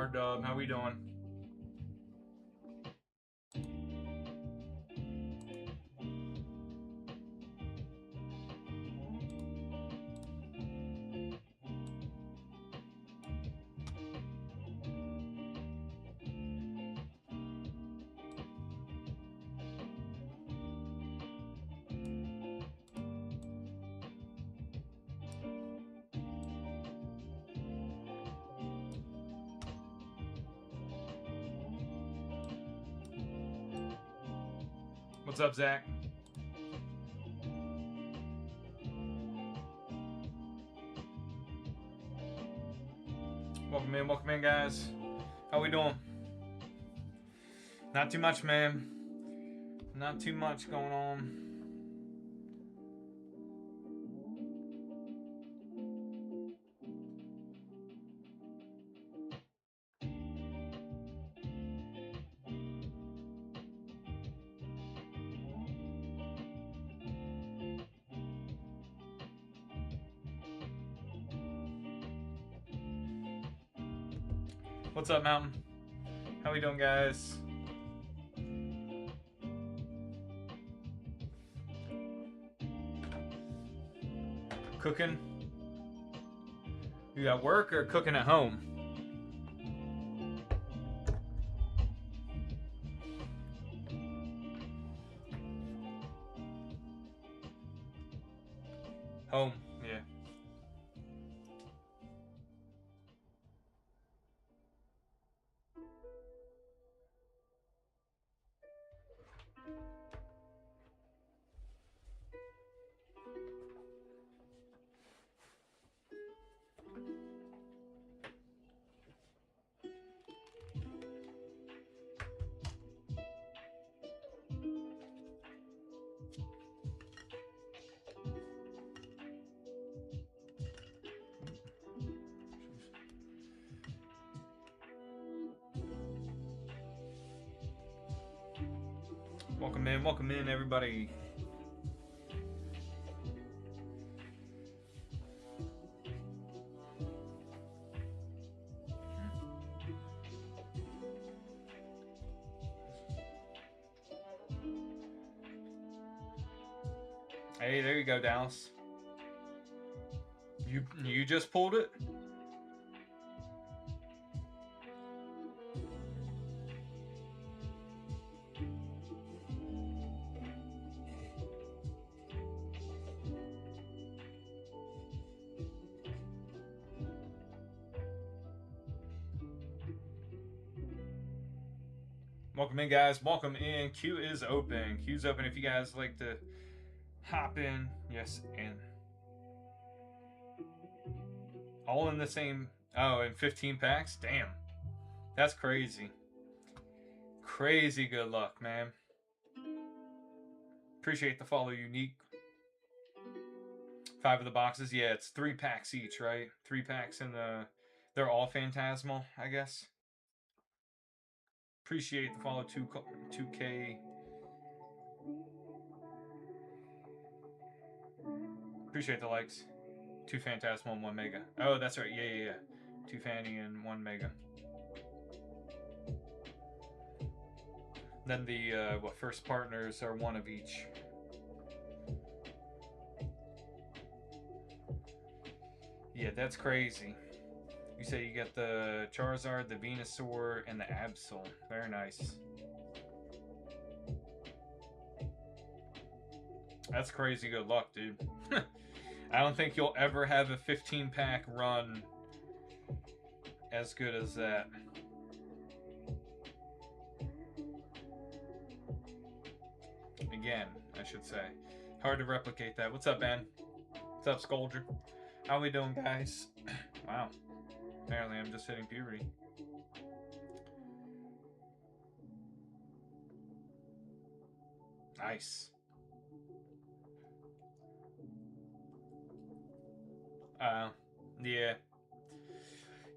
R-Dub. How we doing? What's up, Zach? Welcome in, guys. How we doing? Not too much, man. Not too much going on. What's up, Mountain? How we doing, guys? Cooking? You at work or cooking at home? Home, yeah. Welcome in, everybody. Hey, there you go, Dallas. You just pulled it? Welcome in, guys. Welcome in. Queue is open. Queue's open if you guys like to hop in. Yes, and all in the same. Oh, in 15 packs? Damn. That's crazy. Crazy good luck, man. Appreciate the follow, Unique. 5 of the boxes. Yeah, it's 3 packs each, right? 3 packs in the... They're all Phantasmal, I guess. Appreciate the follow, 2K. Appreciate the likes. 2 Phantasmal and 1 Mega. Oh, that's right. Yeah. 2 Fanny and 1 Mega. Then the first partners are 1 of each. Yeah, that's crazy. You say you get the Charizard, the Venusaur, and the Absol. Very nice. That's crazy good luck, dude. I don't think you'll ever have a 15-pack run as good as that. Again, I should say. Hard to replicate that. What's up, Ben? What's up, Scoldger? How we doing, guys? Wow. Apparently I'm just hitting puberty. Nice. Yeah.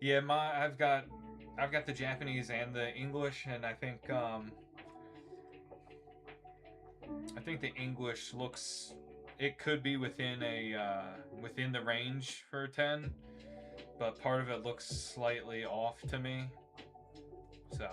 Yeah, I've got the Japanese and the English, and I think the English looks, it could be within a within the range for a 10, but part of it looks slightly off to me. So.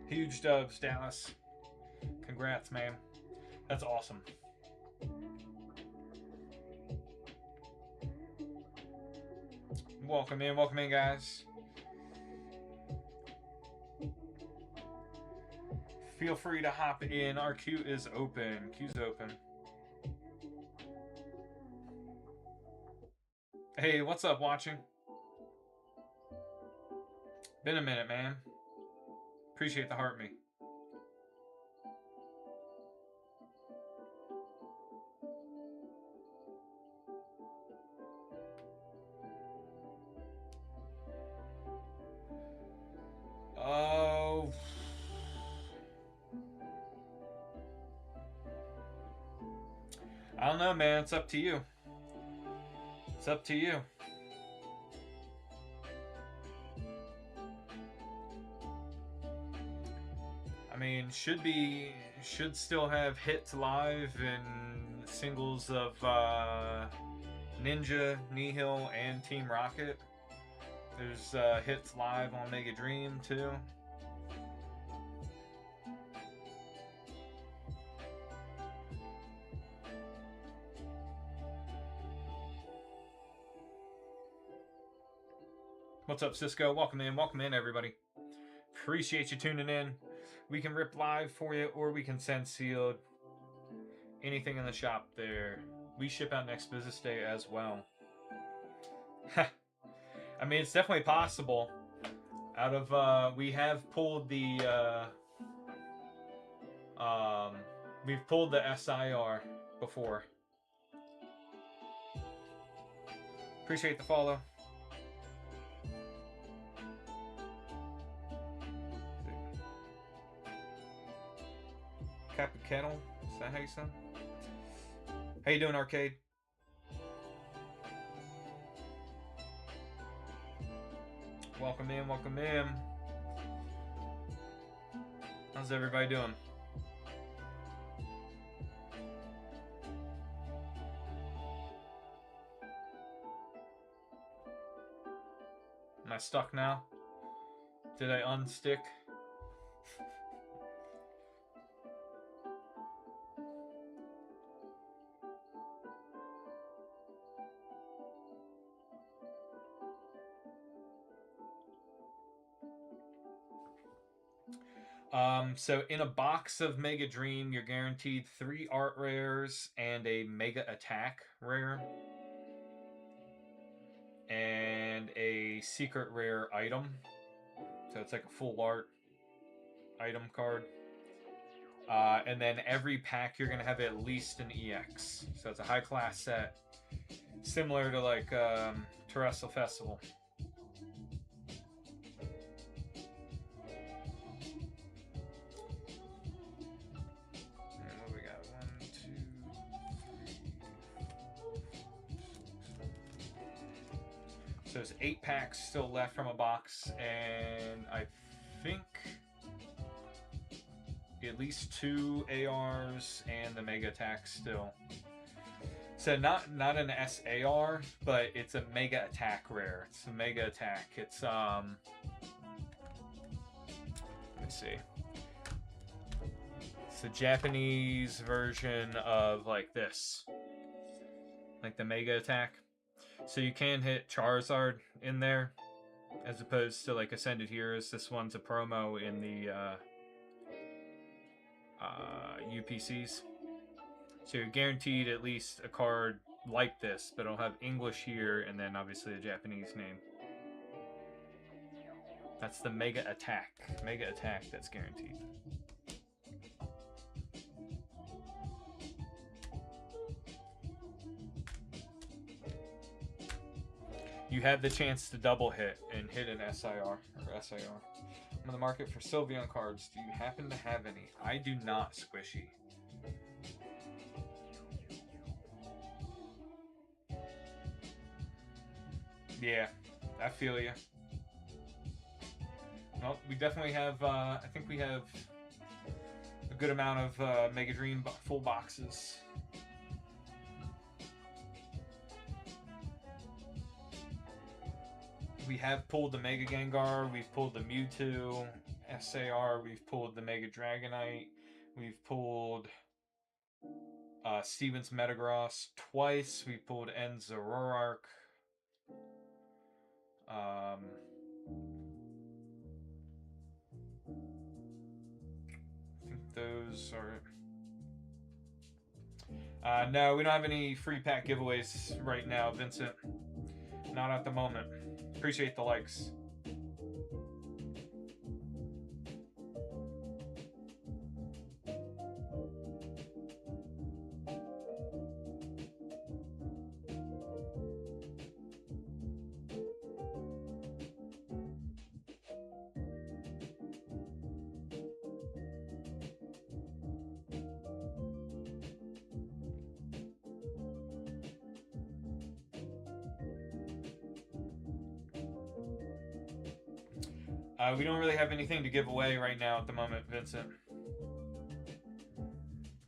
Huge dubs, Dallas. Congrats, man. That's awesome. Welcome in, guys. Feel free to hop in. Our queue is open. Queue's open. Hey, what's up, watching? Been a minute, man. Appreciate the heart me. Oh. I don't know, man. It's up to you. It's up to you. I mean, should still have hits live in singles of Ninja, Nihil, and Team Rocket. There's hits live on Mega Dream too. What's up, Cisco? Welcome in, everybody. Appreciate you tuning in. We can rip live for you, or we can send sealed. Anything in the shop there. We ship out next business day as well. I mean, it's definitely possible. Out of we have pulled the we've pulled the SIR before. Appreciate the follow. Kappa Kettle, is that how you sound? How you doing, Arcade? Welcome in, welcome in. How's everybody doing? Am I stuck now? Did I unstick? So in a box of Mega Dream, you're guaranteed 3 art rares and a Mega Attack rare. And a secret rare item. So it's like a full art item card. And then every pack you're going to have at least an EX. So it's a high class set. Similar to like Terrestrial Festival. So there's 8 packs still left from a box, and I think at least 2 ARs and the Mega Attack still. So not an SAR, but it's a Mega Attack rare. It's a Mega Attack. It's let me see. It's the Japanese version of like this, like the Mega Attack. So you can hit Charizard in there, as opposed to like Ascended Heroes. This one's a promo in the UPCs. So you're guaranteed at least a card like this, but it'll have English here and then obviously a Japanese name. That's the Mega Attack. Mega Attack, that's guaranteed. You have the chance to double hit and hit an SIR or SIR. I'm in the market for Sylveon cards. Do you happen to have any? I do not, Squishy. Yeah, I feel you. Well, we definitely have. I think we have a good amount of Mega Dream full boxes. We have pulled the Mega Gengar. We've pulled the Mewtwo SAR. We've pulled the Mega Dragonite. We've pulled Steven's Metagross twice. We pulled En's Zoroark. I think those are. No, we don't have any free pack giveaways right now, Vincent. Not at the moment. Appreciate the likes. We don't really have anything to give away right now at the moment, Vincent.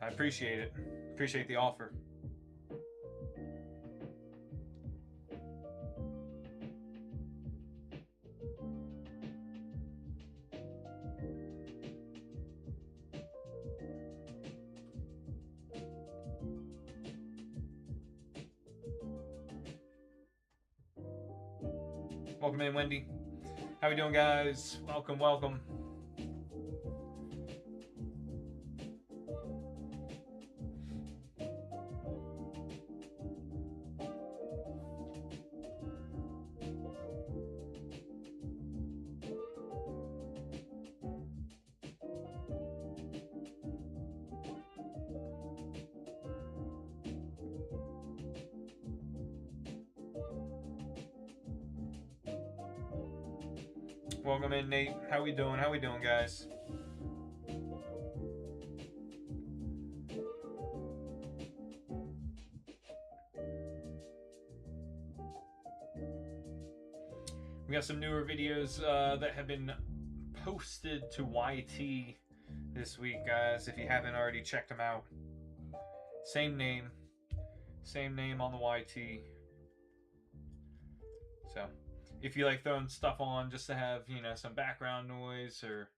I appreciate it. Appreciate the offer. Welcome in, Wendy. How we doing, guys? Welcome, welcome. Welcome in, Nate. How we doing? How we doing, guys? We got some newer videos that have been posted to YT this week, guys. If you haven't already checked them out, same name on the YT. So, if you like throwing stuff on just to have, you know, some background noise or,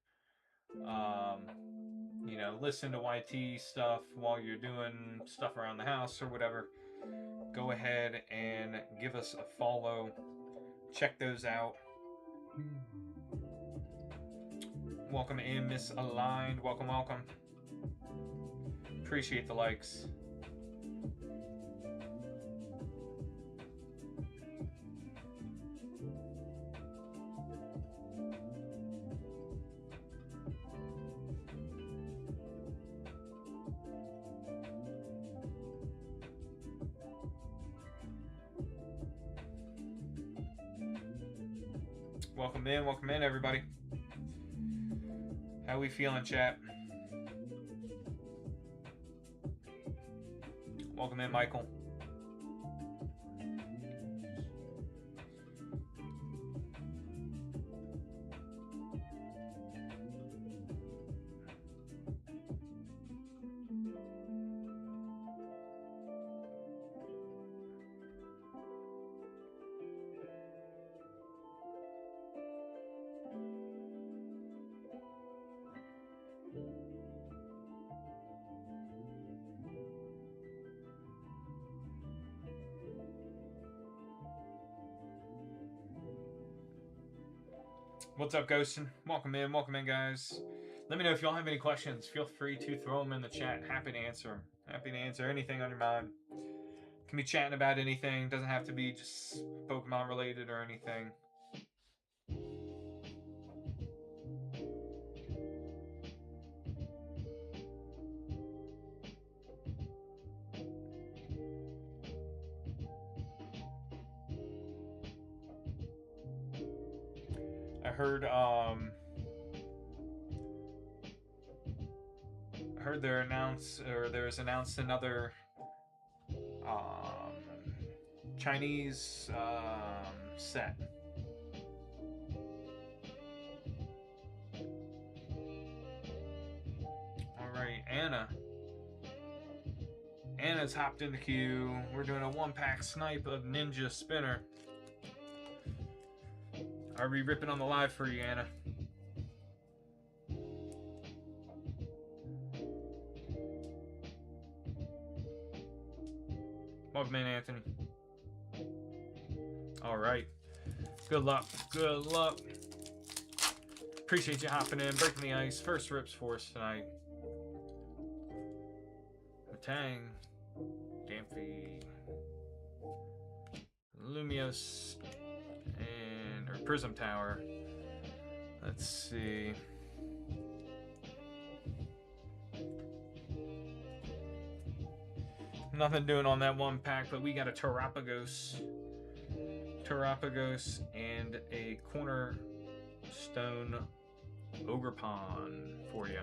you know, listen to YT stuff while you're doing stuff around the house or whatever, go ahead and give us a follow. Check those out. Welcome in, Miss Aligned. Welcome, welcome. Appreciate the likes. Welcome in, everybody. How we feeling, chat? Welcome in, Michael. What's up, Ghostin? Welcome in, guys. Let me know if y'all have any questions. Feel free to throw them in the chat. Happy to answer them. Happy to answer anything on your mind. Can be chatting about anything. Doesn't have to be just Pokemon related or anything. I heard there's announced another Chinese set. Alright, Anna. Anna's hopped in the queue. We're doing a 1-pack snipe of Ninja Spinner. Are we ripping on the live for you, Anna? Welcome in, Anthony. Alright. Good luck. Good luck. Appreciate you hopping in, breaking the ice. First rips for us tonight. Matang. Damphy. Lumios. And or Prism Tower. Let's see. Nothing doing on that 1-pack, but we got a Terapagos. Terapagos and a Cornerstone Ogerpon for you.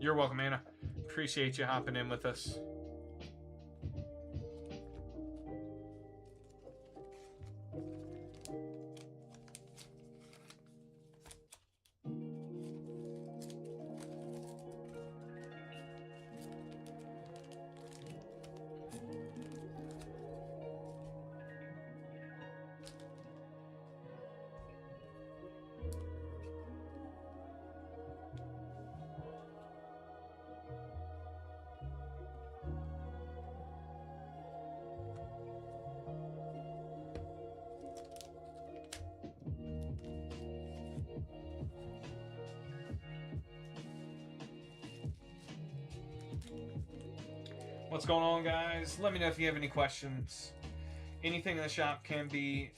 You're welcome, Anna. Appreciate you hopping in with us. What's going on, guys? Let me know if you have any questions. Anything in the shop can be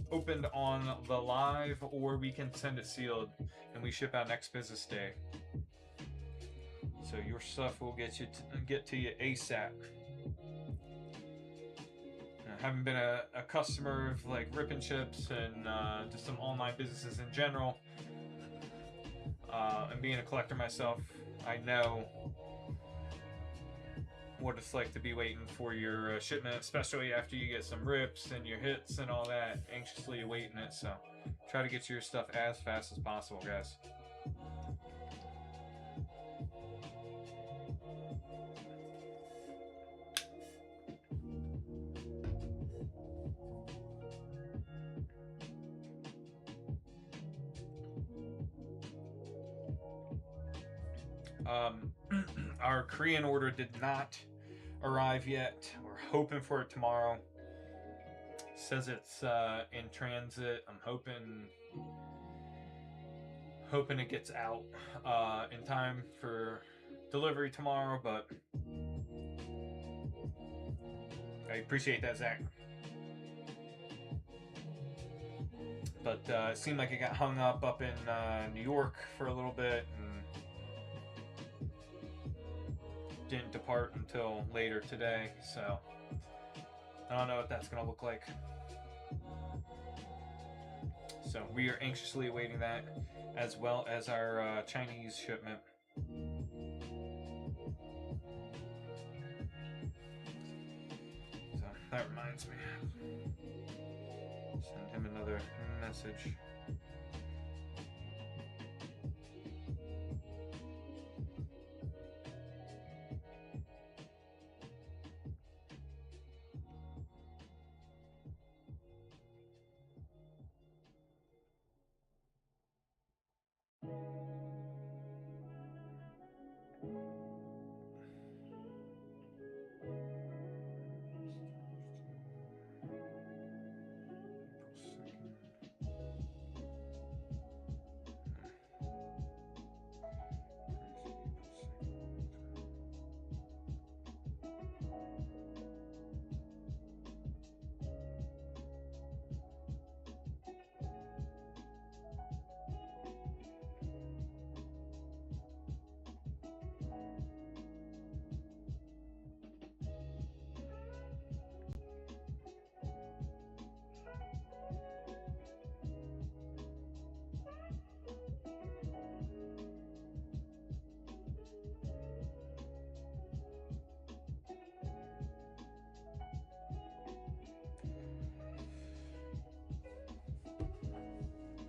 opened on the live, or we can send it sealed and we ship out next business day. So your stuff will get to you ASAP. I haven't been a customer of like Rip and Chips and just some online businesses in general. And being a collector myself, I know what it's like to be waiting for your shipment, especially after you get some rips and your hits and all that, anxiously awaiting it. So try to get your stuff as fast as possible, guys. Our Korean order did not arrive yet. We're hoping for it tomorrow. Says it's in transit. I'm hoping it gets out in time for delivery tomorrow, but I appreciate that, Zach. But it seemed like it got hung up in New York for a little bit and didn't depart until later today, so I don't know what that's going to look like. So we are anxiously awaiting that, as well as our Chinese shipment. So that reminds me. Send him another message.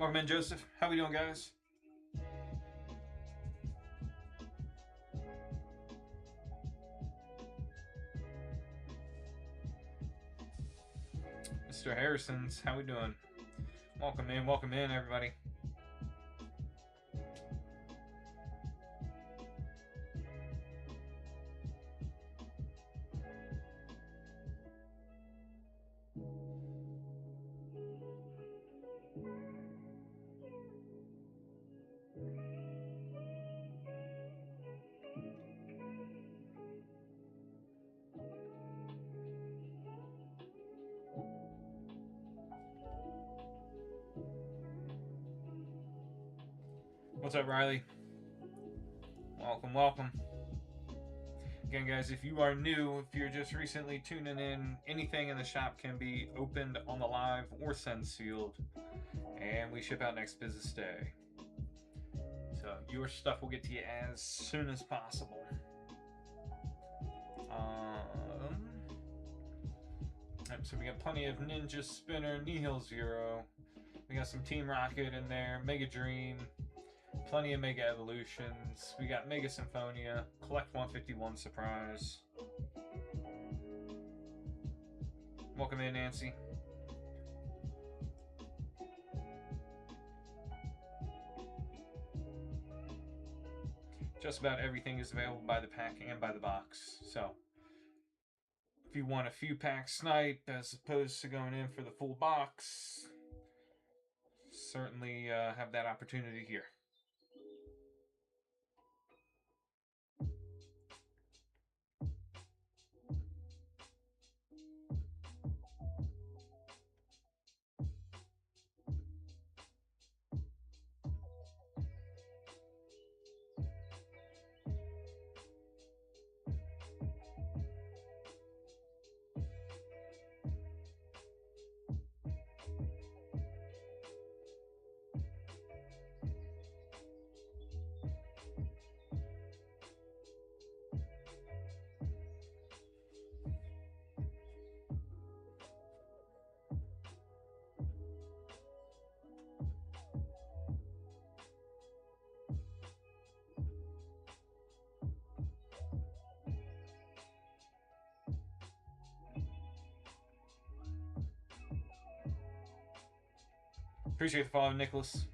Welcome in, Joseph. How we doing, guys? Mr. Harrison's, how we doing? Welcome in, everybody. What's up, Riley? Welcome, welcome. Again, guys, if you are new, if you're just recently tuning in, anything in the shop can be opened on the live or send sealed, and we ship out next business day. So your stuff will get to you as soon as possible. So we got plenty of Ninja Spinner, Nihil Zero. We got some Team Rocket in there, Mega Dream, plenty of Mega Evolutions. We got Mega Symphonia, Collect 151 Surprise. Welcome in, Nancy. Just about everything is available by the pack and by the box. So if you want a few packs snipe as opposed to going in for the full box, certainly have that opportunity here. Appreciate the follow, Nicholas.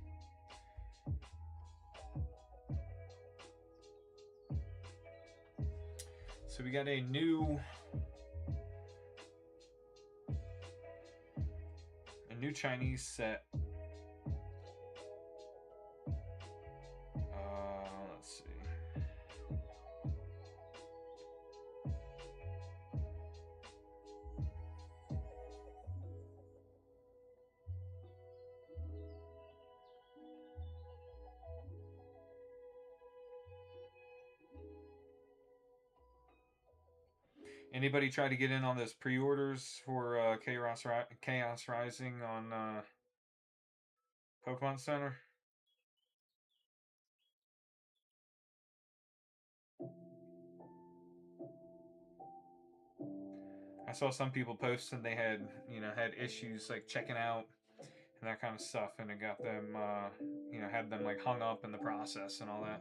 So we got a new Chinese set. Let's see. Anybody try to get in on those pre-orders for Chaos Rising on Pokemon Center? I saw some people post and they had issues like checking out and that kind of stuff, and it got them had them like hung up in the process and all that.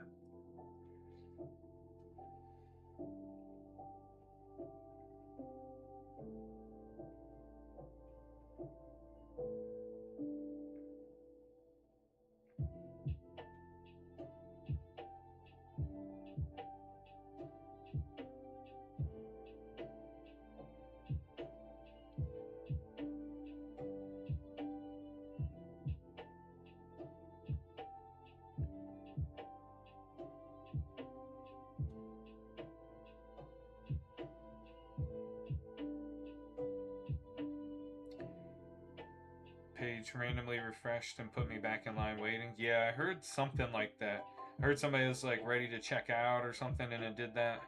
Page randomly refreshed and put me back in line waiting. Yeah, I heard something like that. I heard somebody was like ready to check out or something and it did that.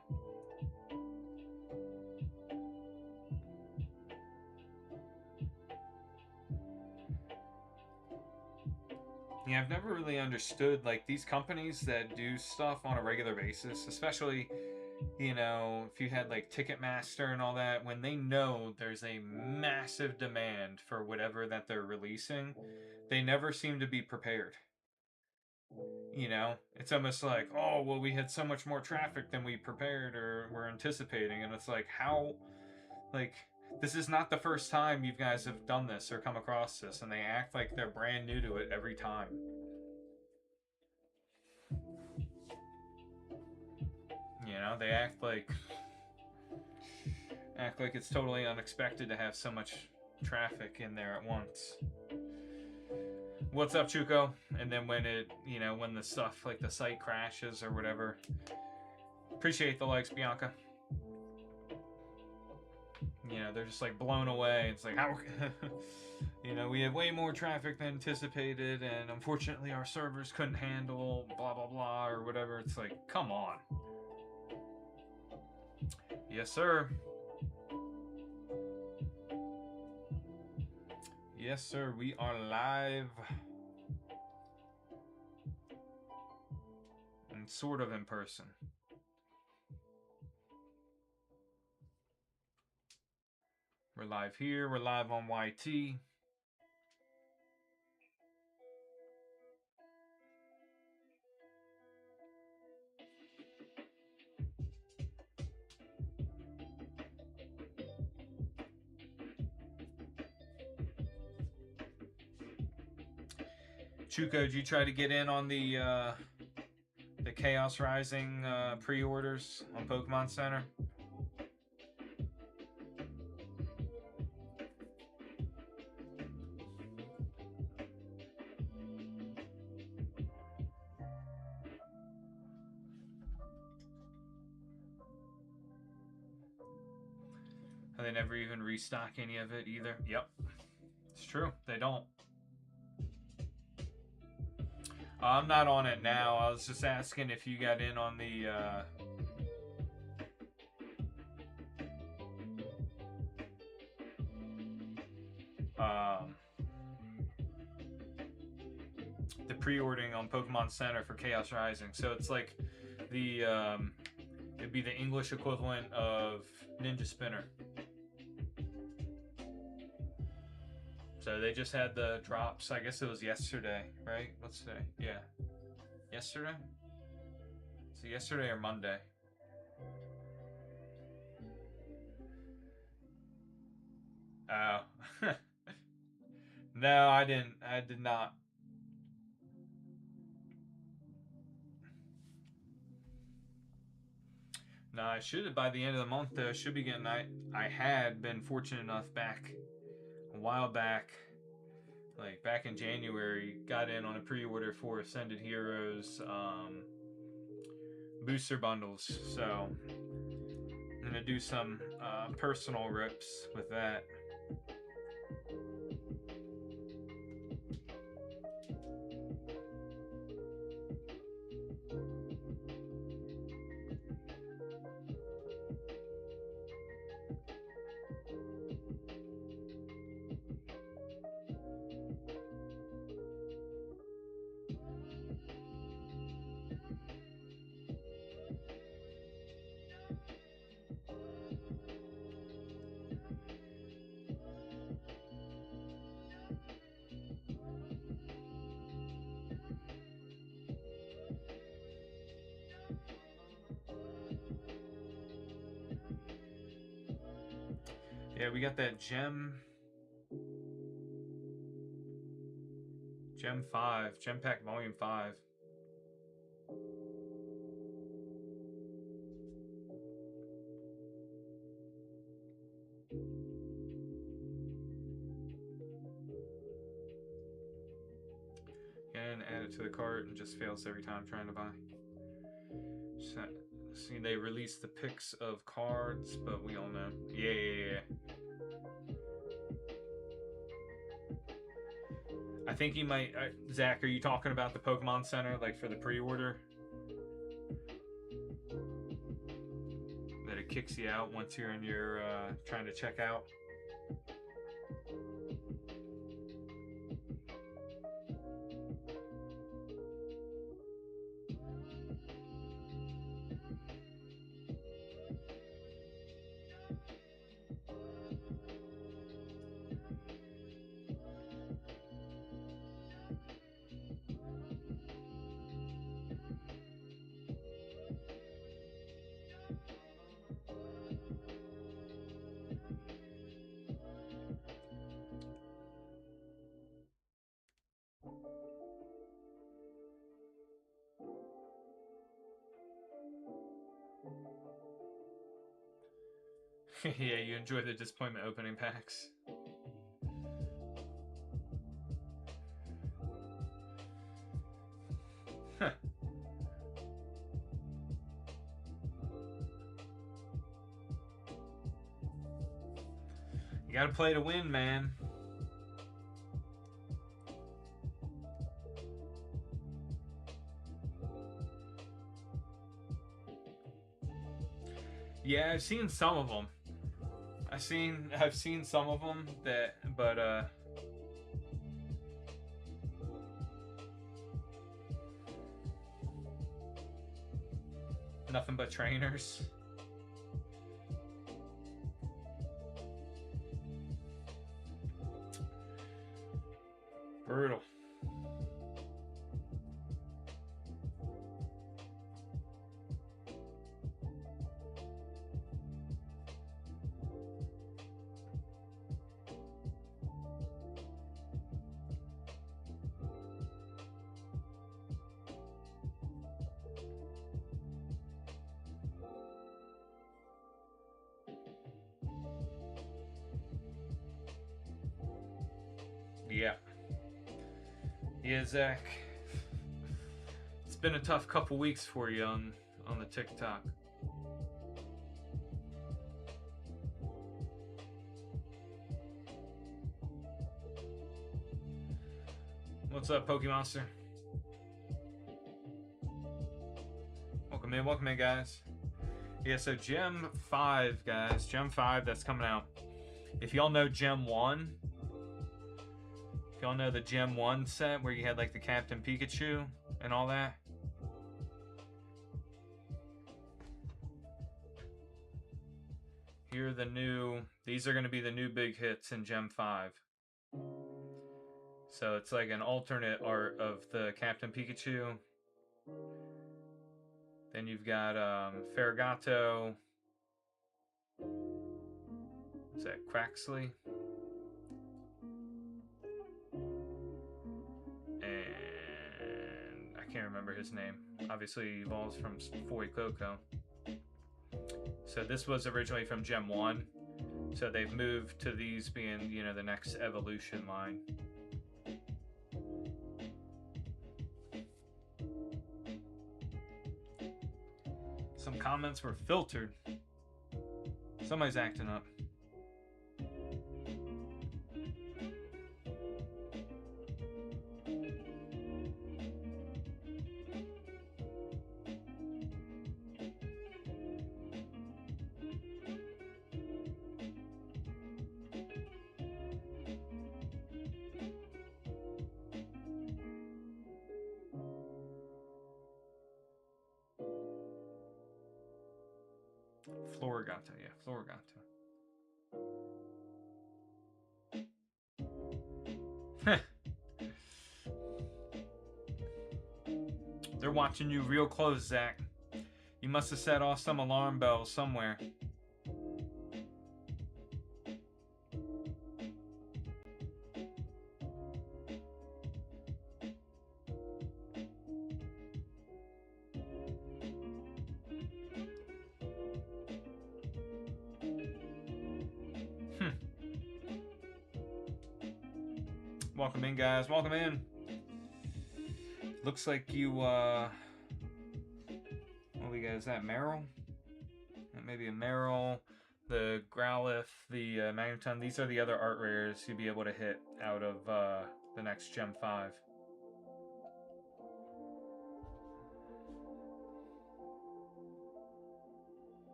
Yeah, I've never really understood like these companies that do stuff on a regular basis, especially you know, if you had like Ticketmaster and all that, when they know there's a massive demand for whatever that they're releasing, they never seem to be prepared. You know, it's almost like, oh, well, we had so much more traffic than we prepared or were anticipating. And it's like, how, like, this is not the first time you guys have done this or come across this. And they act like they're brand new to it every time. You know, they act like it's totally unexpected to have so much traffic in there at once. What's up, Chuko? And then when it, you know, when the stuff like the site crashes or whatever. Appreciate the likes, Bianca. You know, they're just like blown away. It's like, how, you know, we have way more traffic than anticipated, and unfortunately our servers couldn't handle blah blah blah or whatever. It's like, come on. Yes, sir. Yes, sir. We are live. And sort of in person. We're live here. We're live on YT. Chuko, did you try to get in on the Chaos Rising pre-orders on Pokemon Center? They never even restock any of it either. Yep, it's true. They don't. I'm not on it now. I was just asking if you got in on the pre-ordering on Pokemon Center for Chaos Rising. So it's like the it'd be the English equivalent of Ninja Spinner. So they just had the drops. I guess it was yesterday, right? What's today? Yeah, yesterday. So yesterday or Monday. Oh. No, I didn't. I did not. No, I should, by the end of the month, though, I should be getting. I had been fortunate enough back a while back, like back in January, got in on a pre-order for Ascended Heroes booster bundles. So I'm gonna do some personal rips with that. Yeah, we got that Gem 5, Gem Pack Volume 5. And add it to the cart and just fails every time trying to buy. So, see, they released the pics of cards, but we all know. Yeah. I think you might... Zach, are you talking about the Pokemon Center, like for the pre-order? That it kicks you out once you're in your trying to check out? Yeah, you enjoy the disappointment opening packs. Huh. You gotta play to win, man. Yeah, I've seen some of them. I've seen some of them that, but nothing but trainers. Brutal. Yeah. Yeah, Zach. It's been a tough couple weeks for you on the TikTok. What's up, Pokemonster? Welcome in, guys. Yeah, so Gem 5, guys. Gem 5, that's coming out. If y'all know Gem 1, if y'all know the Gem 1 set where you had like the Captain Pikachu and all that. Here are the new, these are going to be the new big hits in Gem 5. So it's like an alternate art of the Captain Pikachu. Then you've got Ferrigato. Is that Quaxley? And I can't remember his name. Obviously he evolves from Fuecoco. So this was originally from Gem 1. So they've moved to these being, you know, the next evolution line. Some comments were filtered. Somebody's acting up. Floragato, yeah, Floragato. They're watching you real close, Zach. You must have set off some alarm bells somewhere. Welcome in, guys. Welcome in. Looks like you, what we got? Is that Meryl? Maybe a Meryl, the Growlithe, the Magneton. These are the other art rares you'd be able to hit out of the next Gem 5.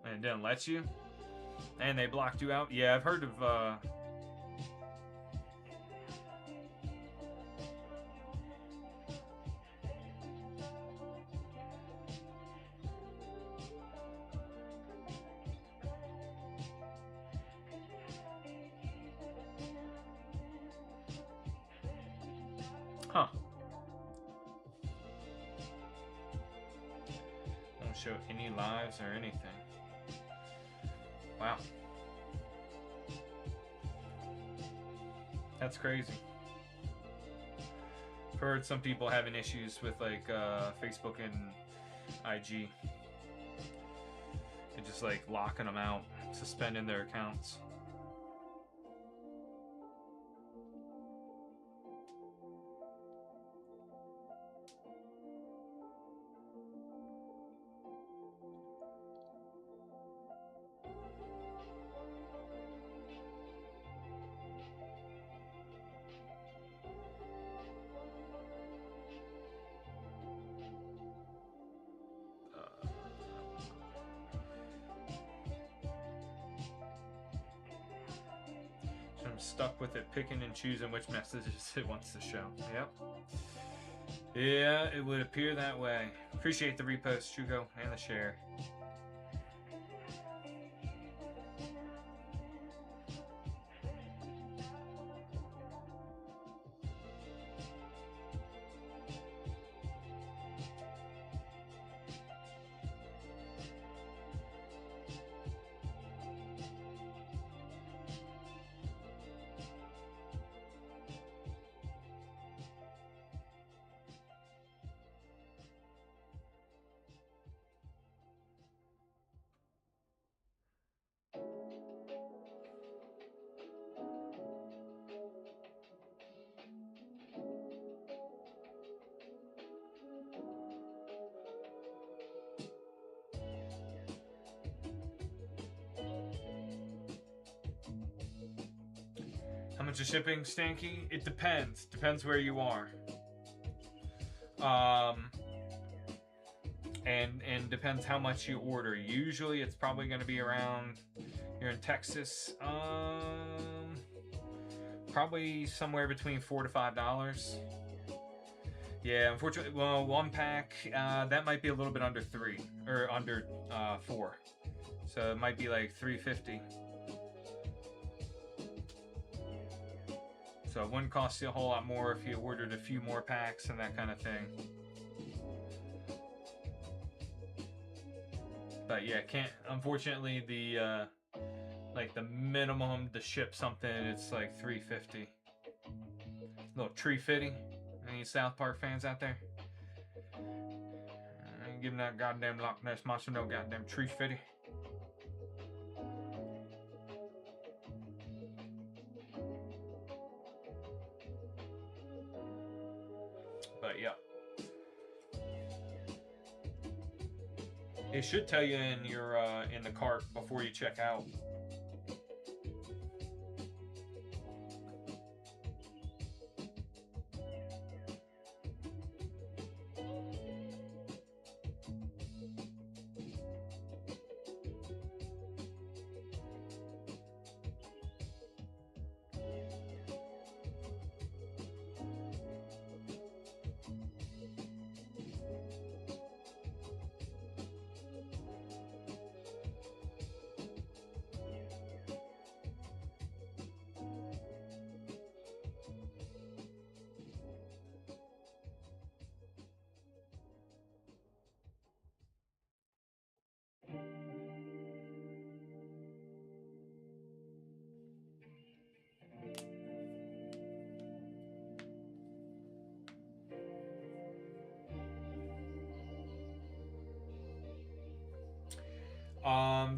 And it didn't let you? And they blocked you out? Yeah, I've heard of... Huh. Won't show any lives or anything. Wow. That's crazy. I've heard some people having issues with like Facebook and IG. And just like locking them out. suspending their accounts. I'm stuck with it, picking and choosing which messages it wants to show. Yep. Yeah, it would appear that way. Appreciate the repost, Chugo, and the share. How much is shipping, Stanky? It depends. Depends where you are. And depends how much you order. Usually it's probably going to be around, you're in Texas, probably somewhere between $4 to $5. Yeah, unfortunately, well, one pack, that might be a little bit under 3, or under 4. So it might be like $3.50. So it wouldn't cost you a whole lot more if you ordered a few more packs and that kind of thing. But yeah, unfortunately, the like the minimum to ship something, it's like $3.50. Little tree fitting. Any South Park fans out there? I ain't giving that goddamn Loch Ness Monster no goddamn tree fitting. But yeah, it should tell you in your in the cart before you check out.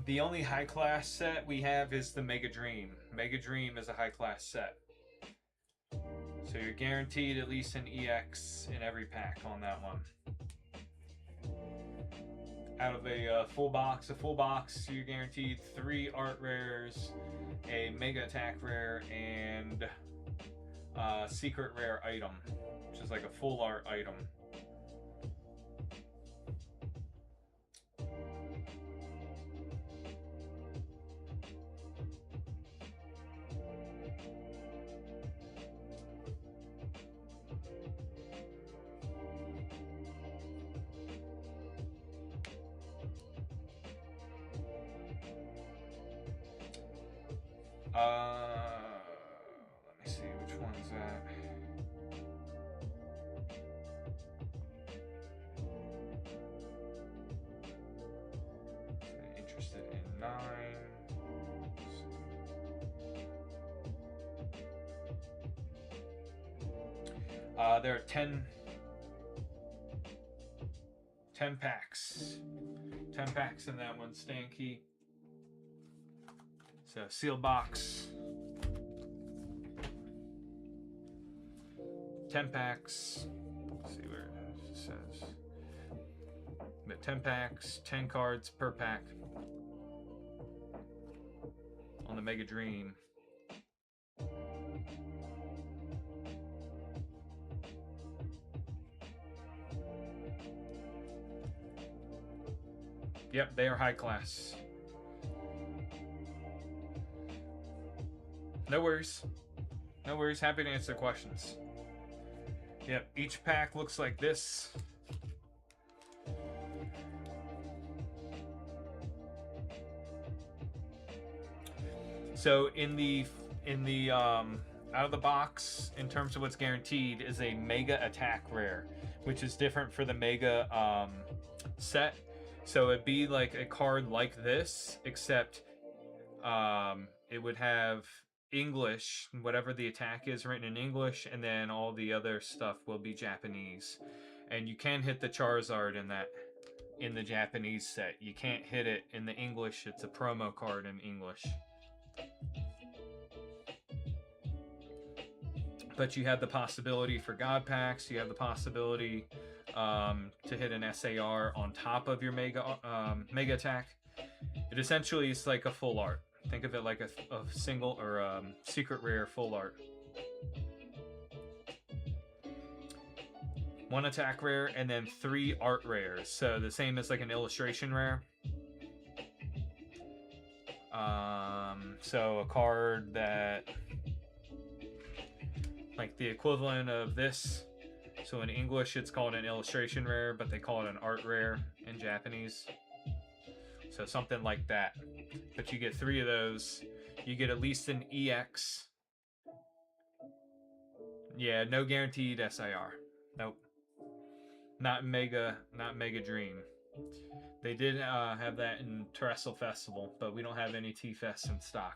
The only high class set we have is the Mega Dream. Mega Dream is a high class set. So you're guaranteed at least an EX in every pack on that one. Out of a full box, you're guaranteed 3 art rares, a Mega Attack rare, and a secret rare item, which is like a full art item. Let me see, which one's that? Interested in 9. There are 10 packs. 10 packs in that one, Stanky. So sealed box. 10 packs. Let's see where it says. But 10 packs, 10 cards per pack on the Mega Dream. Yep, they are high class. No worries. No worries. Happy to answer questions. Yep, each pack looks like this. So in the out of the box, in terms of what's guaranteed, is a Mega Attack Rare, which is different for the Mega set. So it'd be like a card like this, except it would have English, whatever the attack is written in English, and then all the other stuff will be Japanese. And you can hit the Charizard in the Japanese set. You can't hit it in the English. It's a promo card in English. But you have the possibility for God Packs. You have the possibility to hit an SAR on top of your Mega Attack. It essentially is like a full art. Think of it like a single or secret rare full art. 1 attack rare and then 3 art rares. So the same as like an illustration rare. So a card that, like the equivalent of this. So in English it's called an illustration rare, but they call it an art rare in Japanese. So something like that. But you get 3 of those. You get at least an EX. Yeah, no guaranteed SIR. Nope. Not Mega Dream. They did have that in Terrestrial Festival, but we don't have any T-Fest in stock.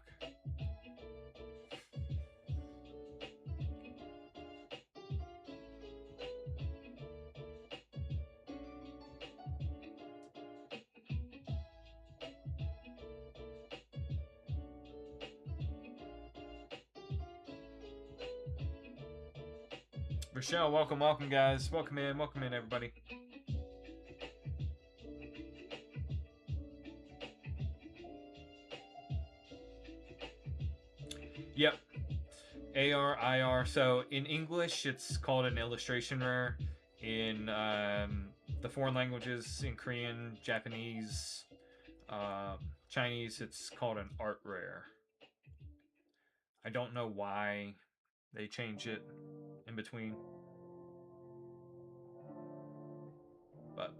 Rochelle, welcome guys. Welcome in everybody. Yep. AR, IR. So in English, it's called an illustration rare. In the foreign languages, in Korean, Japanese, Chinese, it's called an art rare. I don't know why they change it in between. But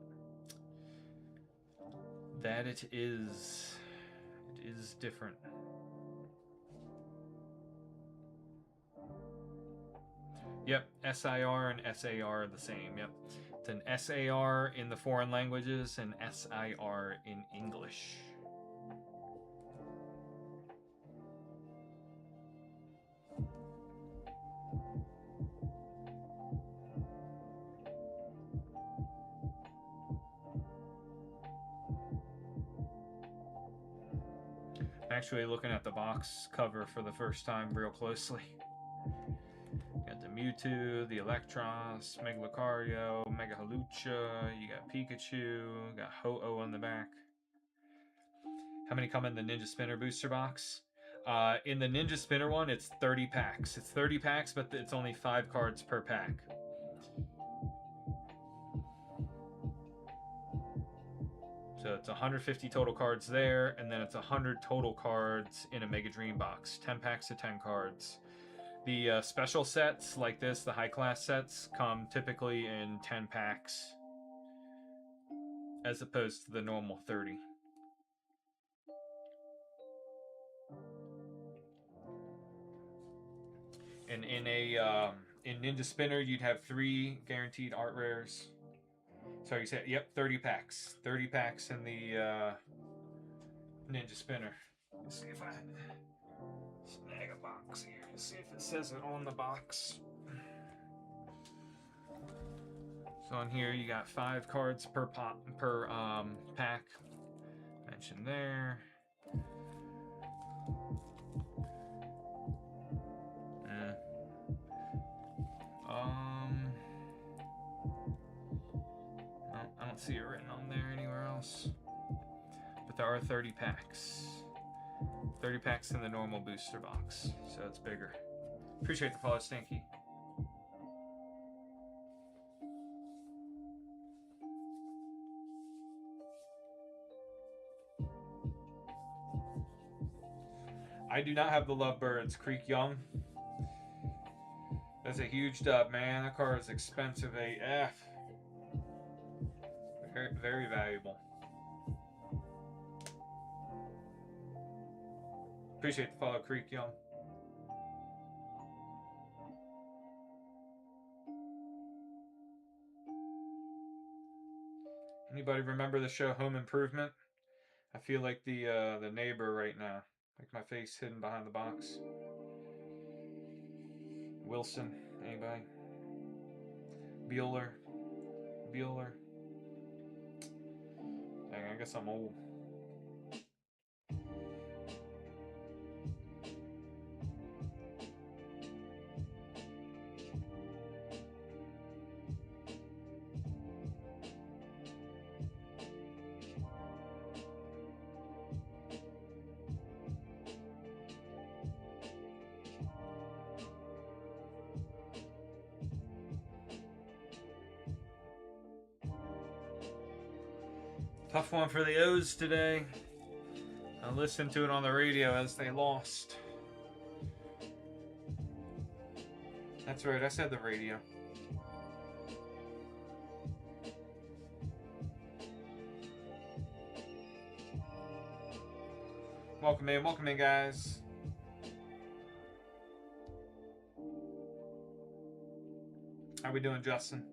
that it is different. Yep, SIR and SAR are the same. Yep. It's an SAR in the foreign languages and SIR in English. Actually looking at the box cover for the first time real closely. Got the Mewtwo, the Electros, Mega Lucario, Mega Hawlucha, you got Pikachu, got Ho-Oh on the back. How many come in the Ninja Spinner booster box? In the Ninja Spinner one, it's 30 packs. It's 30 packs, but it's only 5 cards per pack. So it's 150 total cards there, and then it's 100 total cards in a Mega Dream box. 10 packs of 10 cards. The special sets like this, the high class sets, come typically in 10 packs as opposed to the normal 30. And in Ninja Spinner, you'd have 3 guaranteed art rares. So you said, yep, 30 packs. 30 packs in the Ninja Spinner. Let's see if I snag a box here. Let's see if it says it on the box. So on here, you got 5 cards per pack. Mentioned there. don't see it written on there anywhere else. But there are 30 packs. 30 packs in the normal booster box, so it's bigger. Appreciate the follow, Stinky. I do not have the Lovebirds. Creek Young. That's a huge dub, man. That card is expensive AF. Very, very valuable. Appreciate the follow, Creek Young. Anybody remember the show Home Improvement? I feel like the neighbor right now. Like my face hidden behind the box. Wilson, anybody? Bueller. Dang, I guess I'm old. Tough one for the O's today. I listened to it on the radio as they lost. That's right, I said the radio. Welcome in, guys. How we doing, Justin?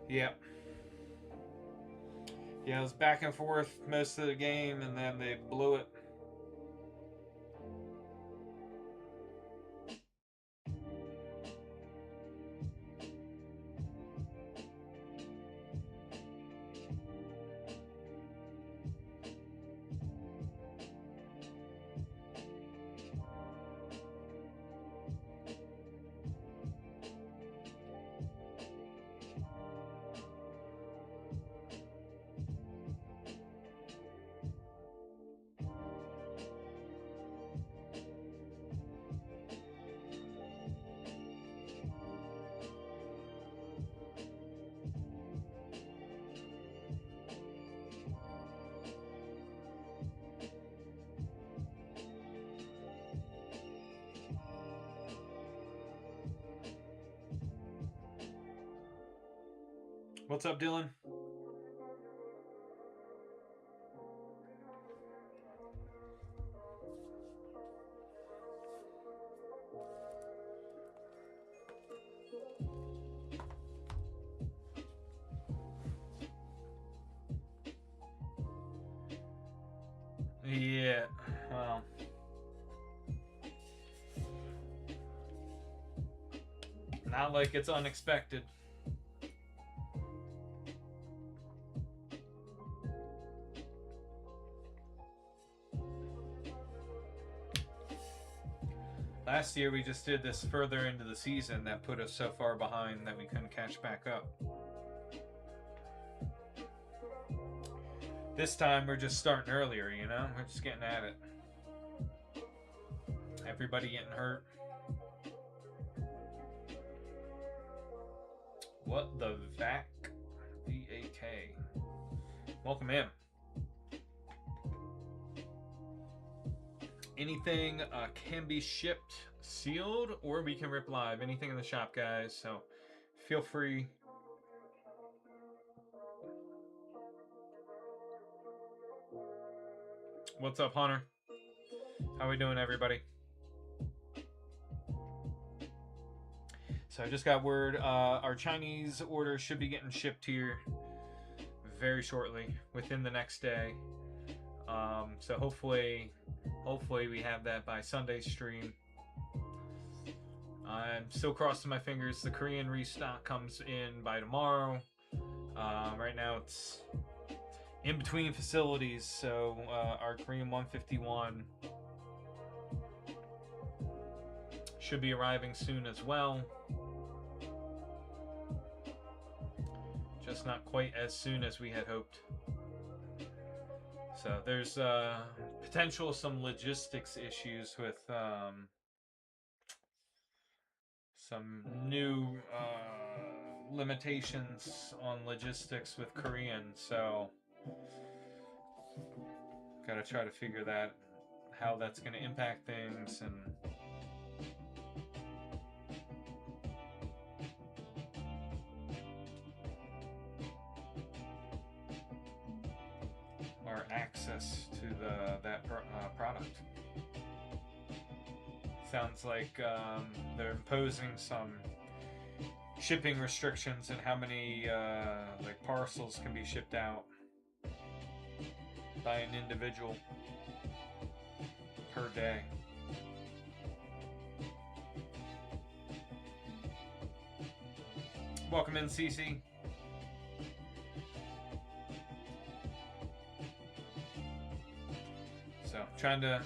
Yep. Yeah, it was back and forth most of the game, and then they blew it. What's up, Dylan? Yeah, well. Not like it's unexpected. Last year we just did this further into the season that put us so far behind that we couldn't catch back up. This time we're just starting earlier, you know? We're just getting at it. Everybody getting hurt. What the VAC? V-A-K. Welcome in. Anything can be shipped sealed, or we can rip live. Anything in the shop, guys. So feel free. What's up, Hunter? How we doing, everybody? So I just got word our Chinese order should be getting shipped here very shortly, within the next day. So hopefully we have that by Sunday's stream. I'm still crossing my fingers the Korean restock comes in by tomorrow. Right now it's, in between facilities. So our Korean 151 should be arriving soon as well. Just not quite as soon as we had hoped. So there's potential some logistics issues with some new limitations on logistics with Korean. So gotta try to figure that how that's going to impact things and. Our access to that product. Sounds like they're imposing some shipping restrictions and how many like parcels can be shipped out by an individual per day. Welcome in, CC. So trying to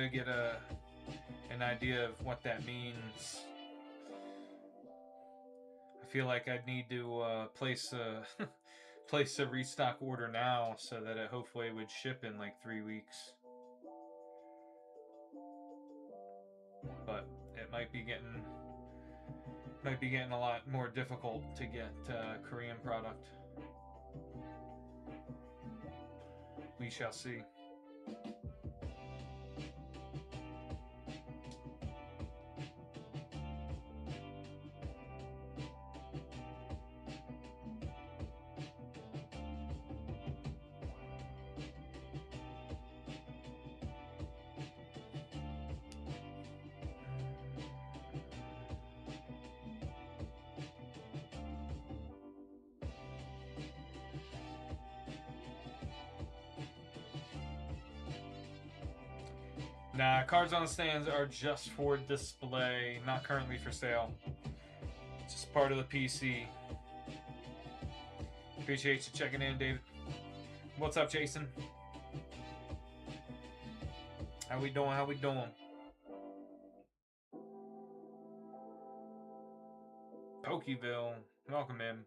get an idea of what that means. I feel like I'd need to place a place a restock order now so that it hopefully would ship in like 3 weeks. But it might be getting a lot more difficult to get Korean product. We shall see. Nah, cards on stands are just for display, not currently for sale. It's just part of the PC. Appreciate you checking in, David. What's up, Jason? How we doing? How we doing? Pokeville, welcome in.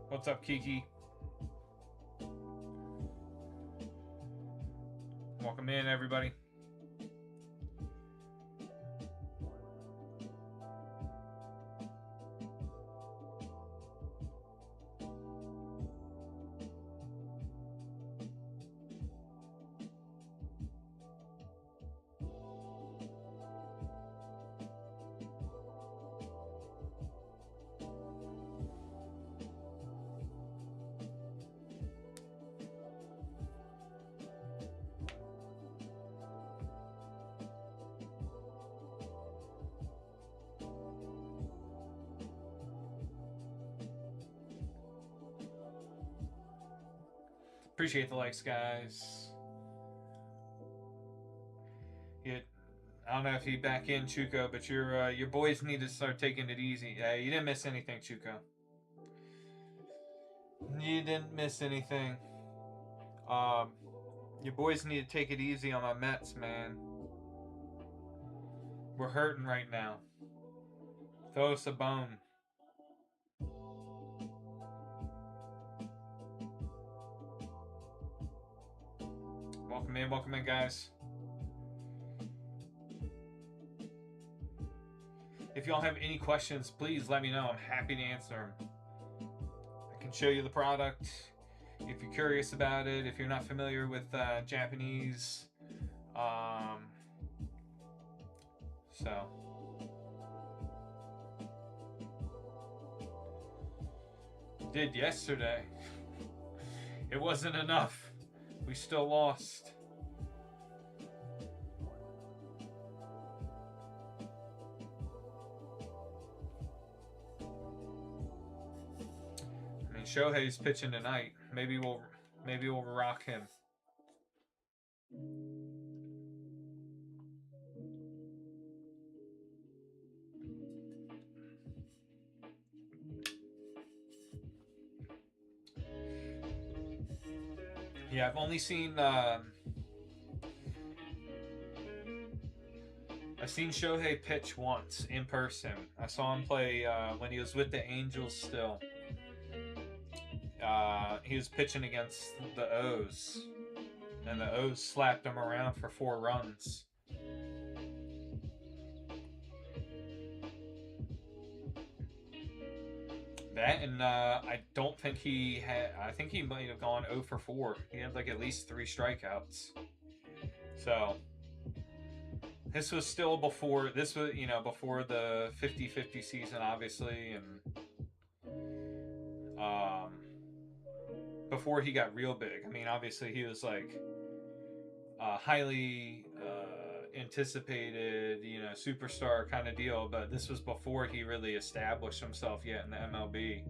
What's up, Kiki? Welcome in, everybody. Appreciate the likes, guys. I don't know if you back in, Chuko, but your boys need to start taking it easy. You didn't miss anything, Chuko. You didn't miss anything. Your boys need to take it easy on my Mets, man. We're hurting right now. Throw us a bone. Welcome in, guys. If y'all have any questions, please let me know. I'm happy to answer them. I can show you the product if you're curious about it. If you're not familiar with Japanese, so did yesterday. It wasn't enough. We still lost. I mean, Shohei's pitching tonight. Maybe we'll rock him. Yeah, I've only seen I've seen Shohei pitch once in person. I saw him play when he was with the Angels still. He was pitching against the O's, and the O's slapped him around for 4 runs. That, and I don't think he had. I think he might have gone 0 for 4. He had like at least 3 strikeouts. So this was still before. This was before the 50-50 season, obviously, and before he got real big. I mean, obviously he was like highly anticipated, superstar kind of deal. But this was before he really established himself yet in the MLB.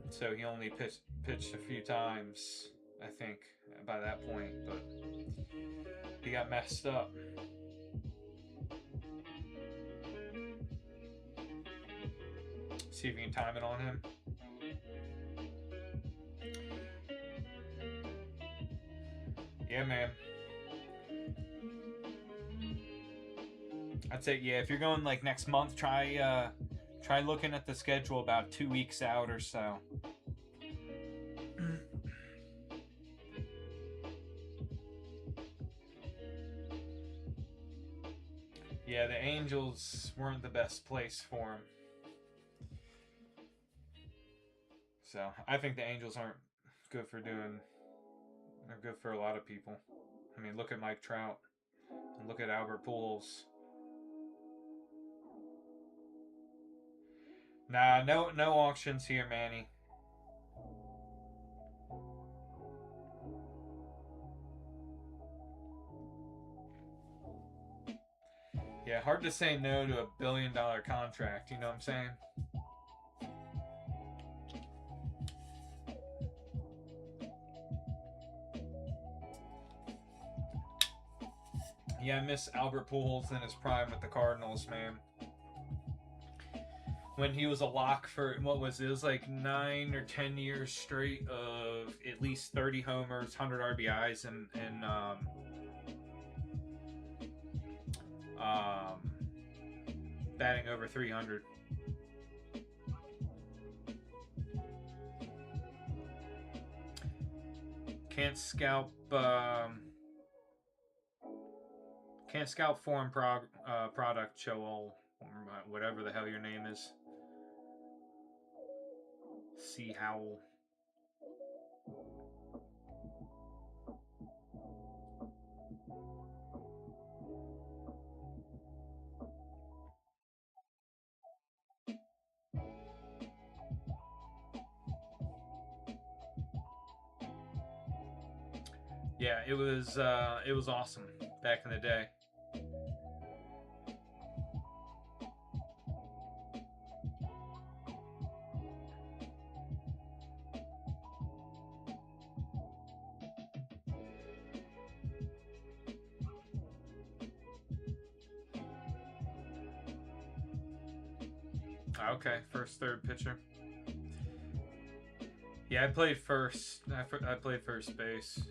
So he only pitched a few times, I think, by that point. But he got messed up. See if you can time it on him. Yeah, man. I'd say, yeah, if you're going like next month, try looking at the schedule about 2 weeks out or so. Yeah, the Angels weren't the best place for him. So I think the Angels aren't good for doing. They're good for a lot of people. I mean, look at Mike Trout. And look at Albert Pujols. Nah, no auctions here, Manny. Yeah, hard to say no to a $1 billion contract, you know what I'm saying? Yeah, I miss Albert Pujols in his prime with the Cardinals, man. When he was a lock for, what was it? It was like 9 or 10 years straight of at least 30 homers, 100 RBIs, and batting over 300. Can't scalp foreign product, Joel, or whatever the hell your name is. C. Howell. Yeah, it was awesome back in the day. Okay, first, third pitcher. Yeah, I played first. I played first base.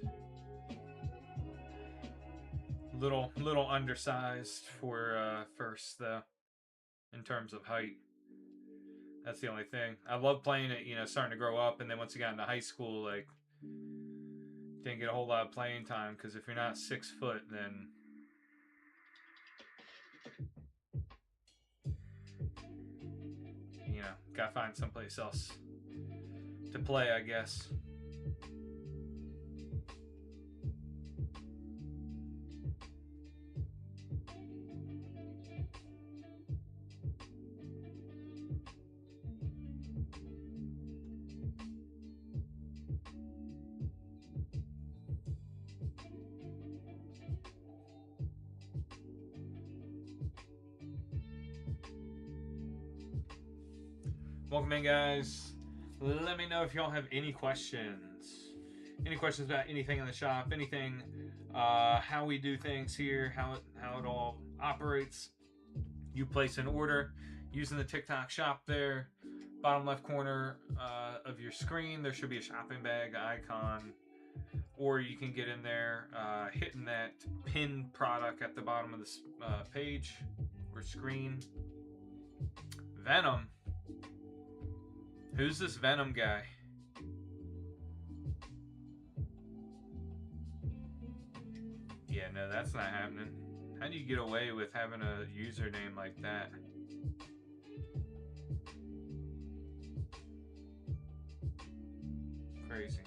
Little undersized for first though, in terms of height. That's the only thing. I love playing it. Starting to grow up, and then once you got into high school, like didn't get a whole lot of playing time because if you're not 6 foot, then gotta find someplace else to play, I guess. Welcome in, guys. Let me know if y'all have any questions. Any questions about anything in the shop, anything, how we do things here, how it all operates. You place an order using the TikTok shop there. bottom left corner of your screen, there should be a shopping bag icon, or you can get in there hitting that pinned product at the bottom of this page or screen. Venom. Who's this Venom guy? Yeah, no, that's not happening. How do you get away with having a username like that? Crazy.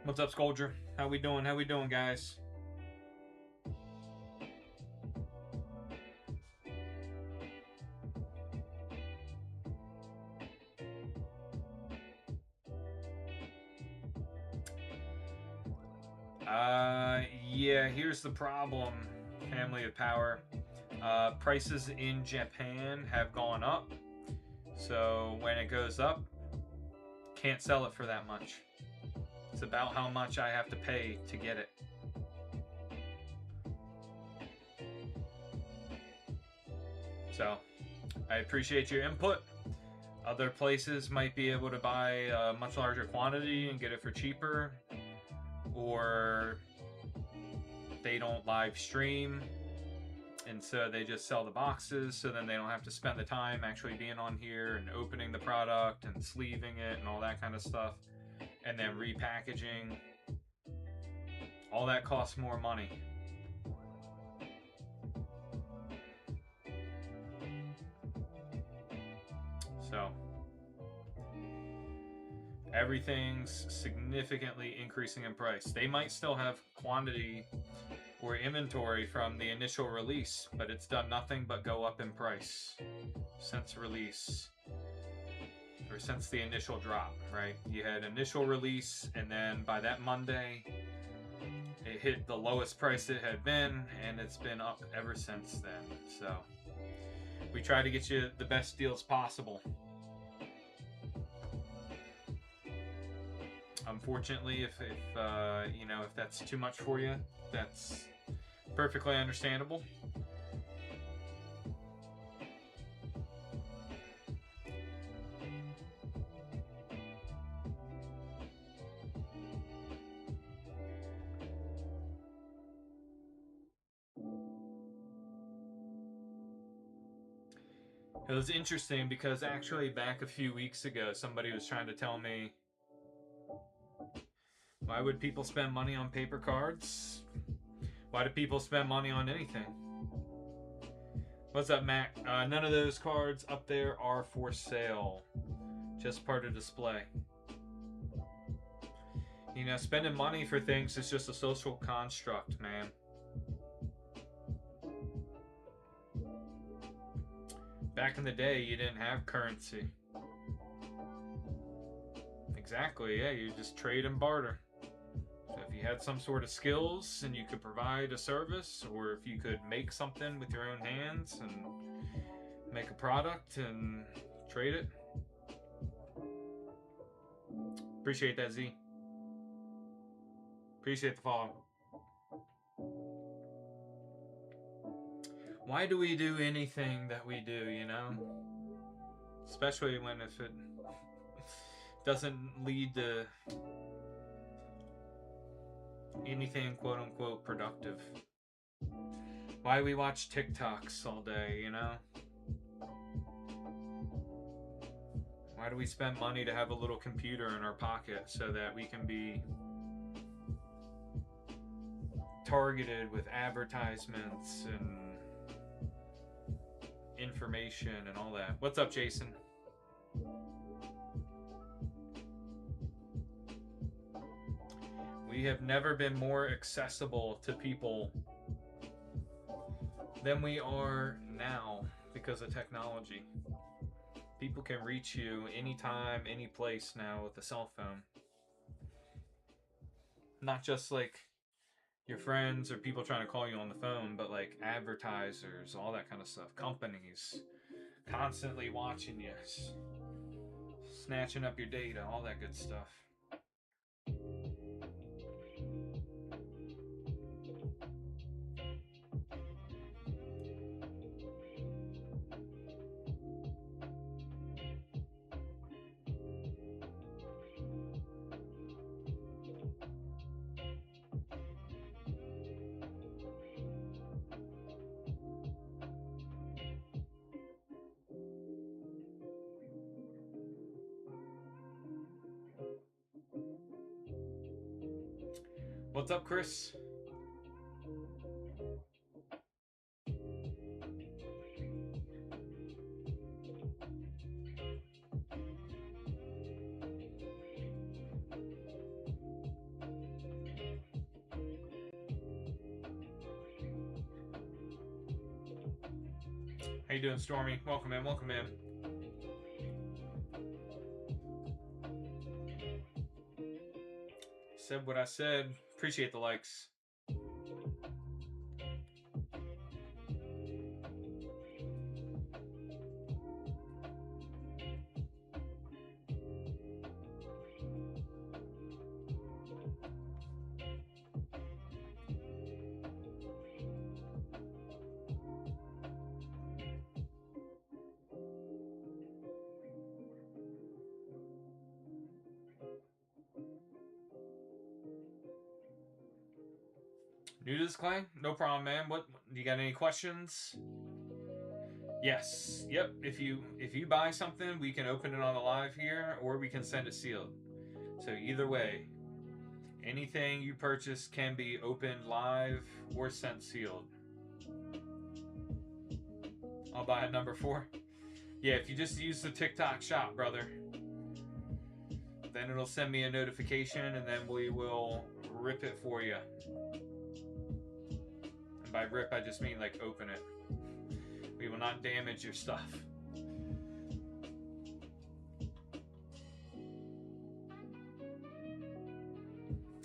What's up, Scoldger? How we doing? How we doing, guys? Yeah, here's the problem, Family of Power. Prices in Japan have gone up. So when it goes up, can't sell it for that much. It's about how much I have to pay to get it. So I appreciate your input. Other places might be able to buy a much larger quantity and get it for cheaper, or they don't live stream and so they just sell the boxes, so then they don't have to spend the time actually being on here and opening the product and sleeving it and all that kind of stuff, and then repackaging. All that costs more money. So everything's significantly increasing in price. They might still have quantity or inventory from the initial release, but it's done nothing but go up in price since release, or since the initial drop, right? You had initial release, and then by that Monday it hit the lowest price it had been, and it's been up ever since then. So we try to get you the best deals possible. Unfortunately, if you know, if that's too much for you, that's perfectly understandable. It was interesting because actually back a few weeks ago, somebody was trying to tell me, why would people spend money on paper cards? Why do people spend money on anything? What's up, Mac? None of those cards up there are for sale. Just part of display. You know, spending money for things is just a social construct, man. Back in the day, you didn't have currency. Exactly, yeah, you just trade and barter. So if you had some sort of skills and you could provide a service, or if you could make something with your own hands and make a product and trade it. Appreciate that, Z. Appreciate the follow. Why do we do anything that we do, you know? Especially when if it doesn't lead to anything quote unquote productive. Why we watch TikToks all day, you know? Why do we spend money to have a little computer in our pocket so that we can be targeted with advertisements and information and all that? What's up, Jason? We have never been more accessible to people than we are now because of technology. People can reach you anytime, any place now with a cell phone. Not just like your friends or people trying to call you on the phone, but like advertisers, all that kind of stuff, companies constantly watching you, snatching up your data, all that good stuff. What's up, Chris? How you doing, Stormy? Welcome in, welcome in. Said what I said. Appreciate the likes. New to this, Clay? No problem, man. What you got? Any questions? Yes. Yep. If you buy something, we can open it on the live here, or we can send it sealed. So either way, anything you purchase can be opened live or sent sealed. I'll buy a number 4. Yeah, if you just use the TikTok shop, brother, then it'll send me a notification, and then we will rip it for you. And by rip, I just mean like open it. We will not damage your stuff.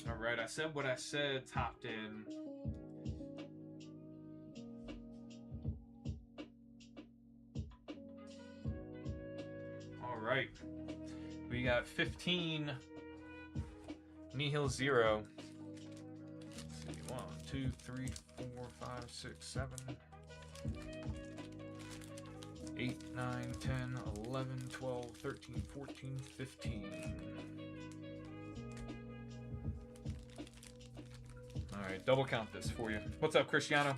Alright, I said what I said, topped in. Alright. We got 15 Nihil 0. Let's see, 1, 2, 3, 4, 5, 6, 7, 8, 9, 10, 11, 12, 13, 14, 15. Alright, double count this for you. What's up, Cristiano?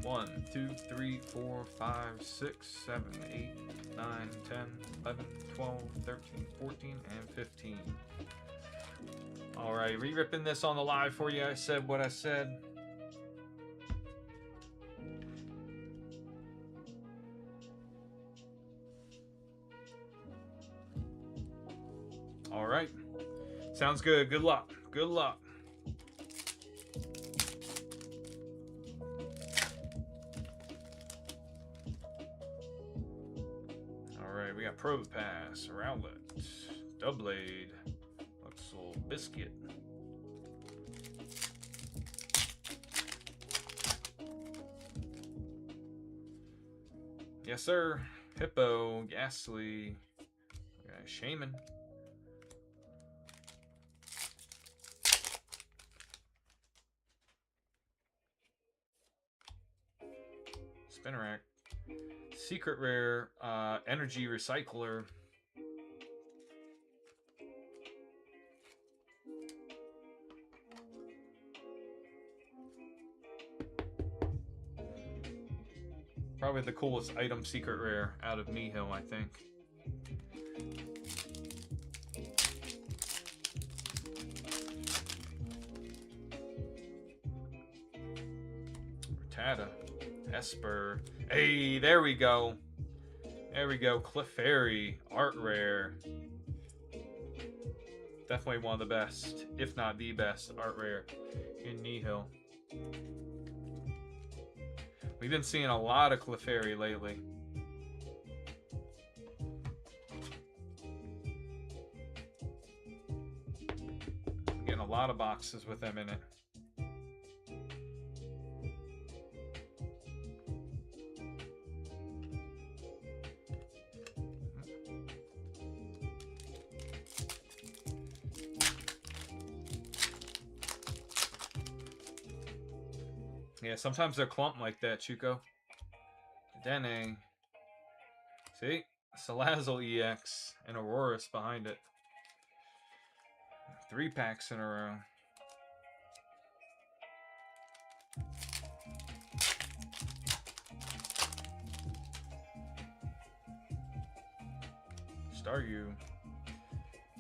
1, 2, 3, 4, 5, 6, 7, 8, 9, 10, 11, 12, 13, 14, and 15. Alright, re-ripping this on the live for you. I said what I said. Alright. Sounds good. Good luck. Good luck. Alright, we got Probopass, Rowlet, Doublade, Luxel, Biscuit. Yes, sir. Hippo, Ghastly, Shaman. Spinarak. Secret Rare, Energy Recycler. Probably the coolest item secret rare out of Nihil, I think. Rattata, Esper. Hey, there we go. There we go. Clefairy, art rare. Definitely one of the best, if not the best, art rare in Nihil. We've been seeing a lot of Clefairy lately. Getting a lot of boxes with them in it. Yeah, sometimes they're clumped like that, Chuko. Dene. See? Salazzle EX and Aurorus behind it. 3 packs in a row. Staryu.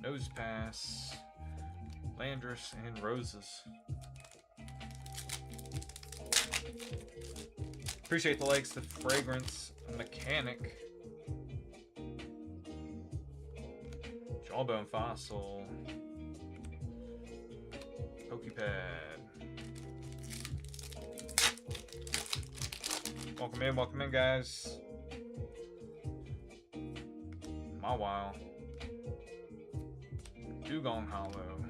Nose Pass. Landorus and Roses. Appreciate the likes, the Fragrance Mechanic. Jawbone Fossil. Pokepad. Welcome in, guys. Mawile. Dugong Hollow.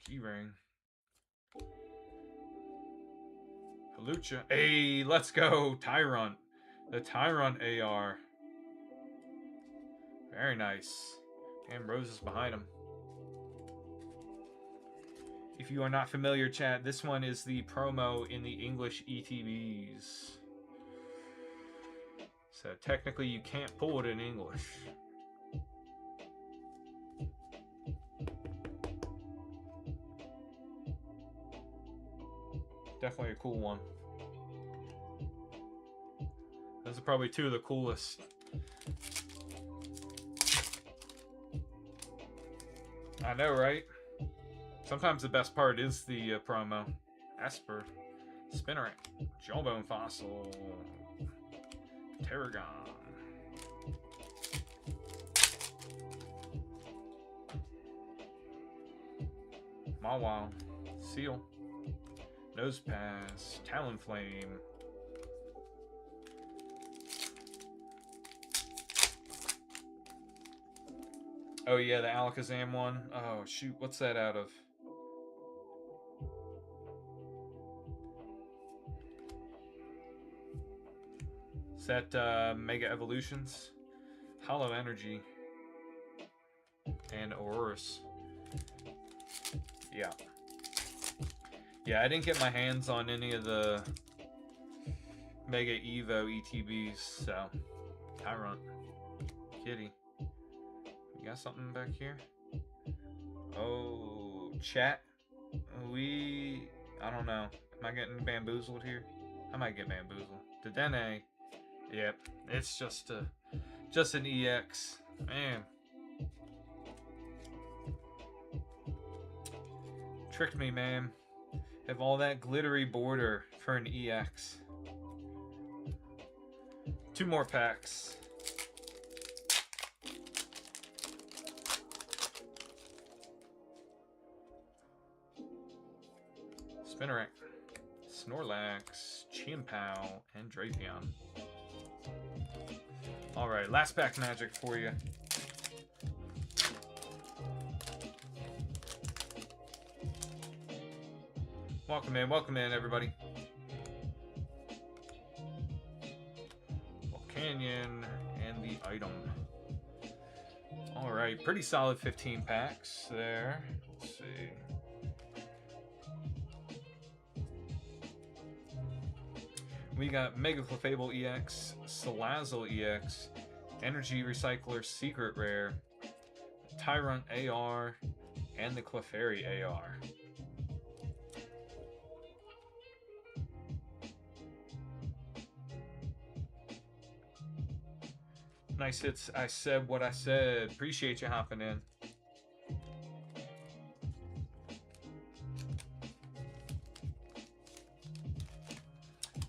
Keyring. Halucha. Hey, let's go. Tyrunt. The Tyrunt AR. Very nice. And Roses behind him. If you are not familiar, chat, this one is the promo in the English ETBs. So technically you can't pull it in English. Definitely a cool one. Those are probably 2 of the coolest. I know, right? Sometimes the best part is the promo. Esper, Spinarak, Jawbone Fossil, Tarragon. Mawile, Seal, Nose Pass, Talonflame. Oh yeah, the Alakazam one. Oh shoot, what's that out of? Is that Mega Evolutions? Hollow Energy. And Aurorus. Yeah. Yeah, I didn't get my hands on any of the Mega Evo ETBs, so Tyrunt. Kitty. You got something back here? Oh, chat. I don't know. Am I getting bamboozled here? I might get bamboozled. Dedenne. Yep. It's just an EX. Man. Tricked me, man. Have all that glittery border for an EX. 2 more packs. Spinarak, Snorlax, Chimpao, and Drapion. Alright, last pack magic for you. Welcome in, everybody. Canyon and the item. Alright, pretty solid 15 packs there. Let's see. We got Mega Clefable EX, Salazzle EX, Energy Recycler Secret Rare, Tyrunt AR, and the Clefairy AR. Nice hits. I said what I said. Appreciate you hopping in.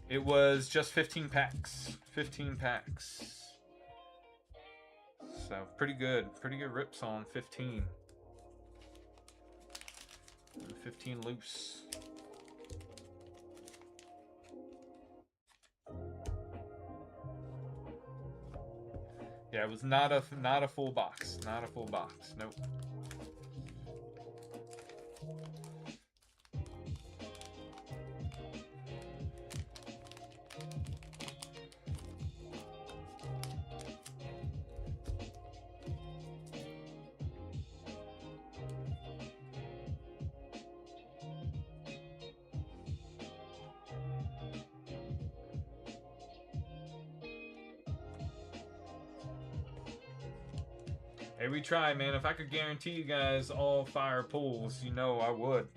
It was just 15 packs. 15 packs. So pretty good. Pretty good rips on 15. 15 loose. Yeah, it was not a full box. Not a full box. Nope. Hey, we try, man. If I could guarantee you guys all fire pulls, you know I would.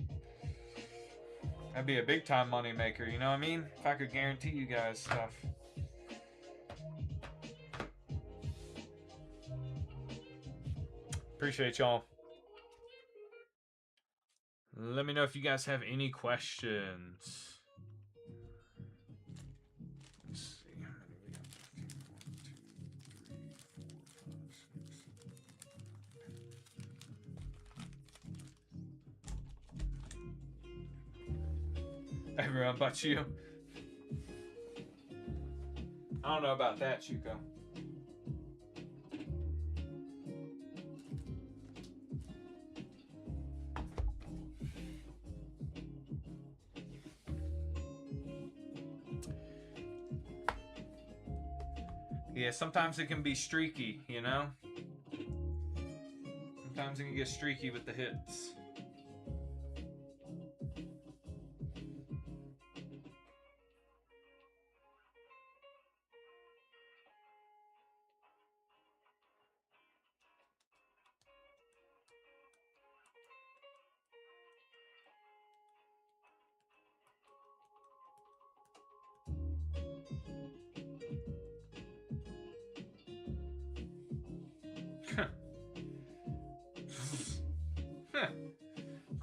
That'd be a big time money maker, you know what I mean? If I could guarantee you guys stuff. Appreciate y'all. Let me know if you guys have any questions. Let's see how many we got. 1, 2, 3, 4, 5, 6. Everyone but you. I don't know about that, Chuko. Yeah, sometimes it can be streaky, you know? Sometimes it can get streaky with the hits.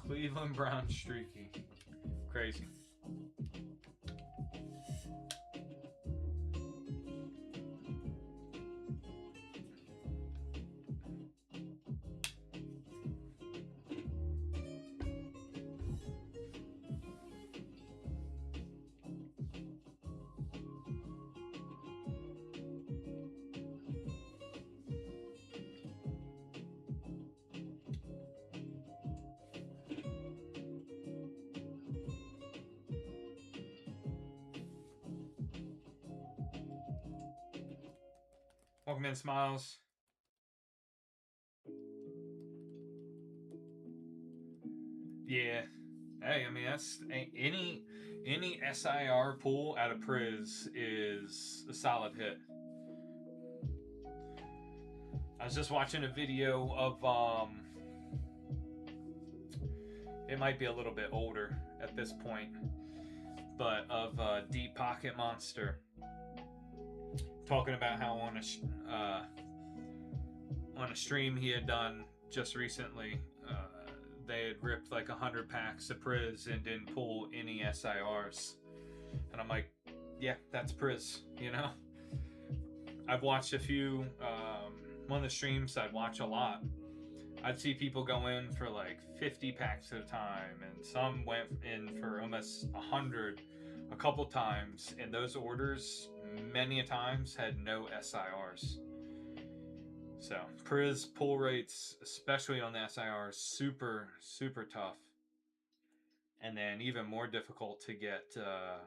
Cleveland Brown streaky. Crazy. Welcome in, Smiles. Yeah. Hey, I mean that's any SIR pull out of Priz is a solid hit. I was just watching a video of it might be a little bit older at this point, but of Deep Pocket Monster talking about how on a stream he had done just recently, they had ripped like 100 packs of Priz and didn't pull any SIRs, and I'm like, yeah, that's Priz, you know. I've watched a few. One of the streams I'd watch a lot, I'd see people go in for like 50 packs at a time, and some went in for almost 100 a couple times, and those orders many a times had no SIRs. So Priz pull rates, especially on the SIRs, super tough, and then even more difficult to get a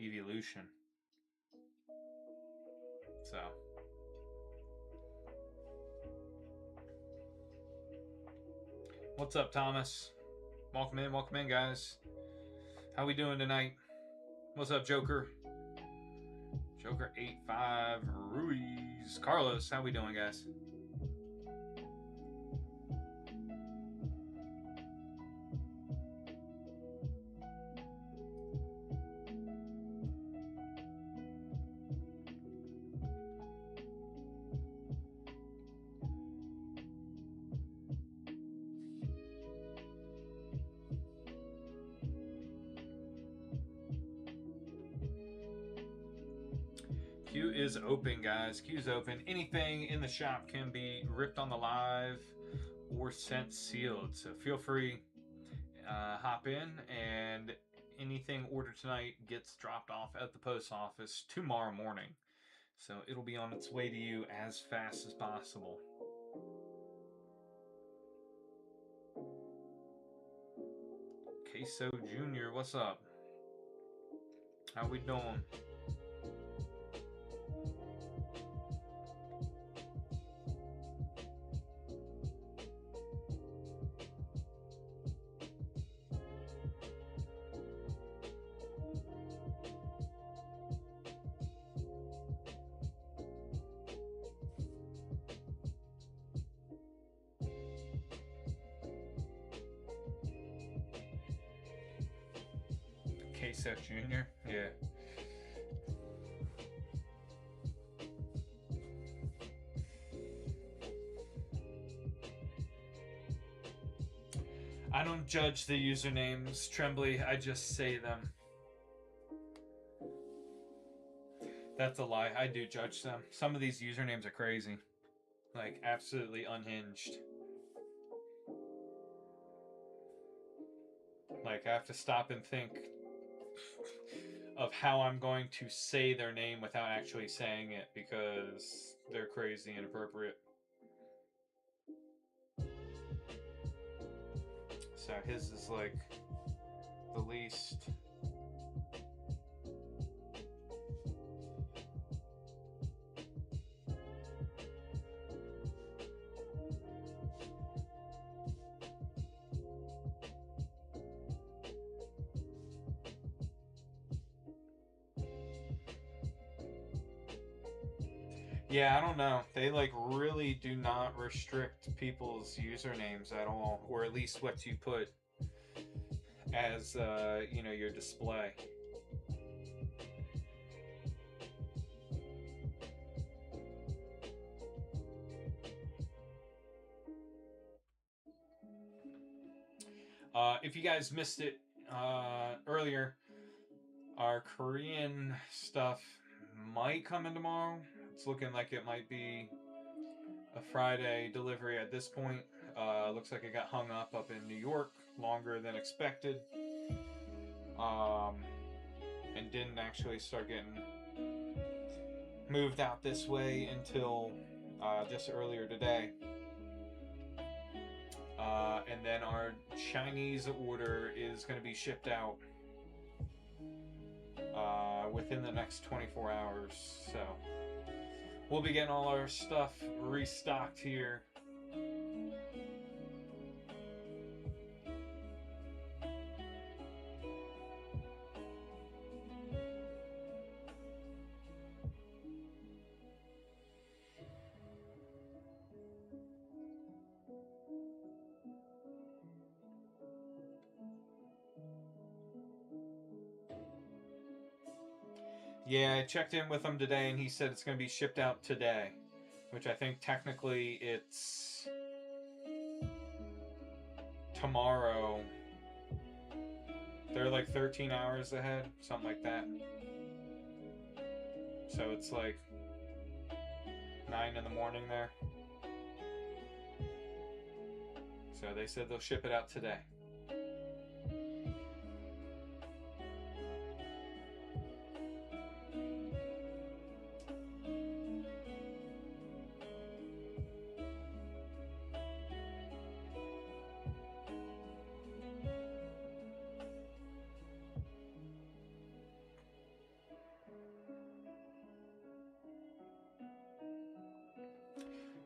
evolution. So what's up, Thomas? Welcome in, guys. How we doing tonight? What's up, Joker? Joker 85 Ruiz. Carlos, how we doing, guys? Q is open, guys. Q's open. Anything in the shop can be ripped on the live or sent sealed. So feel free, hop in, and anything ordered tonight gets dropped off at the post office tomorrow morning. So it'll be on its way to you as fast as possible. Queso Jr., what's up? How we doing? Queso Jr.? Yeah. I don't judge the usernames, Trembly. I just say them. That's a lie. I do judge them. Some of these usernames are crazy. Like, absolutely unhinged. Like, I have to stop and think of how I'm going to say their name without actually saying it because they're crazy and inappropriate. So his is like the least. Yeah, I don't know. They like really do not restrict people's usernames at all, or at least what you put as you know, your display. If you guys missed it earlier, our Korean stuff might come in tomorrow. It's looking like it might be a Friday delivery at this point. Looks like it got hung up in New York longer than expected. And didn't actually start getting moved out this way until just earlier today. And then our Chinese order is going to be shipped out within the next 24 hours. So we'll be getting all our stuff restocked here. Yeah, I checked in with him today and he said it's going to be shipped out today, which I think technically it's tomorrow. They're like 13 hours ahead, something like that. So it's like 9 in the morning there. So they said they'll ship it out today.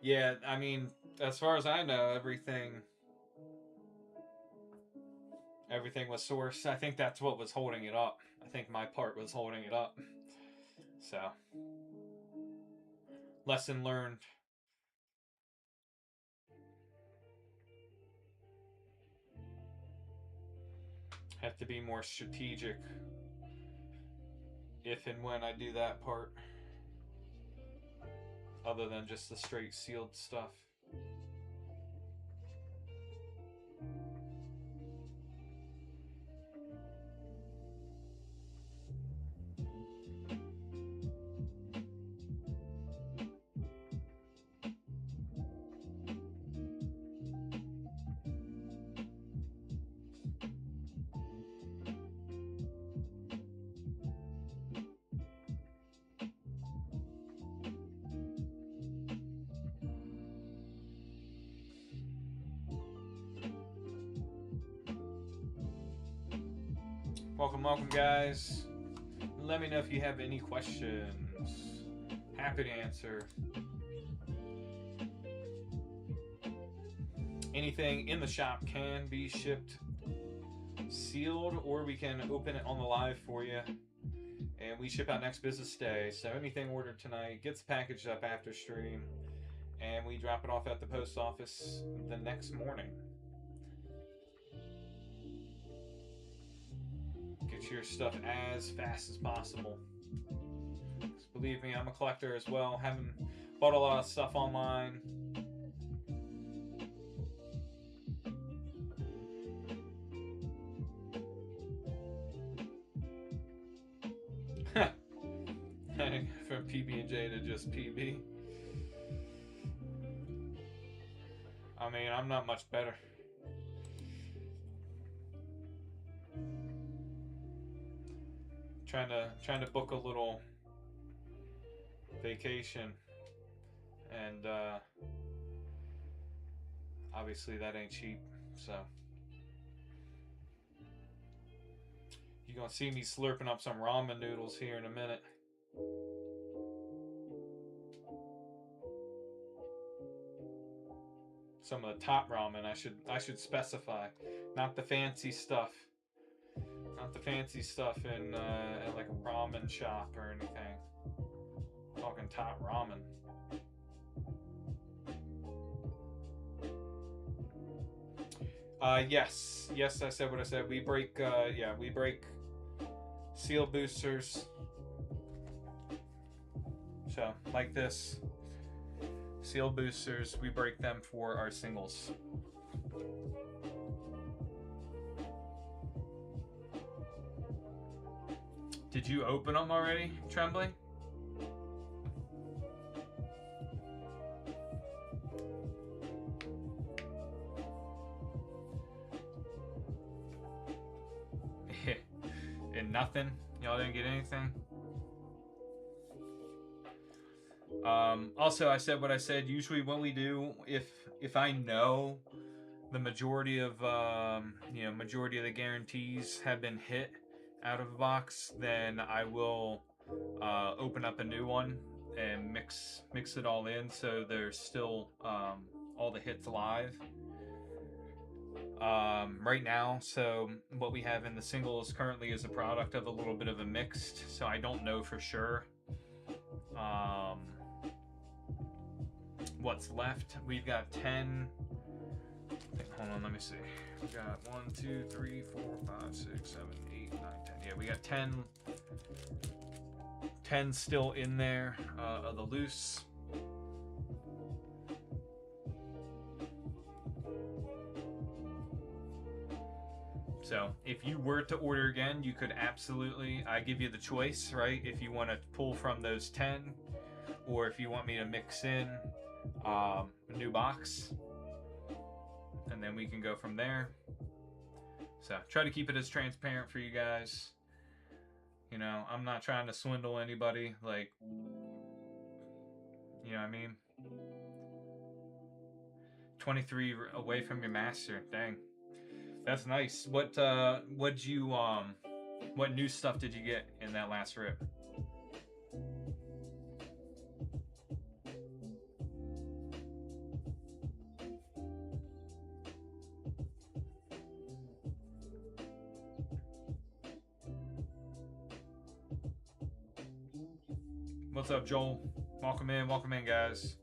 Yeah, I mean, as far as I know, everything was sourced. I think that's what was holding it up. I think my part was holding it up. So, lesson learned. Have to be more strategic if and when I do that part, other than just the straight sealed stuff. Welcome, guys. Let me know if you have any questions. Happy to answer. Anything in the shop can be shipped sealed, or we can open it on the live for you. And we ship out next business day. So anything ordered tonight gets packaged up after stream. And we drop it off at the post office the next morning. Get your stuff as fast as possible. Believe me, I'm a collector as well. Haven't bought a lot of stuff online. From PB&J to just PB. I mean, I'm not much better. Trying to book a little vacation, and obviously that ain't cheap, so you're gonna see me slurping up some ramen noodles here in a minute. Some of the top ramen, I should specify, not the fancy stuff. Not the fancy stuff in like a ramen shop or anything. I'm talking top ramen. Yes, I said what I said. We break, we break seal boosters. So, like this, seal boosters, we break them for our singles. Did you open them already, Trembling? And nothing? Y'all didn't get anything? Also, I said what I said. Usually what we do, if I know the majority of majority of the guarantees have been hit out of the box, then I will open up a new one and mix it all in so there's still all the hits live right now. So what we have in the singles currently is a product of a little bit of a mixed, so I don't know for sure what's left. We've got 10. Hold on, let me see. We got 1, 2, 3, 4, 5, 6, 7, 8, 9, 10. Yeah, we got 10 still in there of the loose. So if you were to order again, you could absolutely, I give you the choice, right? If you want to pull from those 10, or if you want me to mix in a new box, and then we can go from there. So try to keep it as transparent for you guys. You know, I'm not trying to swindle anybody, like, you know what I mean? 23 away from your master. Dang. That's nice. What new stuff did you get in that last rip? What's up, Joel? Welcome in, guys.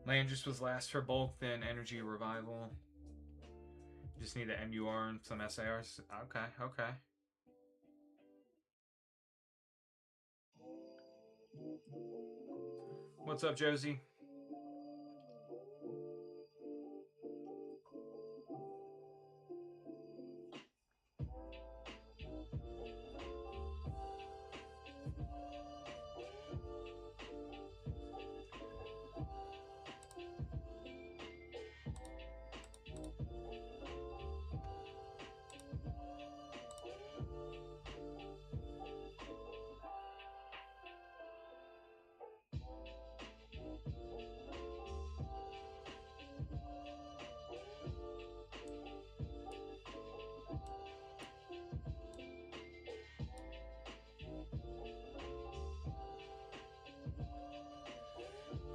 Landris was last for bulk, then Energy Revival. Just need an MUR and some SARs. Okay, okay. What's up, Josie?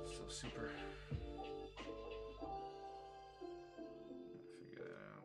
So super. Figure that out.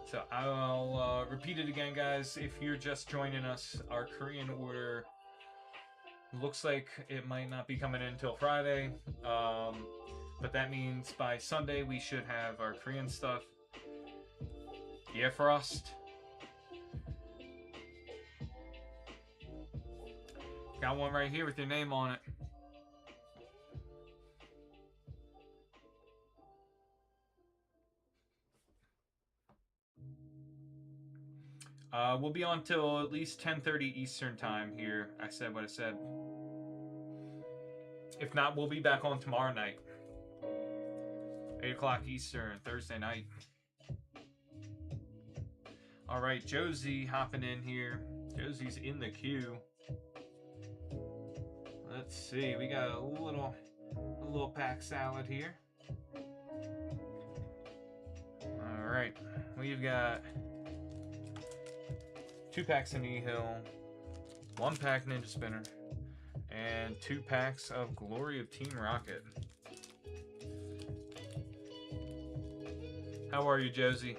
So I'll repeat it again, guys. If you're just joining us, our Korean order looks like it might not be coming in until Friday. But that means by Sunday we should have our Korean stuff. Yeah, Frost. Got one right here with your name on it. We'll be on till at least 10:30 Eastern time here. I said what I said. If not, we'll be back on tomorrow night. 8 o'clock Eastern, Thursday night. All right, Josie hopping in here. Josie's in the queue. Let's see. We got a little pack salad here. All right, we've got 2 packs of Nihil, 1 pack Ninja Spinner, and 2 packs of Glory of Team Rocket. How are you, Josie?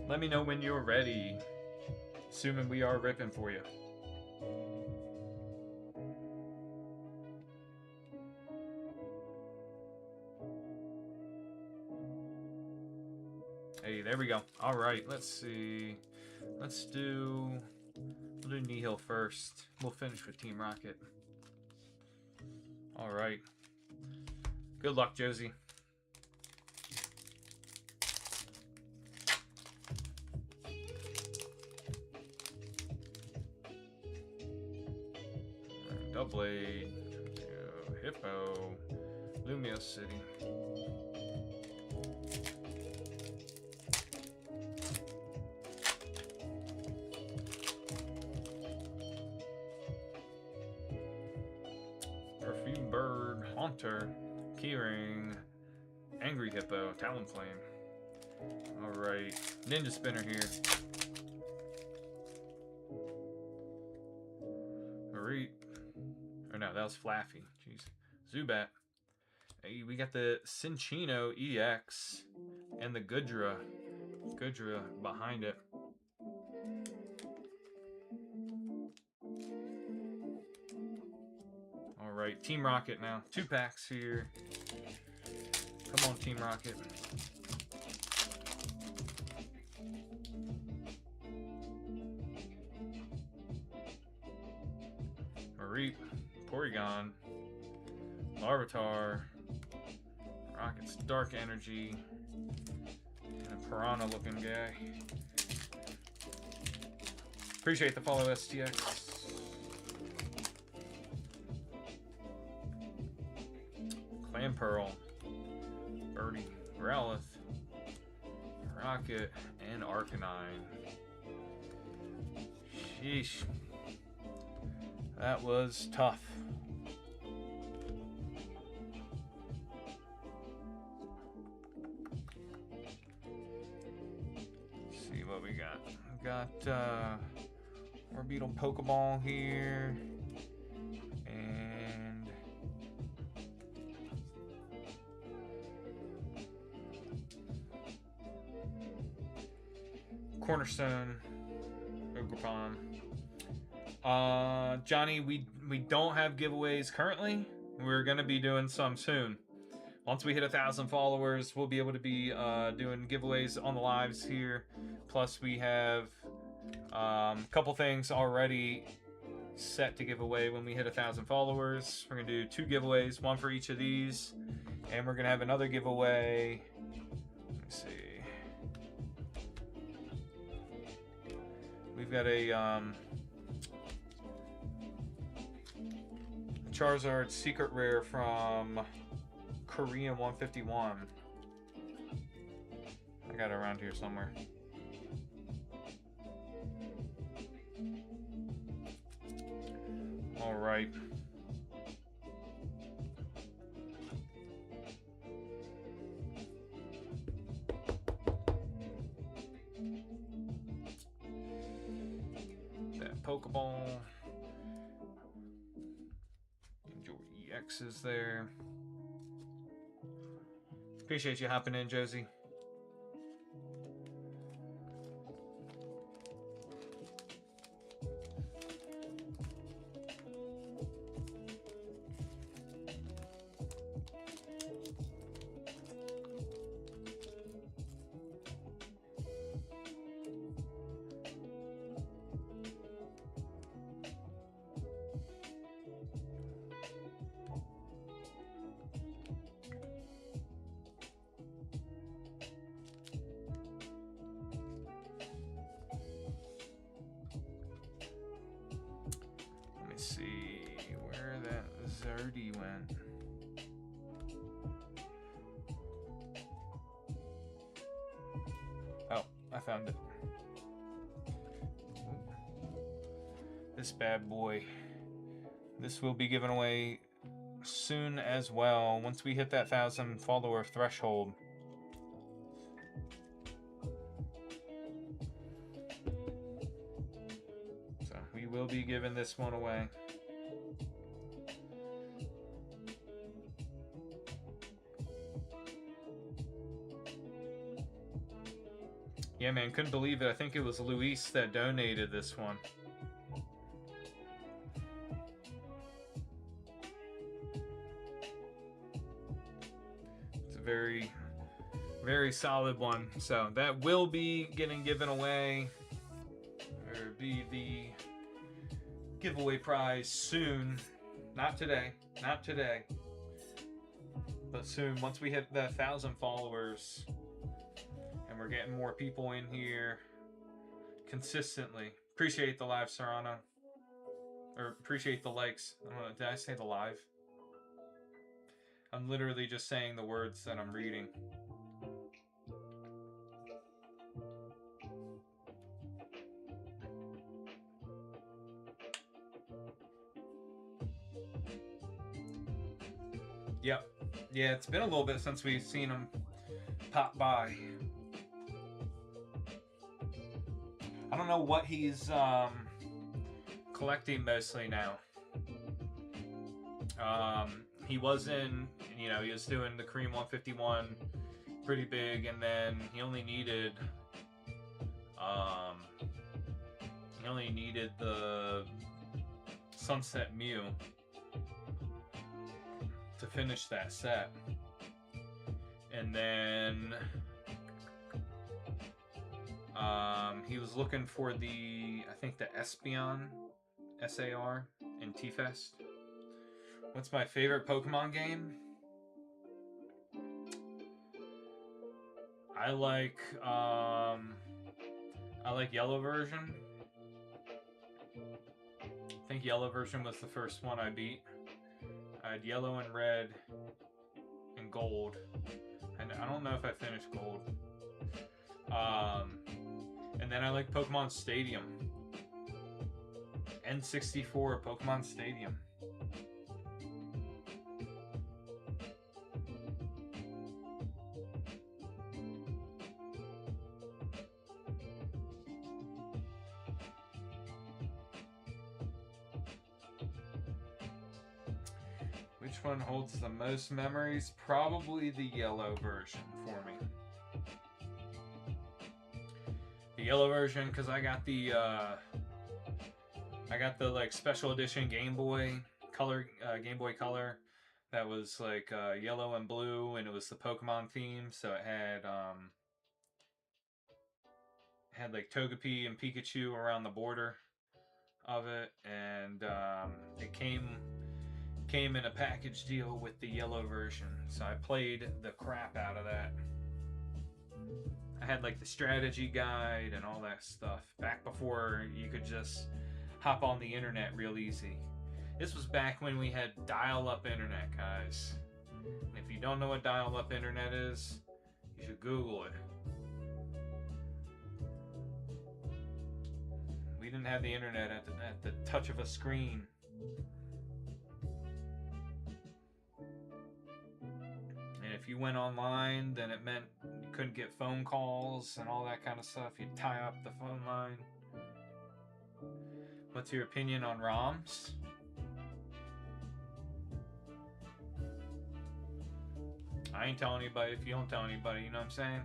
Let me know when you're ready. Assuming we are ripping for you. Hey, there we go. All right, let's see. We'll do Nihil first. We'll finish with Team Rocket. All right. Good luck, Josie. Doublade, Hippo, Lumia City. Perfume Bird, Haunter, Keyring, Angry Hippo, Talonflame. Alright, Ninja Spinner here. Marie. Or no, that was Flaffy. Jeez. Zubat. Hey, we got the Cinccino EX and the Goodra behind it. Alright, Team Rocket now. 2 packs here. Come on, Team Rocket. Mareep, Porygon, Larvitar, Rocket's Dark Energy, and a Piranha looking guy. Appreciate the follow, STX. Clamperl, Birdie, Growlithe, Rocket, and Arcanine. Sheesh. That was tough. see what we got. We got Orbeetle Pokeball here. And Cornerstone, Ogerpon. Johnny, we don't have giveaways currently. We're gonna be doing some soon. Once we hit 1,000 followers, we'll be able to be doing giveaways on the lives here. Plus, we have a couple things already set to give away when we hit 1,000 followers. We're gonna do 2 giveaways, one for each of these, and we're gonna have another giveaway. Let me see. We've got a Charizard Secret Rare from Korean 151. I got it around here somewhere. All right. That Pokeball. Enjoy EX is there. Appreciate you hopping in, Josie. See where that Zerdy went. Oh, I found it. This bad boy. This will be given away soon as well, once we hit that 1,000 follower threshold. We'll be giving this one away. Yeah, man, couldn't believe it. I think it was Luis that donated this one. It's a very, very solid one. So that will be getting given away. Or be the giveaway prize soon. Not today, but soon, once we hit the 1,000 followers and we're getting more people in here consistently. Appreciate the live, Serrano, or appreciate the likes. I don't know, did I say the live? I'm literally just saying the words that I'm reading. Yep. Yeah, it's been a little bit since we've seen him pop by. I don't know what he's collecting mostly now. He was in, he was doing the Cream 151 pretty big, and then he only needed the Sunset Mew to finish that set. And then he was looking for I think the Espeon SAR in T-Fest. What's my favorite Pokemon game? I like Yellow version. I think Yellow version was the first one I beat. I had Yellow and Red and Gold, and I don't know if I finished Gold. And then I like Pokemon Stadium. N64 Pokemon Stadium. Which one holds the most memories? Probably the yellow version for me. The yellow version, because I got the like special edition Game Boy Color, Game Boy Color. That was like yellow and blue, and it was the Pokemon theme. So it had like Togepi and Pikachu around the border of it, and it came in a package deal with the yellow version. So I played the crap out of that. I had like the strategy guide and all that stuff back before you could just hop on the internet real easy. This was back when we had dial-up internet, guys. And if you don't know what dial-up internet is, you should Google it. We didn't have the internet at the touch of a screen. And if you went online, then it meant you couldn't get phone calls and all that kind of stuff. You'd tie up the phone line. What's your opinion on ROMs? I ain't telling anybody if you don't tell anybody, you know what I'm saying?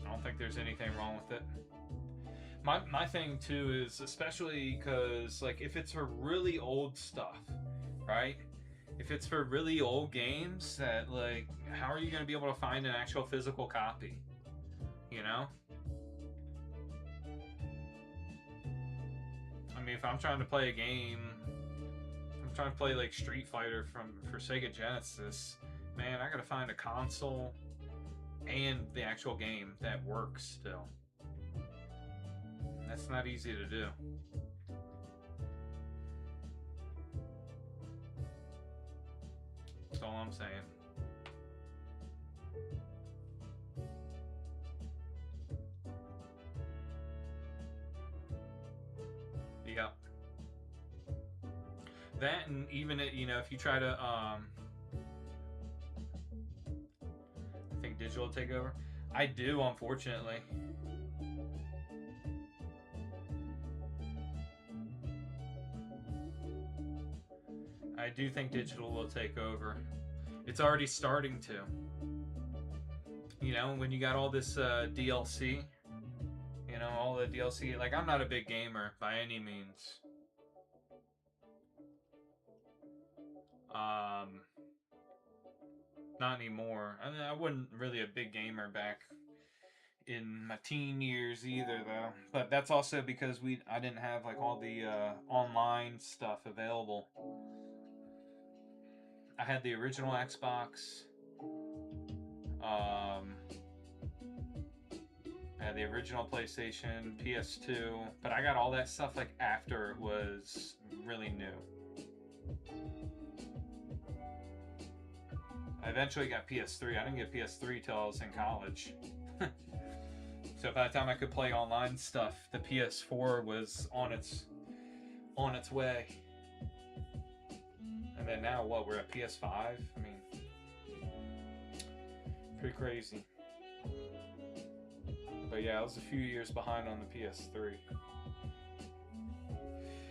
I don't think there's anything wrong with it. My thing too is, especially because like if it's for really old stuff, right? If it's for really old games, that like how are you going to be able to find an actual physical copy? You know? I mean, if I'm trying to play a game, I'm trying to play like Street Fighter for Sega Genesis, man, I gotta find a console and the actual game that works still. That's not easy to do. That's all I'm saying. Yep. That, and even it, you know, if you try to I think digital will take over. I do, unfortunately. I do think digital will take over. It's already starting to. You know, when you got all this DLC, you know, all the DLC. Like, I'm not a big gamer by any means. Not anymore. I mean, I wasn't really a big gamer back in my teen years either, though. But that's also because I didn't have like all the online stuff available. I had the original Xbox. I had the original PlayStation, PS2, but I got all that stuff like after it was really new. I eventually got PS3. I didn't get PS3 till I was in college. So by the time I could play online stuff, the PS4 was on its way. And then now what? We're at PS5. I mean, pretty crazy. But yeah, I was a few years behind on the PS3.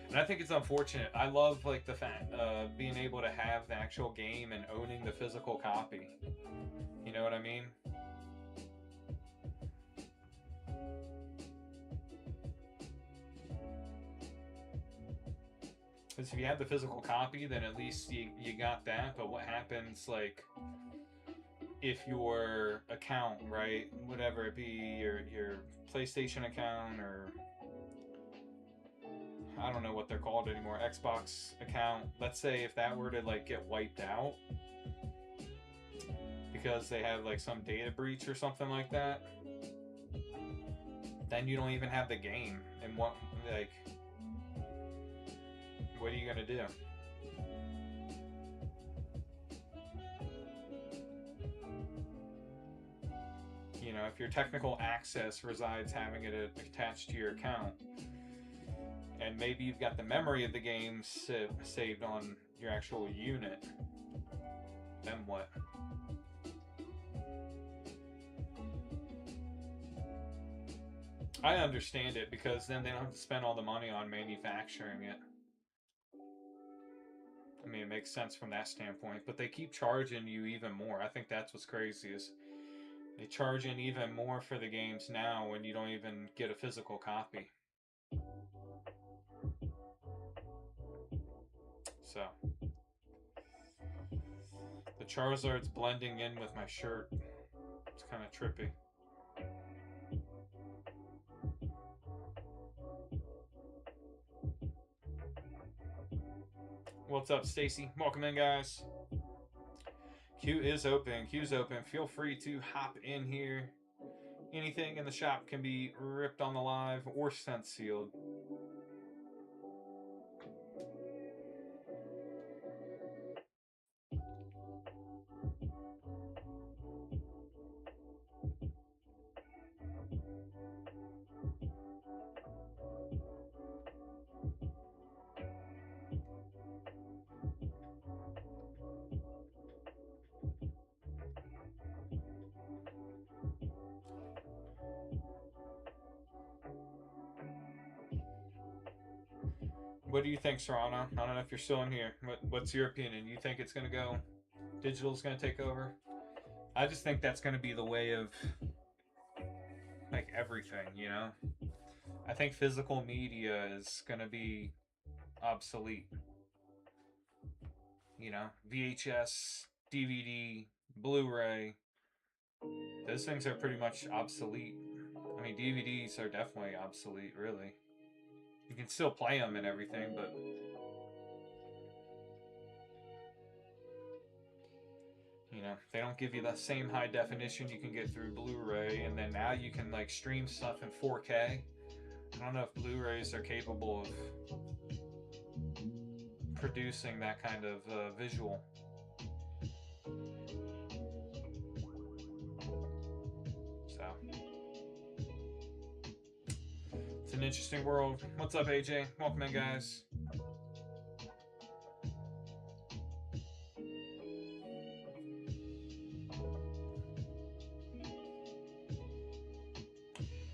And I think it's unfortunate. I love like the fact being able to have the actual game and owning the physical copy. You know what I mean? Because if you have the physical copy, then at least you got that. But what happens, like, if your account, right, whatever it be, your PlayStation account, or I don't know what they're called anymore, Xbox account, let's say if that were to like get wiped out because they have like some data breach or something like that, then you don't even have the game. And what are you gonna do? You know, if your technical access resides having it attached to your account, and maybe you've got the memory of the game saved on your actual unit, then what? I understand it because then they don't have to spend all the money on manufacturing it. I mean, it makes sense from that standpoint, but they keep charging you even more. I think that's what's crazy is they charge in even more for the games now when you don't even get a physical copy. So, the Charizard's blending in with my shirt. It's kind of trippy. What's up, Stacy? Welcome in, guys. Queue is open. Queue's open. Feel free to hop in here. Anything in the shop can be ripped on the live or sent sealed. What do you think, Serrano? I don't know if you're still in here. What's your opinion? You think it's going to go digital's going to take over? I just think that's going to be the way of like everything, you know? I think physical media is going to be obsolete. You know, VHS, DVD, Blu-ray, those things are pretty much obsolete. I mean, DVDs are definitely obsolete, really. You can still play them and everything, but you know, they don't give you the same high definition you can get through Blu-ray, and then now you can like stream stuff in 4K. I don't know if Blu-rays are capable of producing that kind of visual. So it's an interesting world. What's up, AJ? Welcome in, guys.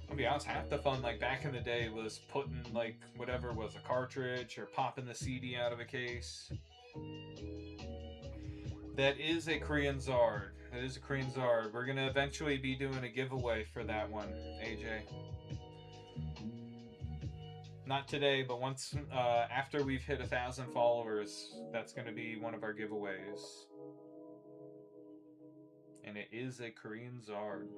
I'll be honest, half the fun like back in the day was putting like whatever was a cartridge or popping the CD out of a case. That is a Korean Zard. That is a Korean Zard. We're gonna eventually be doing a giveaway for that one, AJ. Not today, but once after we've hit 1,000 followers, that's gonna be one of our giveaways. And it is a Korean Zard.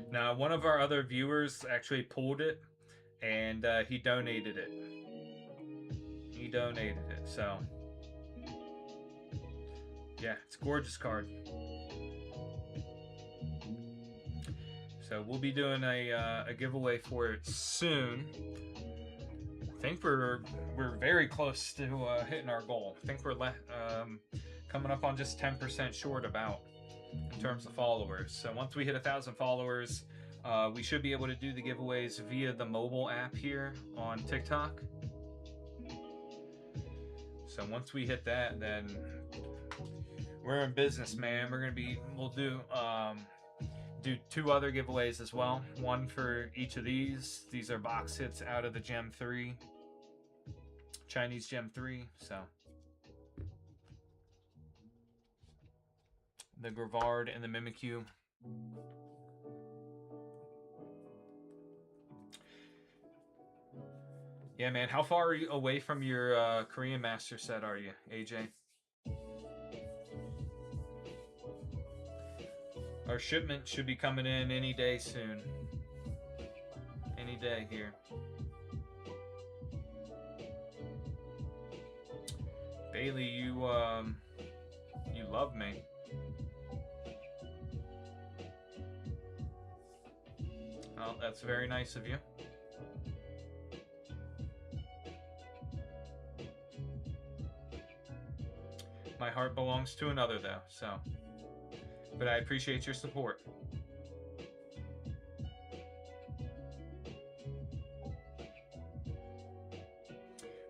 Now, one of our other viewers actually pulled it, and he donated it. He donated it, so yeah, it's a gorgeous card. So we'll be doing a giveaway for it soon. I think we're very close to hitting our goal. I think we're coming up on just 10% short about in terms of followers. So once we hit 1,000 followers, we should be able to do the giveaways via the mobile app here on TikTok. So once we hit that, then we're in business, man. We'll do 2 other giveaways as well. One for each of these. These are box hits out of the Gem 3. Chinese Gem 3, so the Grevard and the Mimikyu. Yeah, man. How far are you away from your Korean Master set are you, AJ? Our shipment should be coming in any day soon. Any day here. Bailey, you love me. Oh, that's very nice of you. My heart belongs to another, though, so. But I appreciate your support.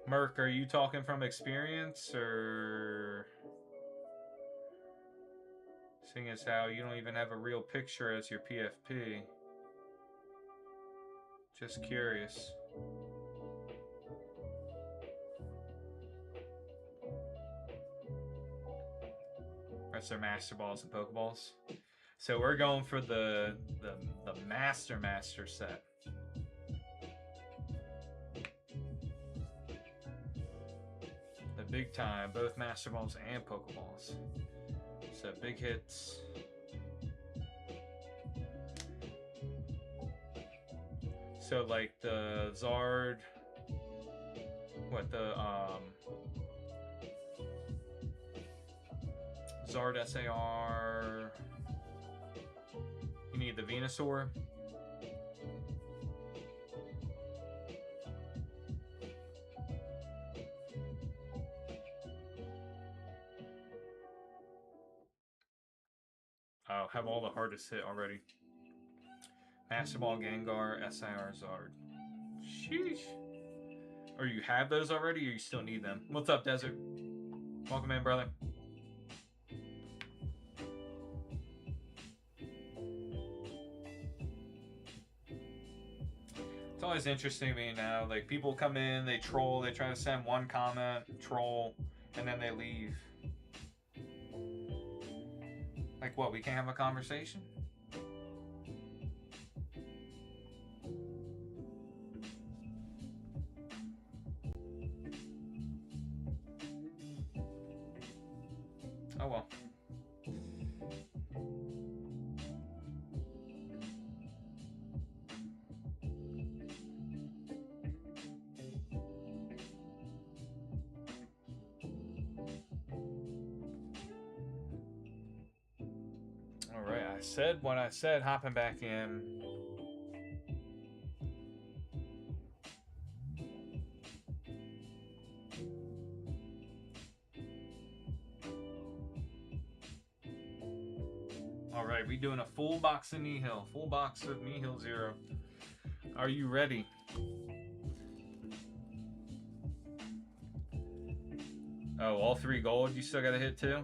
Merc, are you talking from experience, or seeing as how you don't even have a real picture as your PFP? Just curious. That's their Master Balls and Pokeballs. So we're going for the Master set. The big time, both Master Balls and Pokeballs. So big hits. So like the Zard, what the Zard SAR. You need the Venusaur. Oh, have all the hardest hit already. Master Ball, Gengar, SIR, Zard. Sheesh. Or you have those already, or you still need them? What's up, Desert? Welcome in, brother. It's always interesting to me now. Like, people come in, they troll, they try to send one comment, troll, and then they leave. Like, what, we can't have a conversation? Oh well. Alright, I said what I said, hopping back in. Alright, we doing a full box of Nihil. Full box of Nihil Zero. Are you ready? Oh, all 3 gold you still gotta hit too?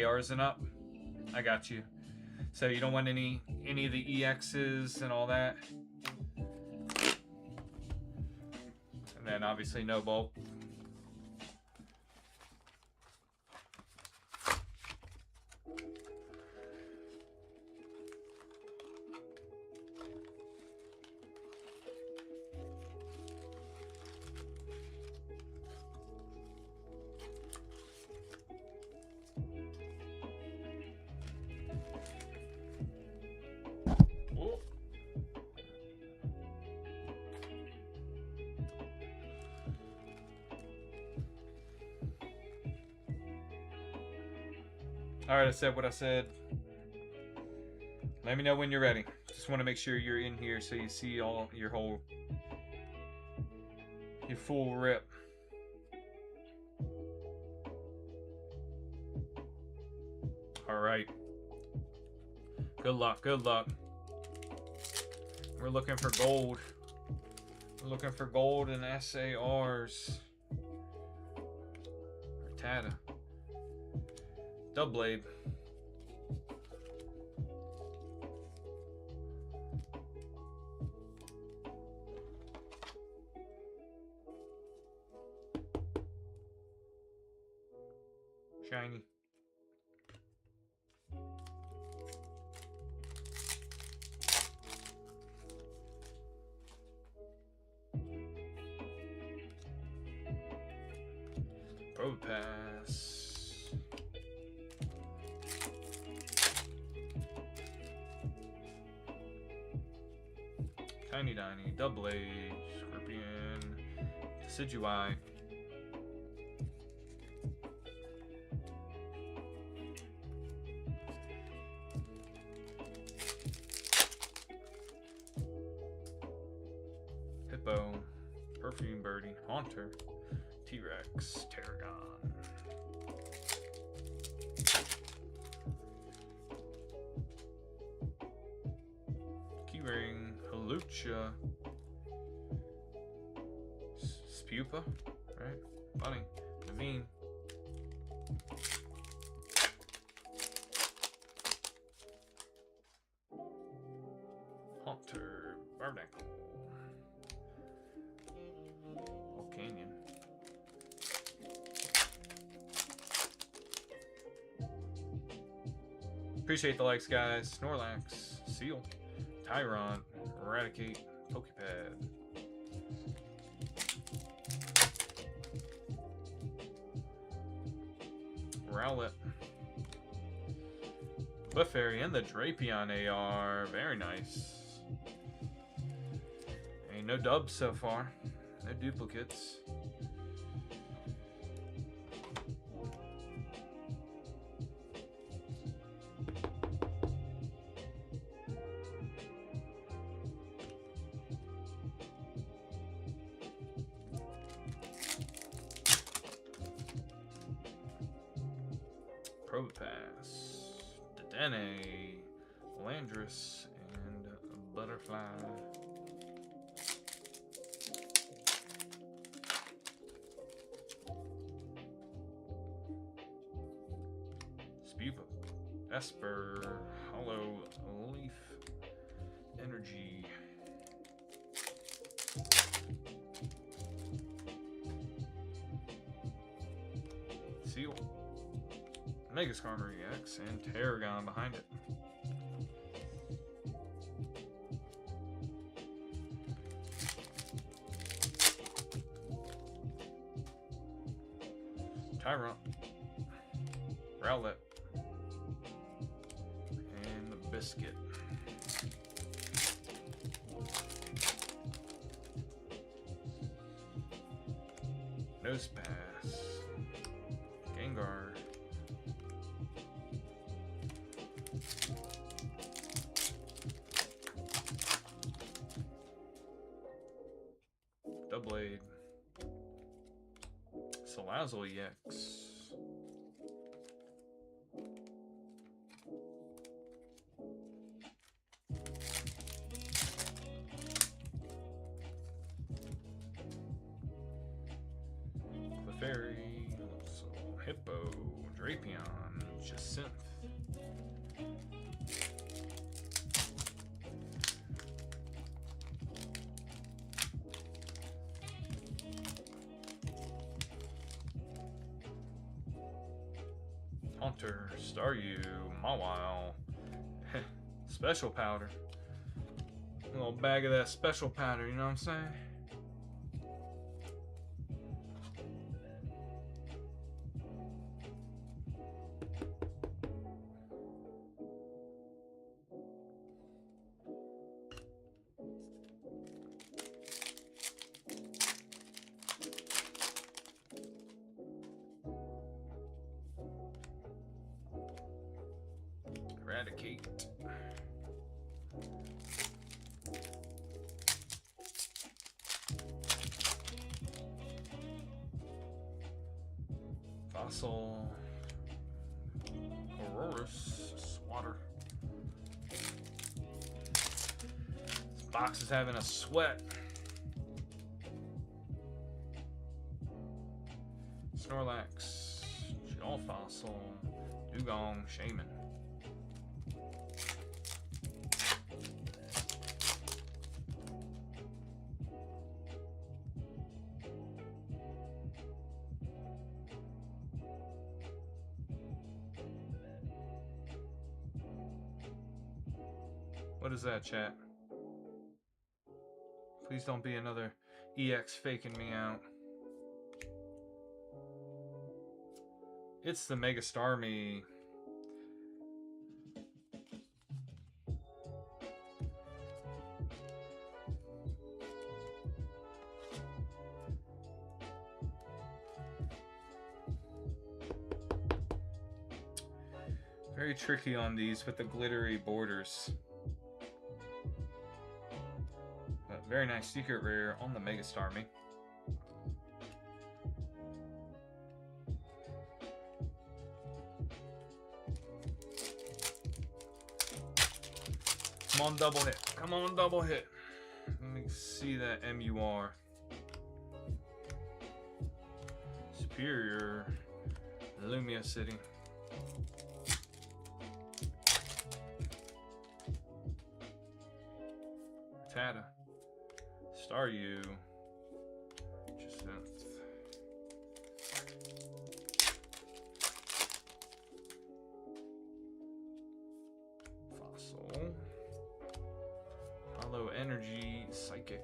ARs and up? I got you. So you don't want any of the EXs and all that? And then obviously no bulk. Alright, I said what I said. Let me know when you're ready. Just want to make sure you're in here so you see all your full rip. Alright. Good luck, good luck. We're looking for gold. We're looking for gold and SARs. Rattata. Doublade. Shiny. Probopass. Tiny Diny, Doublade, Scorpion, Decidueye. Hippo, Perfume Birdie, Haunter, T-Rex, Tarragon. Keyring, Hulu. Lucha. Spupa, right? Funny. Naveen. Hunter. Barnacle. Old Canyon. Appreciate the likes, guys. Snorlax. Seal. Tyrant. Eradicate. Pokepad. Rowlet. Clefairy and the Drapion AR. Very nice. Ain't no dubs so far. No duplicates. Probopass, Dedenne, Landris, and Butterfly. Spupa, Esper, Hollow Leaf, Energy. Seal. Mega Skarmory X and Tarragon behind it. Tyrant, Rowlet, and the Biscuit. Nosepass, Gengar. Doublade, Salazzle EX, Clefairy, Hippo, Drapion, Jacinth. Haunter, Staryu, Mawile, Special Powder. A little bag of that special powder, you know what I'm saying? Eradicate. Fossil. Aurorus. Swatter. This box is having a sweat. Snorlax. All Fossil. Dugong. Shaman. What is that, chat? Please don't be another EX faking me out. It's the Mega Starmie. Very tricky on these with the glittery borders. But very nice secret rare on the Mega Starmie. Come on, double hit. Come on, double hit. Let me see that MUR. Superior. Lumia City. Tata. Staryu. Jacinth. Fossil. Hollow Energy. Psychic.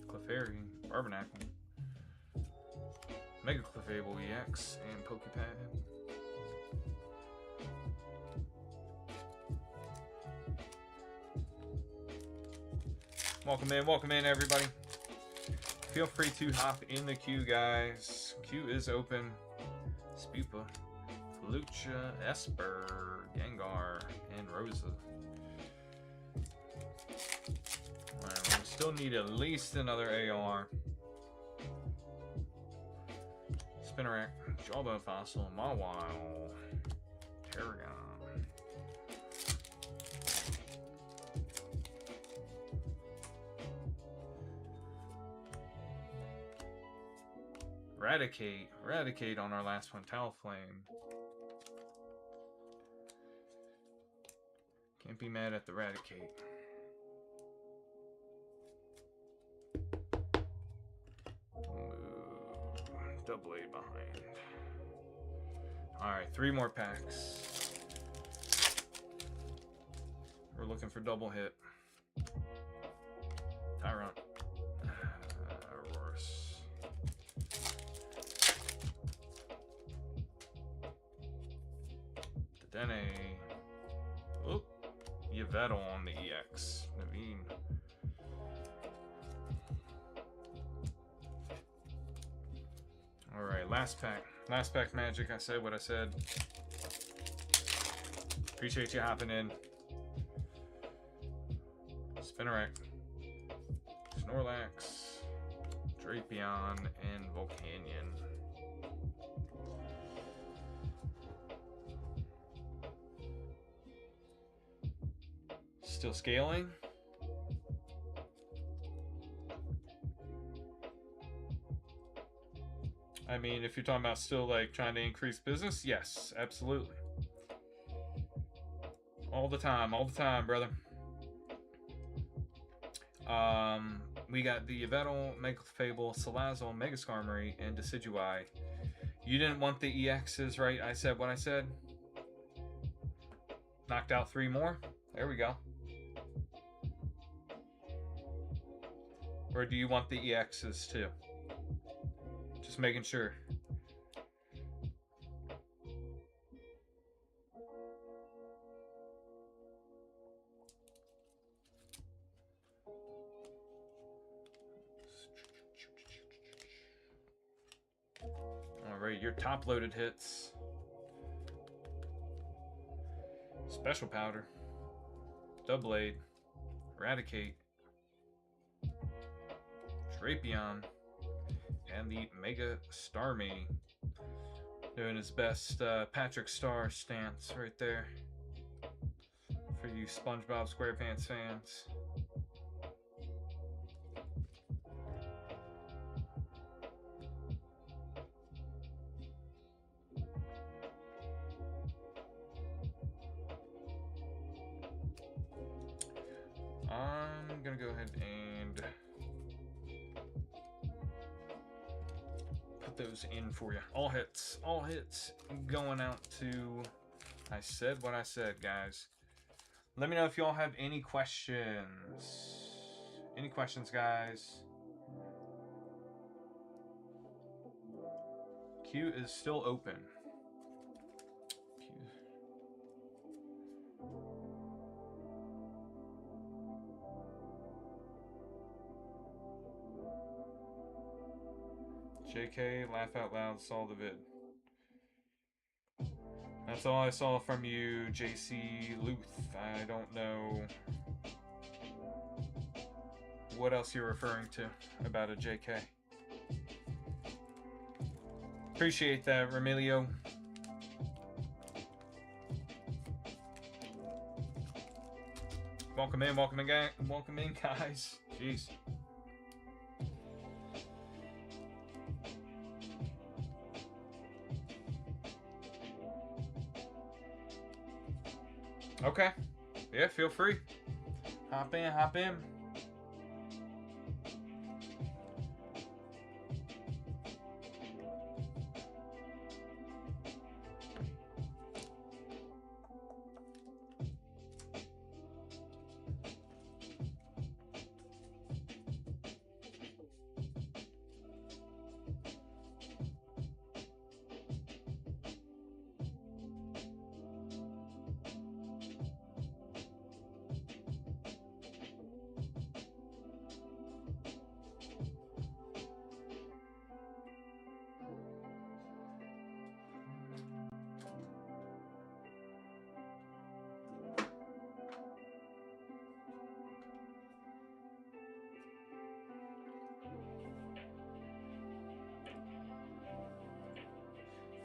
Clefairy. Barbonacle. Mega Clefable EX. And Pokepad. Welcome in, everybody. Feel free to hop in the queue, guys. Queue is open. Spupa, Lucha, Esper, Gengar, and Rosa. Alright, we still need at least another AR. Spinarak, Jawbone Fossil, Mawile, Tarragon. Eradicate on our last one, Talonflame. Can't be mad at the Eradicate. Double A behind. Alright, 3 more packs. We're looking for double hit. Tyrant. Dene. Oh, Yveltal on the EX. Naveen. Alright, last pack. Last pack magic. I said what I said. Appreciate you hopping in. Spinarak. Snorlax. Drapion. And Volcanion. Still scaling. I mean, if you're talking about still like trying to increase business, yes, absolutely. All the time, brother. We got the Yveltal, Mega Clefable, Salazzle, Mega Skarmory, and Decidueye. You didn't want the EXs, right? I said what I said. Knocked out 3 more. There we go. Or do you want the EXs too? Just making sure. Alright, your top loaded hits. Special Powder. Doublade. Eradicate. Drapion, and the Mega Starmie doing his best Patrick Star stance right there for you SpongeBob SquarePants fans. I'm gonna go ahead and those in for you. All hits going out to I said what I said, guys. Let me know if y'all have any questions. Any questions, guys? Queue is still open. JK, laugh out loud, saw the vid. That's all I saw from you, JC Luth. I don't know what else you're referring to about a JK. Appreciate that, Remilio. Welcome in, welcome in, guys. Jeez. Okay. Yeah, feel free. Hop in, hop in.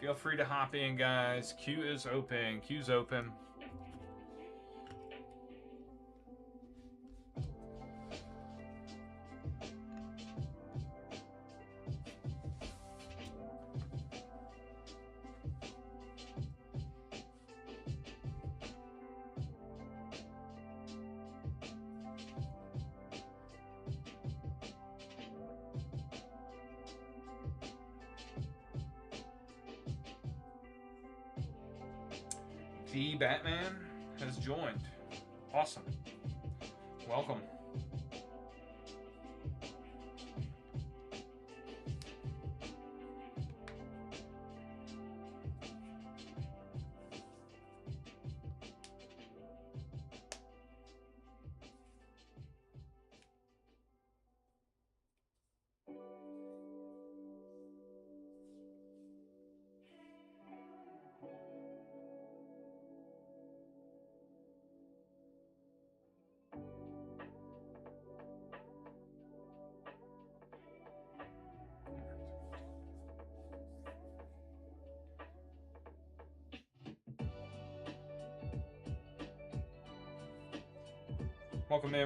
Feel free to hop in, guys. Queue is open. Queue's open. The Batman has joined. Awesome. Welcome.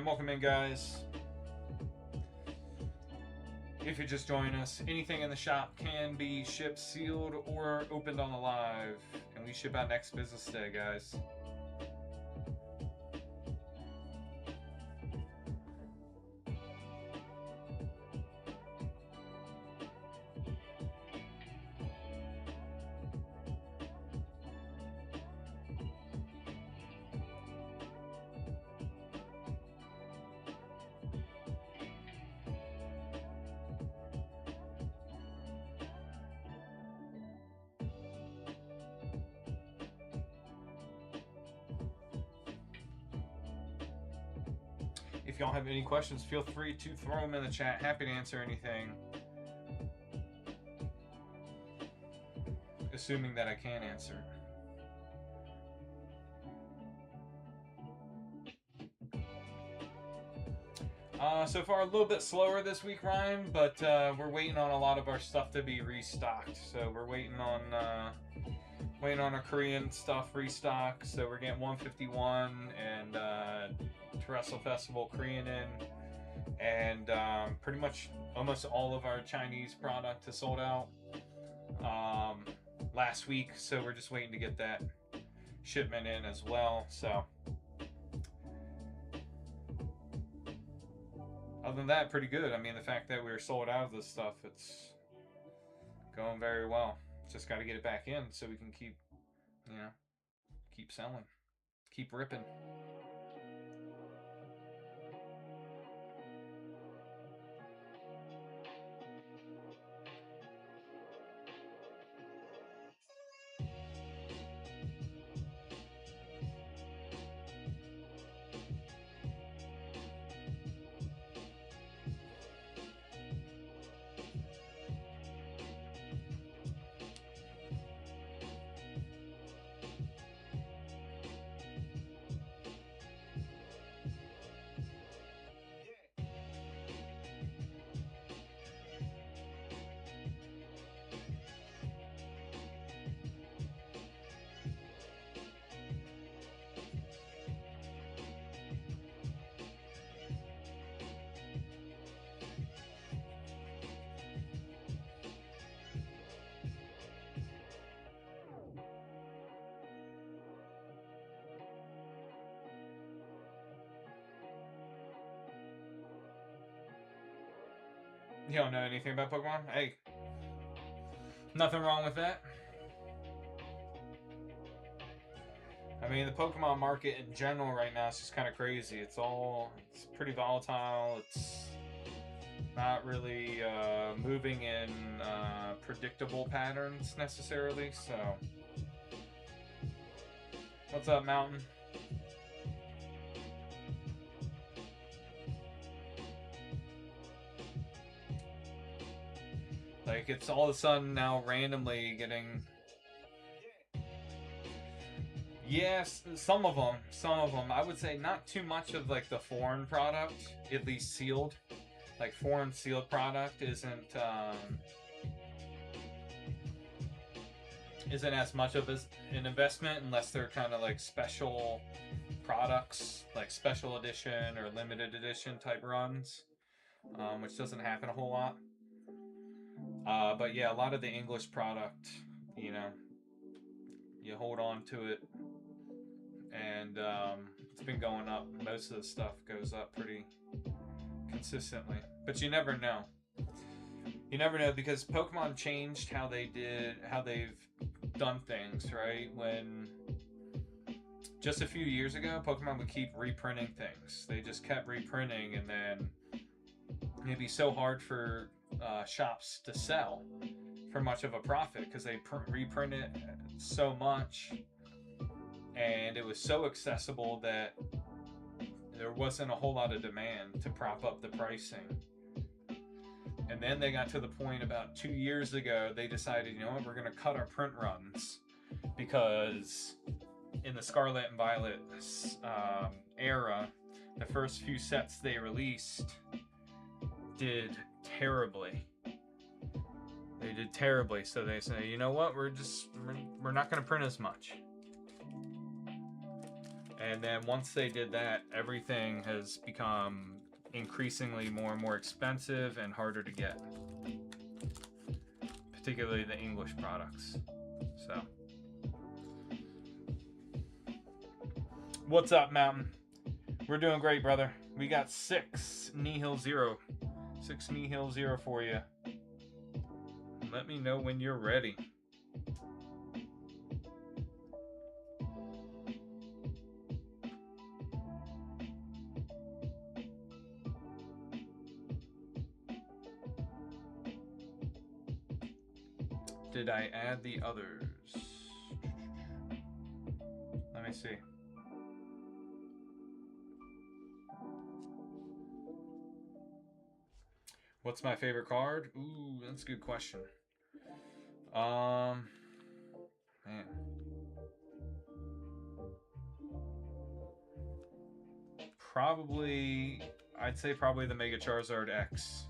Welcome in, guys. If you're just joining us, anything in the shop can be shipped, sealed, or opened on the live. And we ship out next business day, guys. If y'all have any questions, feel free to throw them in the chat. Happy to answer anything. Assuming that I can answer. So far, a little bit slower this week, Ryan, but we're waiting on a lot of our stuff to be restocked. So we're waiting on our Korean stuff restocked. So we're getting 151 and Terrestrial Festival Korean in, and pretty much almost all of our Chinese product is sold out last week. So we're just waiting to get that shipment in as well. So. Other than that, pretty good. I mean, the fact that we were sold out of this stuff, it's going very well. Just got to get it back in so we can keep, keep selling, keep ripping. You don't know anything about Pokemon? Hey, nothing wrong with that. I mean, the Pokemon market in general right now is just kind of crazy. It's pretty volatile. It's not really moving in predictable patterns necessarily. So, what's up, Mountain? Like, it's all of a sudden now randomly getting. Yes, some of them. Some of them. I would say not too much of like the foreign product, at least sealed. Like foreign sealed product isn't as much of an investment unless they're kind of like special products, like special edition or limited edition type runs, which doesn't happen a whole lot. But yeah, a lot of the English product, you know, you hold on to it, and it's been going up. Most of the stuff goes up pretty consistently, but you never know. You never know because Pokemon changed how they've done things, right? When just a few years ago, Pokemon would keep reprinting things. They just kept reprinting, and then it'd be so hard for shops to sell for much of a profit because they reprint it so much, and it was so accessible that there wasn't a whole lot of demand to prop up the pricing. And then they got to the point about 2 years ago, they decided, you know what, we're going to cut our print runs because in the Scarlet and Violet era, the first few sets they released did terribly. They did terribly, so they say, you know what, we're not going to print as much. And then once they did that, everything has become increasingly more and more expensive and harder to get, particularly the English products. So, what's up, Mountain? We're doing great, brother. We got 6 Nihil 0 for you. Let me know when you're ready. Did I add the others? Let me see. What's my favorite card? Ooh, that's a good question. Man. I'd say probably the Mega Charizard X.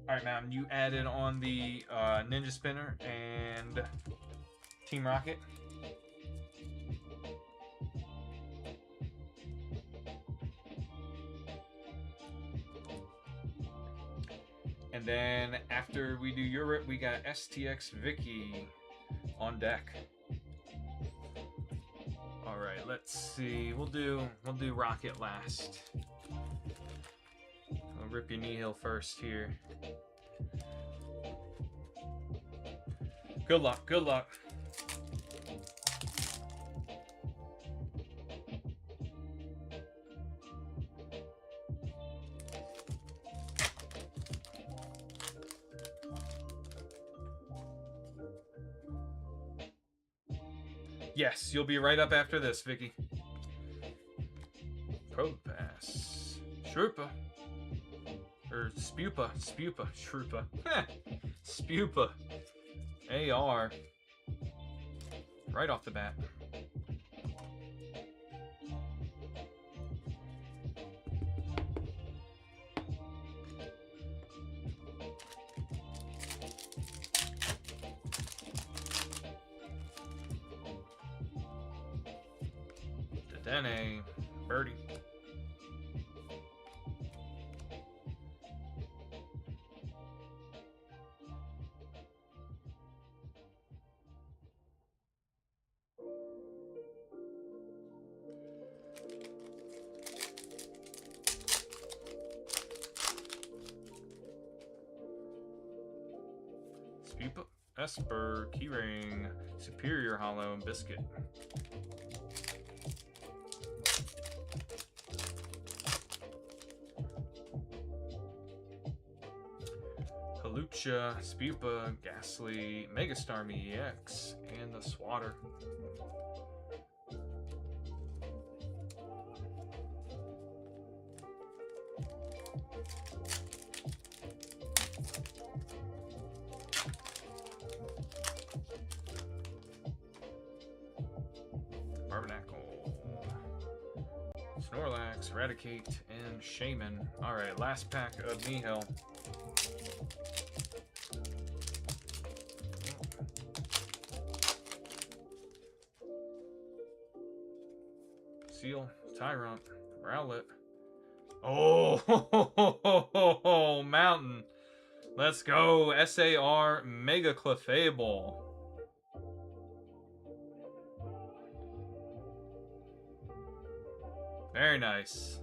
Alright, Mountain, you added on the Ninja Spinner and Team Rocket. And then after we do Europe, we got STX Vicky on deck. All right, let's see. We'll do Rocket last. I'll rip your Nihil first here. Good luck. Good luck. Yes, you'll be right up after this, Vicky. Probopass. Shroopa. Or Spupa. Shroopa. Spupa. AR. Right off the bat. Dedenne. Birdie. Esper, Keyring, Superior Hollow, and Biscuit. Halucha, Spupa, Ghastly, Megastarmie EX, and the Swatter. Barbernacle, Snorlax, Raticate, and Shaman. Alright, last pack of Nihil. Seal, Tyrant, Rowlet. Oh, Mountain. Let's go. SAR Mega Clefable. Very nice.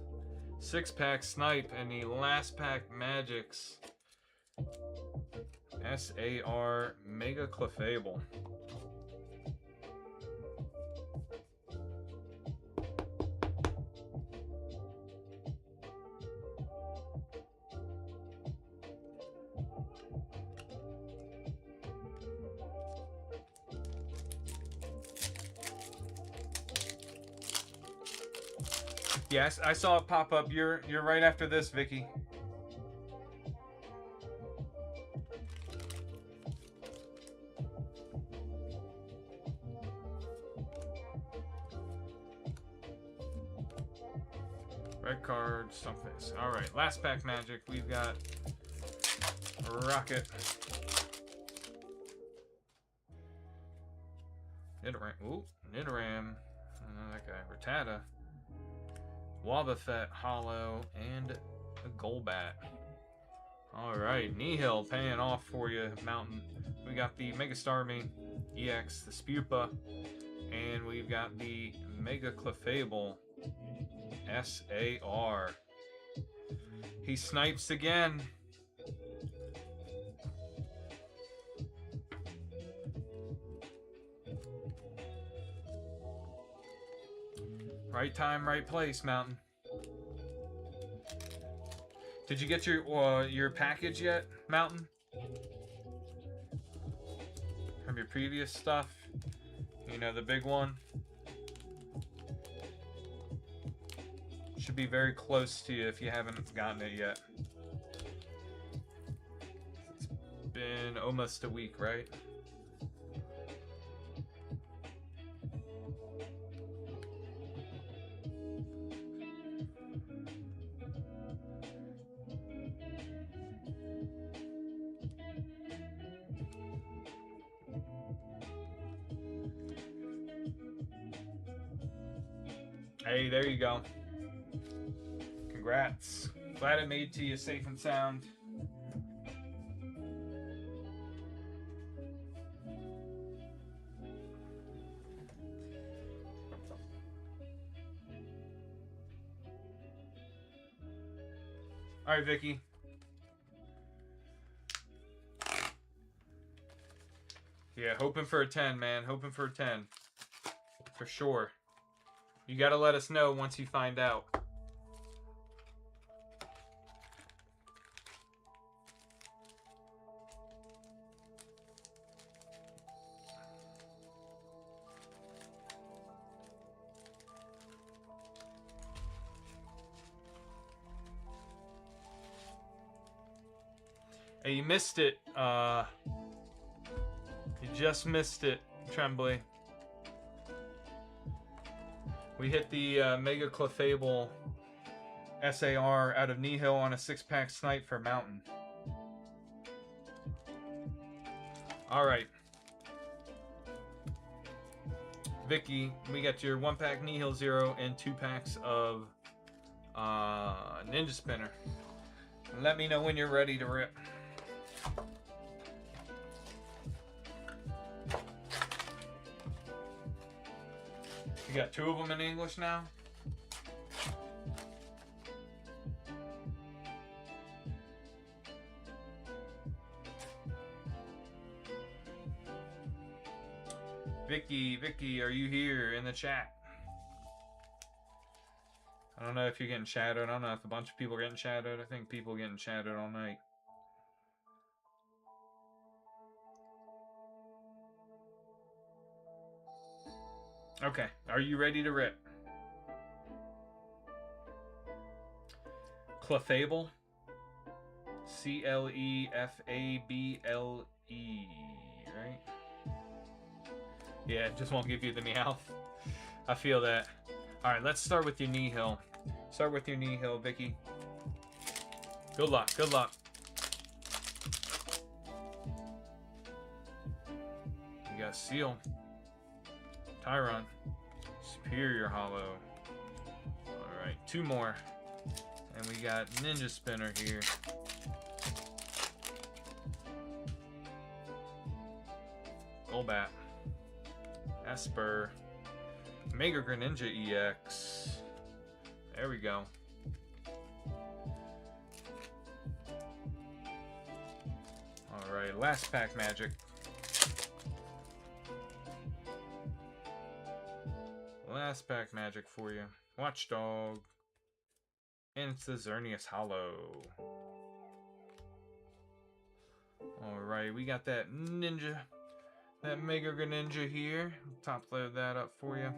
6-pack Snipe and the last pack Magics. SAR Mega Clefable. Yes, I saw it pop up. You're right after this, Vicky. Red card, Stunfisk. Alright, last pack Magic. We've got Rocket. Nidoran. Ooh, Nidoran. That guy. Rattata. Wobbuffet, Hollow, and a Golbat. Alright, Nihil paying off for you, Mountain. We got the Megastarmie EX, the Spupa, and we've got the Mega Clefable SAR. He snipes again. Right time, right place, Mountain. Did you get your package yet, Mountain? From your previous stuff? You know, the big one? Should be very close to you if you haven't gotten it yet. It's been almost a week, right? Hey, there you go. Congrats. Glad it made to you safe and sound. All right, Vicky. Yeah, hoping for a 10, man. Hoping for a 10. For sure. You gotta let us know once you find out. Hey, you missed it. You just missed it, Trembly. We hit the Mega Clefable SAR out of Nihil on a 6-pack Snipe for Mountain. Alright. Vicky, we got your 1-pack Nihil 0 and 2 packs of Ninja Spinner. Let me know when you're ready to rip. You got 2 of them in English now? Vicky, are you here in the chat? I don't know if you're getting shadowed. I don't know if a bunch of people are getting shadowed. I think people are getting shadowed all night. Okay, are you ready to rip? Clefable. Clefable, right? Yeah, just won't give you the Meowth. I feel that. Alright, let's start with your Nihil. Start with your Nihil, Vicky. Good luck, good luck. You got Seal. Tyron. Superior Hollow. Alright, 2 more. And we got Ninja Spinner here. Golbat. Esper. Mega Greninja EX. There we go. Alright, last pack magic. Last pack magic for you. Watchdog. And it's the Xerneas Hollow. Alright, we got that Ninja. That Mega Greninja here. Top load that up for you.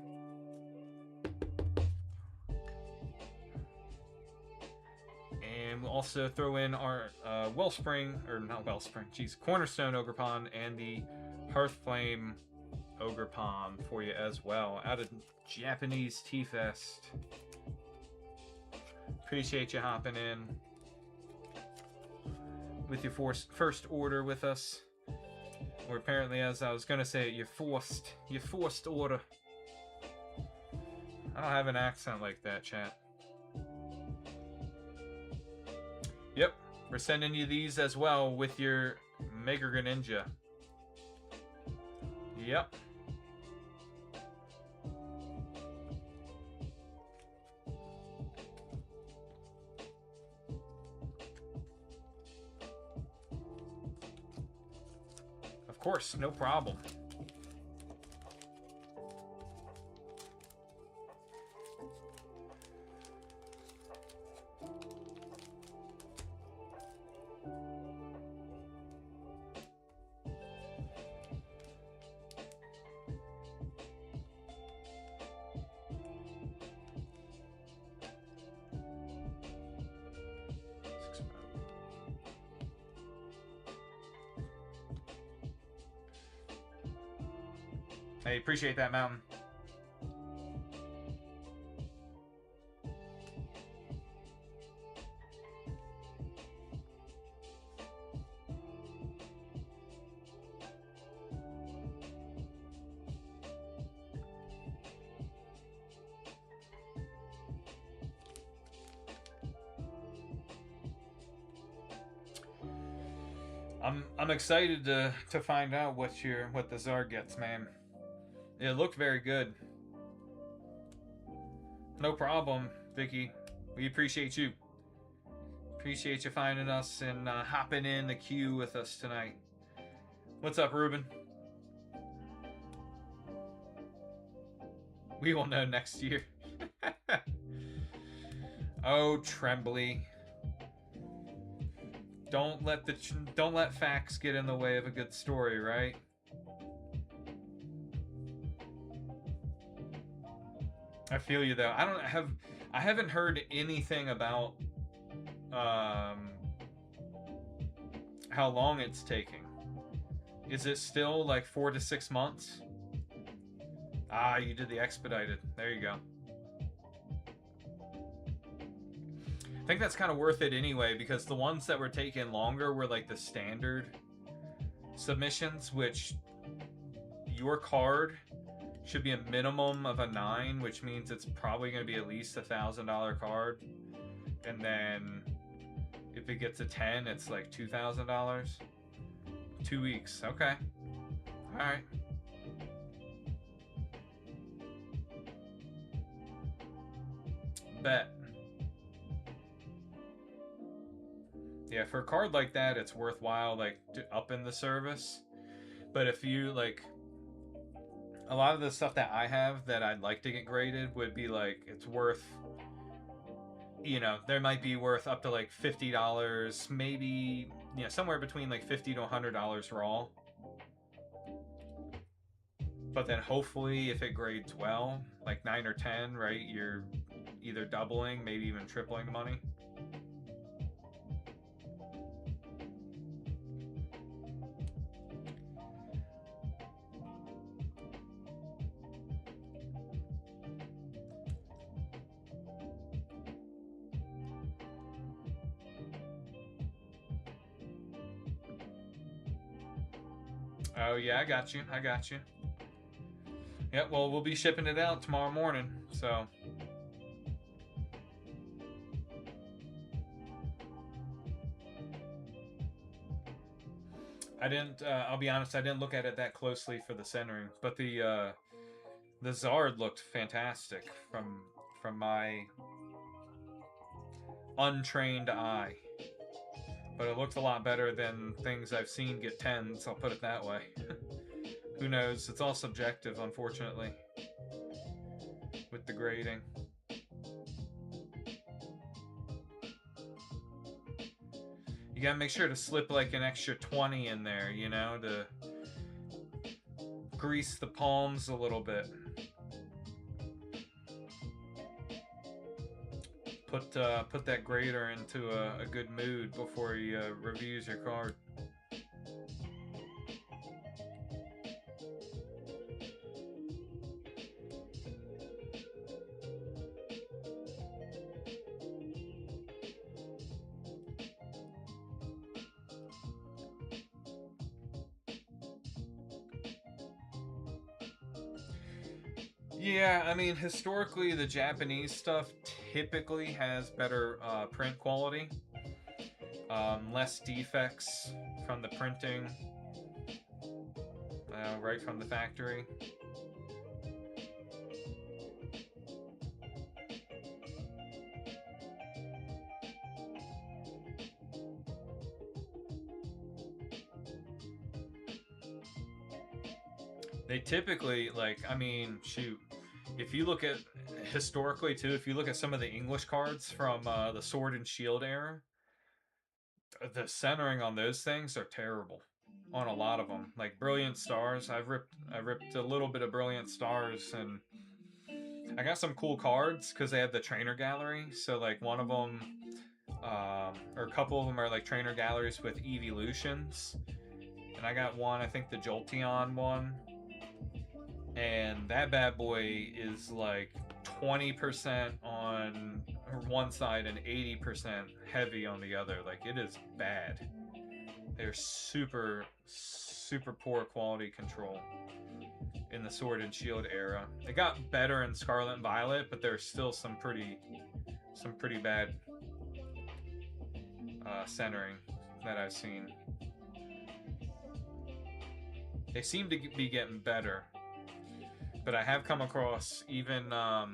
And we'll also throw in our Wellspring, or not Wellspring, geez, Cornerstone Ogerpon and the Hearthflame Ogerpon for you as well. Out of Japanese T-Fest. Appreciate you hopping in with your first order with us. Or apparently, as I was going to say, your forced order. I don't have an accent like that, chat. Yep, we're sending you these as well with your Mega Greninja. Yep. Of course, no problem. Hey, appreciate that, Mountain. I'm excited to find out what the Zard gets, man. It looked very good. No problem, Vicky. We appreciate you. Appreciate you finding us and hopping in the queue with us tonight. What's up, Ruben? We will know next year. Oh, Trembly. Don't let facts get in the way of a good story, right? I feel you though. I haven't heard anything about how long it's taking. Is it still like 4 to 6 months? Ah, you did the expedited. There you go. I think that's kind of worth it anyway, because the ones that were taking longer were like the standard submissions, which your card should be a minimum of a 9, which means it's probably going to be at least $1,000 card. And then if it gets a 10, it's like $2,000. 2 weeks. Okay. All right. Bet. Yeah, for a card like that, it's worthwhile, like, to up in the service. But if you, like, a lot of the stuff that I have that I'd like to get graded would be like it's worth, you know, there might be worth up to like $50, maybe, you know, somewhere between like $50 to $100 raw. But then hopefully if it grades well, like 9 or 10, right, you're either doubling, maybe even tripling the money. Oh yeah, I got you. I got you. Yep, well, we'll be shipping it out tomorrow morning, so. I didn't, I'll be honest, I didn't look at it that closely for the centering, but the Zard looked fantastic from my untrained eye. But it looked a lot better than things I've seen get 10s, I'll put it that way. Who knows? It's all subjective, unfortunately, with the grading. You gotta make sure to slip like an extra 20 in there, you know, to grease the palms a little bit. Put that grader into a good mood before he reviews your card. Yeah, I mean, historically, the Japanese stuff typically has better print quality, less defects from the printing, right from the factory. They typically, like, I mean, shoot, if you look at historically too, if you look at some of the English cards from the Sword and Shield era, the centering on those things are terrible on a lot of them. Like Brilliant Stars, I ripped a little bit of Brilliant Stars, and I got some cool cards because they have the trainer gallery. So like one of them, or a couple of them are like trainer galleries with evolutions, and I got one, I think the Jolteon one, and that bad boy is like 20% on one side and 80% heavy on the other. Like it is bad. They're super poor quality control in the Sword and Shield era. It got better in Scarlet and Violet, but there's still some pretty bad centering that I've seen. They seem to be getting better, but I have come across even I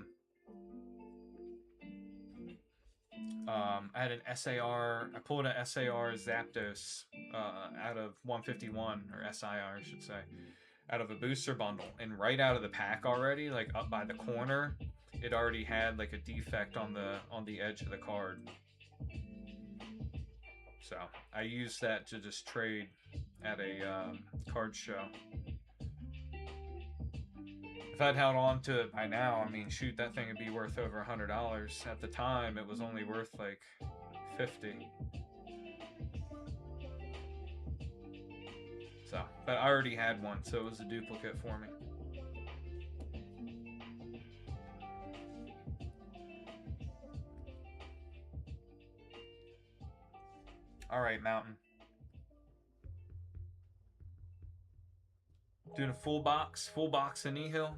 had an SAR. I pulled an SAR Zapdos out of 151, or SIR, I should say, out of a booster bundle, and right out of the pack already, like up by the corner, it already had like a defect on the edge of the card. So I used that to just trade at a card show. If I'd held on to it by now, I mean, shoot, that thing would be worth over $100. At the time, it was only worth like 50. So, but I already had one, so it was a duplicate for me. All right, Mountain. Doing a full box of Nihil.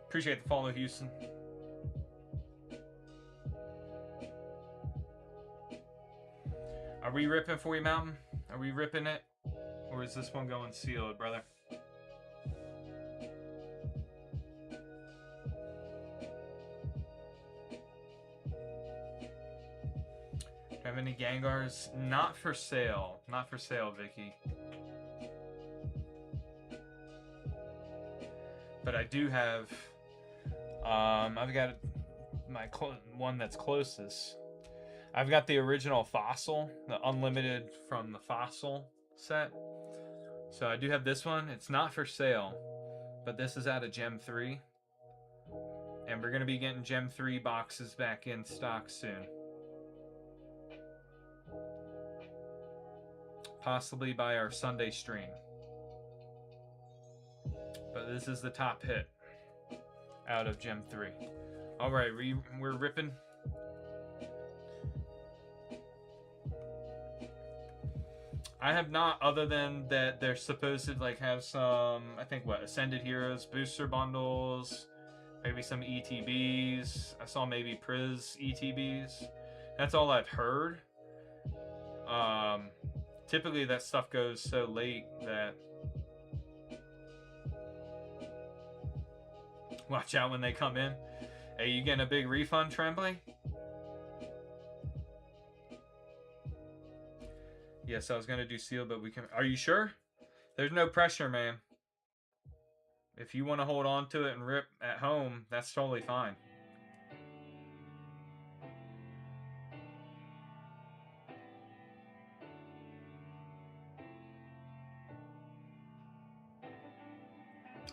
Appreciate the follow, Houston. we ripping for you, Mountain? Are we ripping it? Or is this one going sealed, brother? Do I have any Gengars? Not for sale. Not for sale, Vicky. But I do have... I've got my one that's closest. I've got the original Fossil, the Unlimited from the Fossil set. So I do have this one. It's not for sale, but this is out of Gem 3. And we're going to be getting Gem 3 boxes back in stock soon. Possibly by our Sunday stream. But this is the top hit out of Gem 3. Alright, we're ripping. I have not, other than that they're supposed to like have some, I think what, Ascended Heroes booster bundles, maybe some ETBs. I saw maybe Priz ETBs. That's all I've heard. Typically that stuff goes so late that watch out when they come in. Hey, you getting a big refund, Tremblay? Yes, I was gonna do seal, but we can. Are you sure? There's no pressure, man. If you want to hold on to it and rip at home, that's totally fine.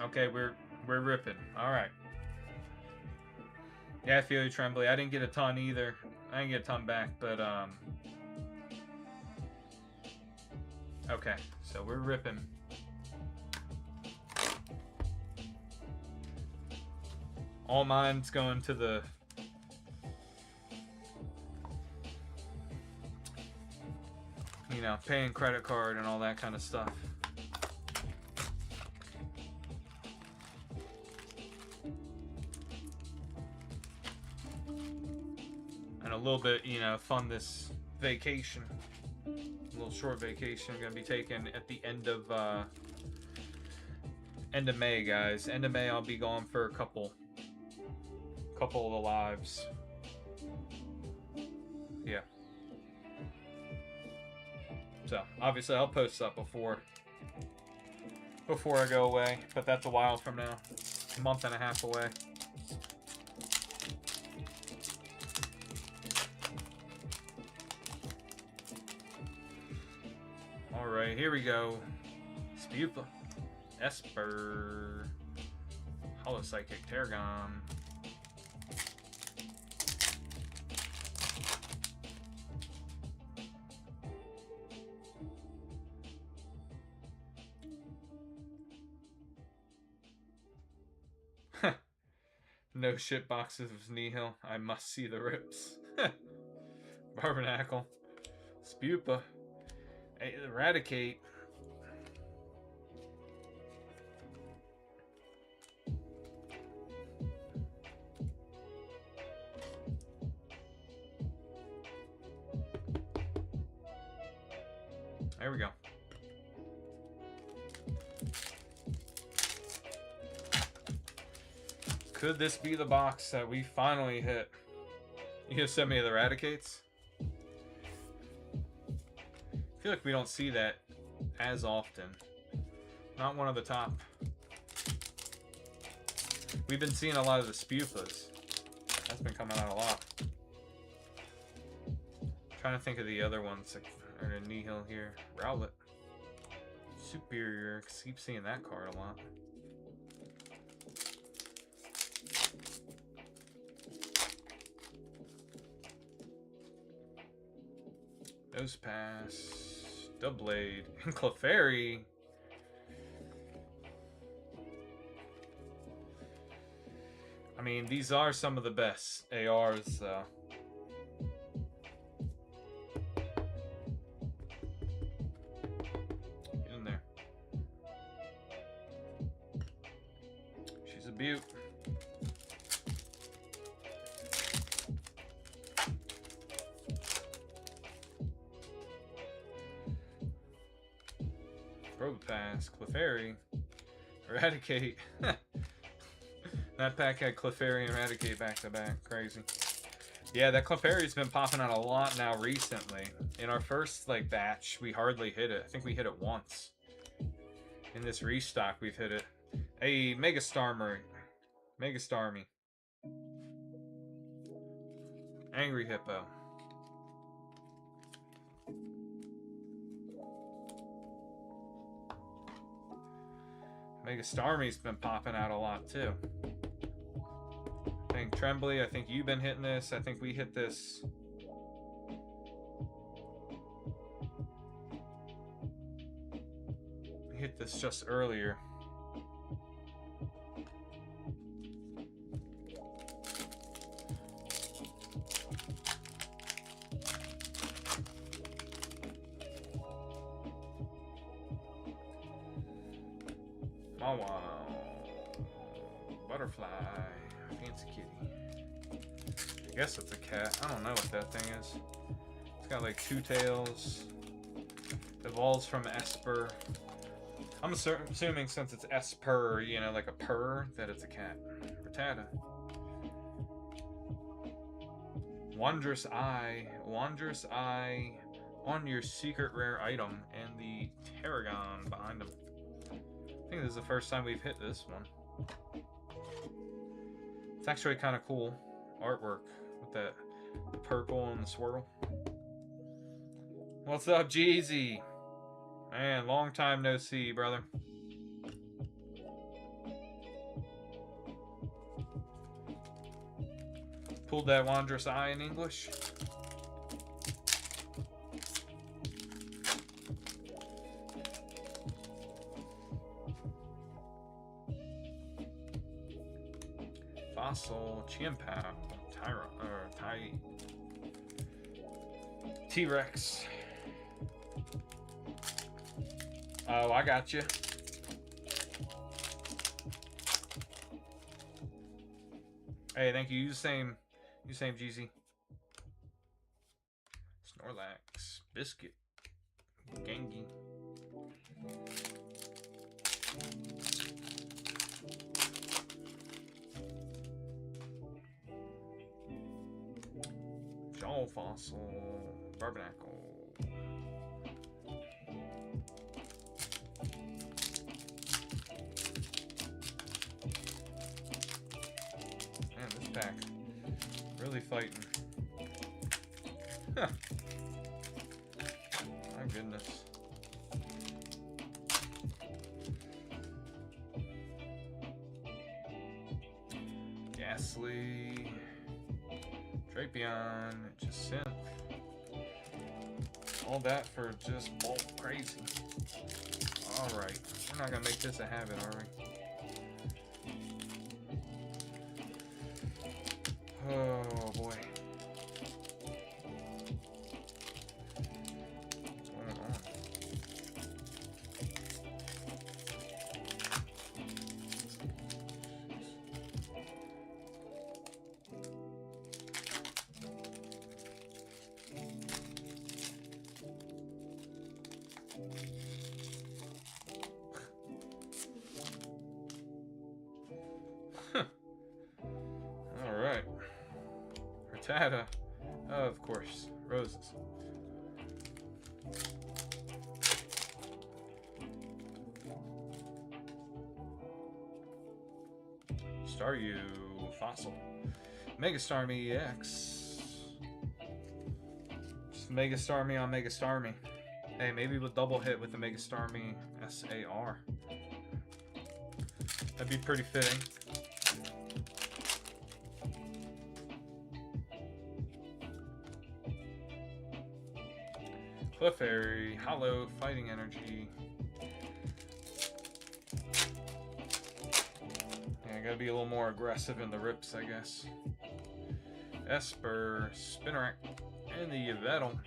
Okay, we're ripping. All right. Yeah, I feel you, Tremblay. I didn't get a ton either. I didn't get a ton back, but okay, so we're ripping. All mine's going to the paying credit card and all that kind of stuff. And a little bit, fund this vacation. A little short vacation I'm gonna be taking at the end of May, guys. End of May, I'll be gone for a couple of the lives. Yeah. So obviously I'll post up before I go away, but that's a while from now, a month and a half away. Alright, here we go. Spupa. Esper. Holopsychic Tarragon. No shit boxes of Nihil. I must see the rips. Barbernacle. Spupa. Eradicate. There we go. Could this be the box that we finally hit? You gonna send me the Eradicates? I feel like we don't see that as often. Not one of the top. We've been seeing a lot of the Spupas. That's been coming out a lot. Trying to think of the other ones that are in Nihil here. Rowlet. Superior. Keep seeing that card a lot. Nose Pass. Doublade. And Clefairy. I mean, these are some of the best ARs, though. Get in there. She's a beaut. Probopass, Clefairy, Eradicate. That pack had Clefairy and Eradicate back to back. Crazy. Yeah, that Clefairy's been popping out a lot now recently. In our first like batch, we hardly hit it. I think we hit it once. In this restock, we've hit it. Hey, Mega Starmie. Angry Hippo. Mega Starmie's been popping out a lot too. I think Trembly, I think you've been hitting this. I think we hit this. We hit this just earlier. Oh wow. Butterfly. Fancy kitty. I guess it's a cat. I don't know what that thing is. It's got like 2 tails. Evolves from Esper. I'm assuming since it's Esper, you know, like a purr, that it's a cat. Rattata. Wondrous Eye. Wondrous Eye on your secret rare item and the Tarragon behind them. I think this is the first time we've hit this one. It's actually kind of cool artwork with the purple and the swirl. What's up, Jeezy? Man, long time no see, brother. Pulled that Wondrous Eye in English. Fossil, Chimpao, T-Rex. Oh, I got you. Hey, thank you. You same, GZ. Snorlax, Biscuit, Gengi. Jaw Fossil, Barbarnacle. Man, this pack really fighting. Huh. My goodness. Ghastly, Drapion, Jacinth. All that for just bulk crazy. Alright, we're not gonna make this a habit, are we? Oh boy. What's going on? Alright. Rattata. Oh, of course. Roses. Staryu. Fossil. Mega Starmie EX. Just Mega Starmie on Mega Starmie. Hey, maybe we'll double hit with the Mega Starmie SAR. That'd be pretty fitting. Clefairy, Hollow, Fighting Energy. Yeah, I gotta be a little more aggressive in the rips, I guess. Esper, Spinarak, and the Yveltal.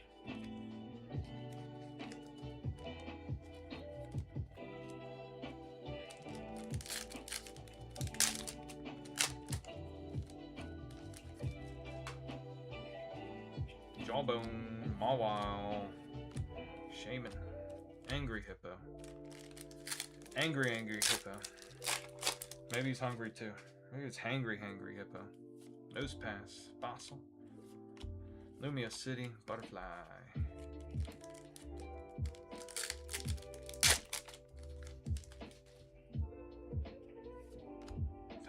Jawbone, Mawile, Shaman, Angry Hippo. Angry Hippo. Maybe he's hungry too. Maybe it's Hangry Hippo. Nose Pass. Fossil. Lumia City. Butterfly.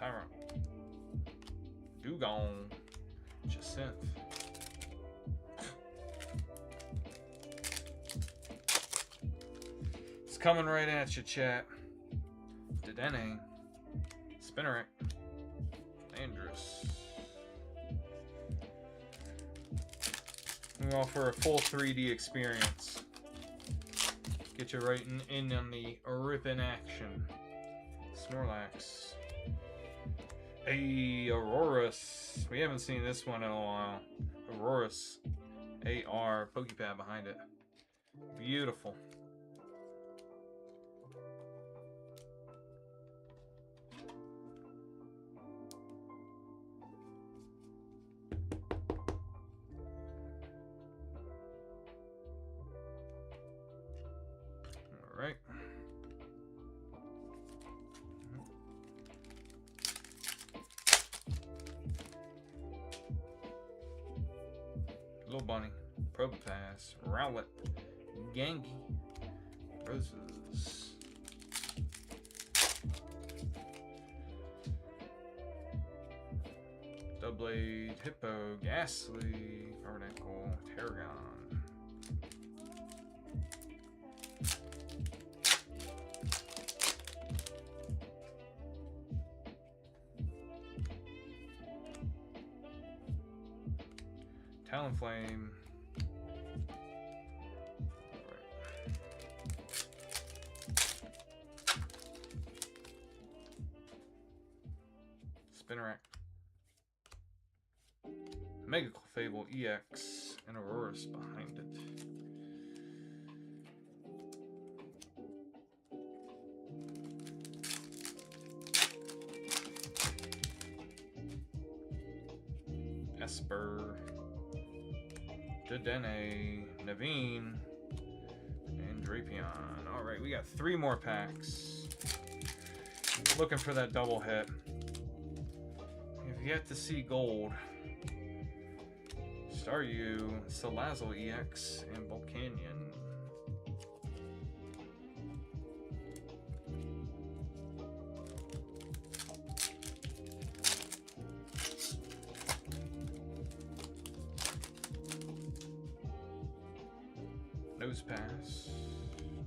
Tyron. Dugong. Jacinth. It's coming right at you, chat. Dedenne. Spinarak. Andrus. We offer a full 3D experience. Get you right in on the ripping action. Snorlax. Hey, Aurorus. We haven't seen this one in a while. Aurorus. AR. Pokepad behind it. Beautiful. Alright. Little Bunny, Probopass, Rowlet, Genki, Roses. Doublade, Hippo, Ghastly, Carbonicle, Tarragon. Talonflame. Spinarak. Mega Clefable EX and Aurorus behind it. Esper. Dedenne, Naveen, and Drapion. Alright, we got 3 more packs. Looking for that double hit. We've yet to see gold. Staryu, Salazzle EX, and Volcanion. Nose Pass,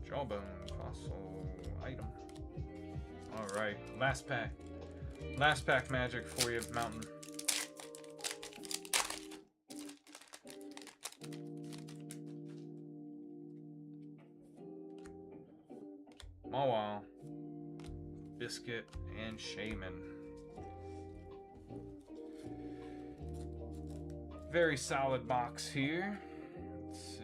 Jawbone, Fossil, Item. Alright, last pack. Last pack magic for you, Mountain. Mawile, Biscuit, and Shaman. Very solid box here. Let's see.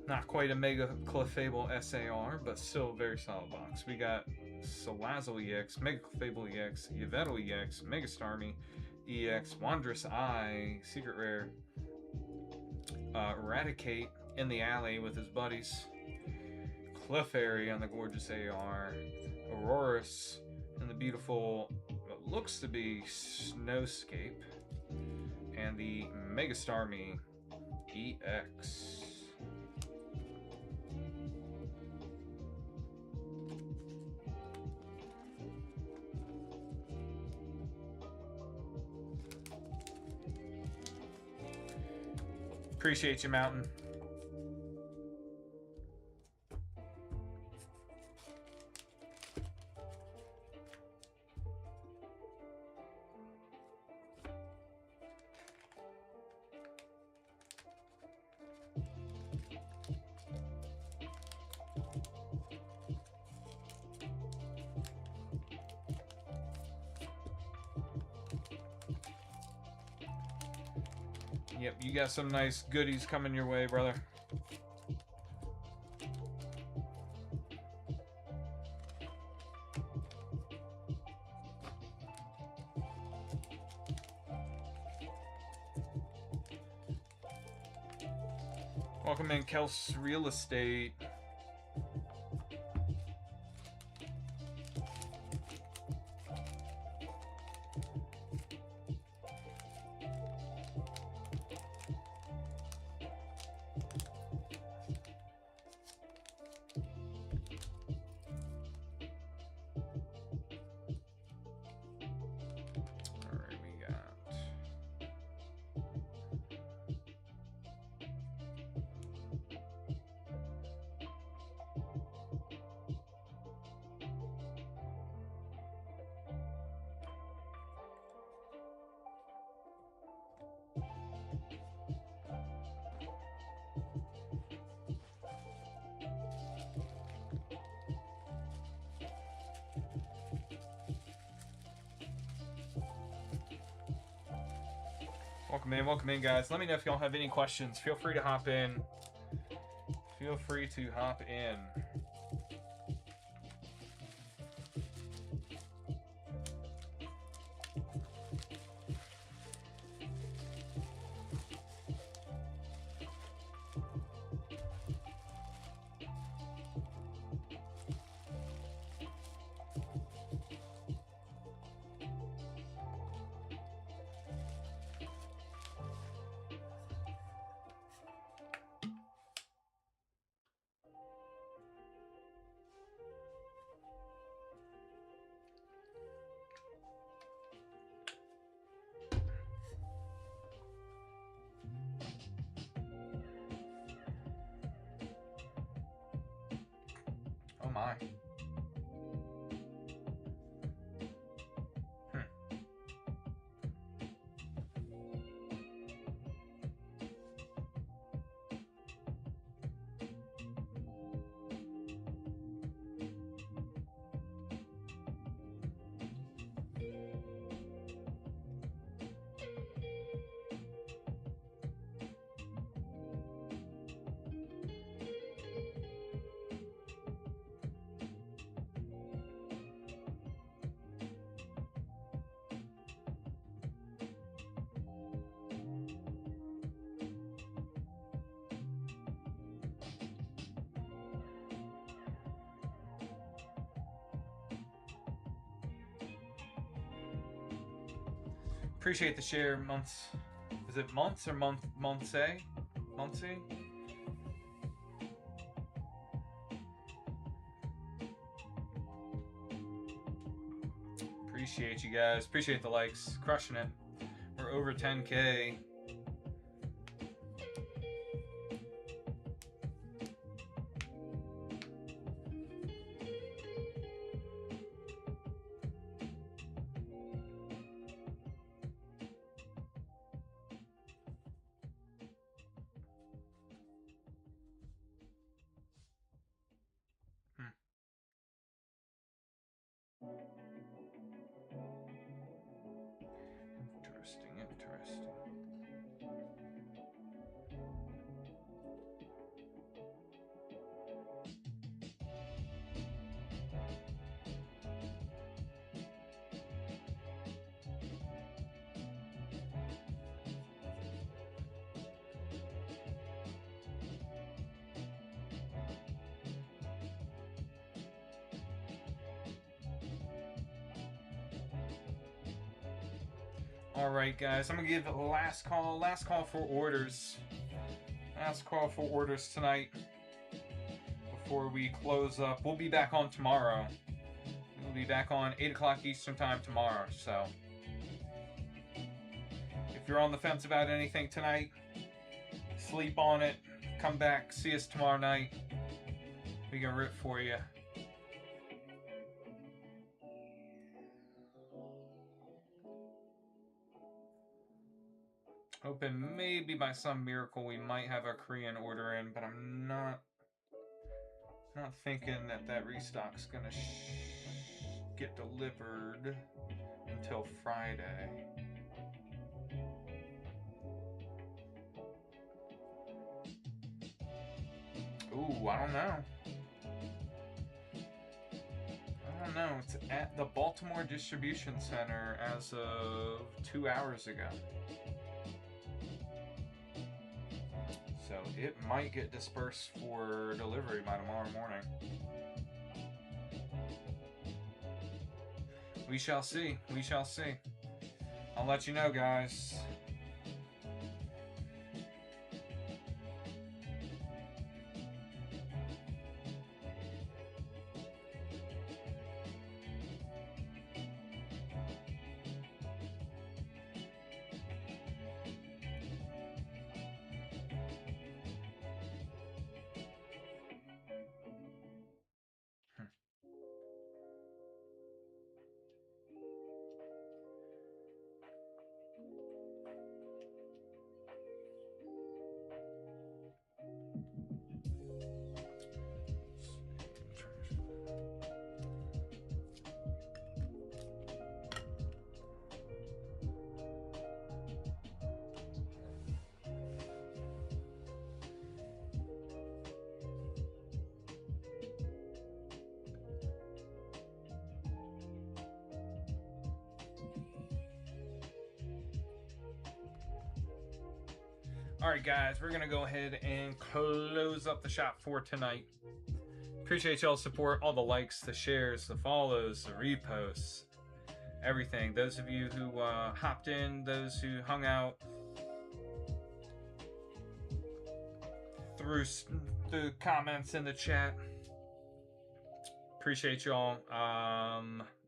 Not quite a Mega Clefable SAR, but still a very solid box. We got Salazzle EX, Mega Clefable EX, Yveltal EX, Mega Starmie EX, Wondrous Eye, Secret Rare, Eradicate in the alley with his buddies, Clefairy on the gorgeous AR, Aurorus and the beautiful, what looks to be Snowscape, and the Mega Starmie EX. Appreciate you, Mountain. Yep, you got some nice goodies coming your way, brother. Welcome in, Kels Real Estate. Welcome in, guys. Let me know if y'all have any questions. Feel free to hop in. Feel free to hop in. Oh my. Appreciate the share, months. Is it months or months? Monthsy? Appreciate you guys. Appreciate the likes. Crushing it. We're over 10K. Interesting. All right, guys, I'm gonna give a last call for orders. Last call for orders tonight before we close up. We'll be back on tomorrow. We'll be back on 8 o'clock Eastern time tomorrow. So if you're on the fence about anything tonight, sleep on it. Come back, see us tomorrow night. We can rip for you. Hoping maybe by some miracle we might have a Korean order in, but I'm not thinking that restock's gonna get delivered until Friday. Ooh, I don't know. It's at the Baltimore Distribution Center as of 2 hours ago. So it might get dispersed for delivery by tomorrow morning. We shall see. We shall see. I'll let you know, guys. Alright guys, we're going to go ahead and close up the shop for tonight. Appreciate y'all's support, all the likes, the shares, the follows, the reposts, everything. Those of you who hopped in, those who hung out through the comments in the chat. Appreciate y'all.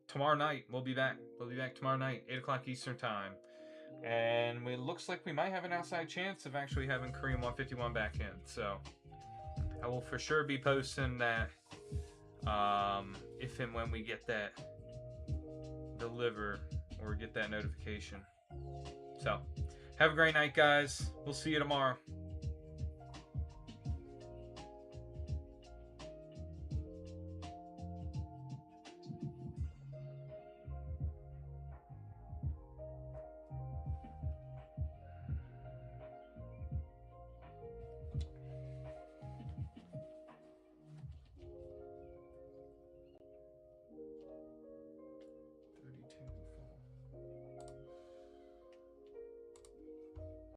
Tomorrow night, we'll be back. We'll be back tomorrow night, 8 o'clock Eastern Time. And it looks like we might have an outside chance of actually having Kareem 151 back in. So I will for sure be posting that if and when we get that delivered or get that notification. So have a great night, guys. We'll see you tomorrow.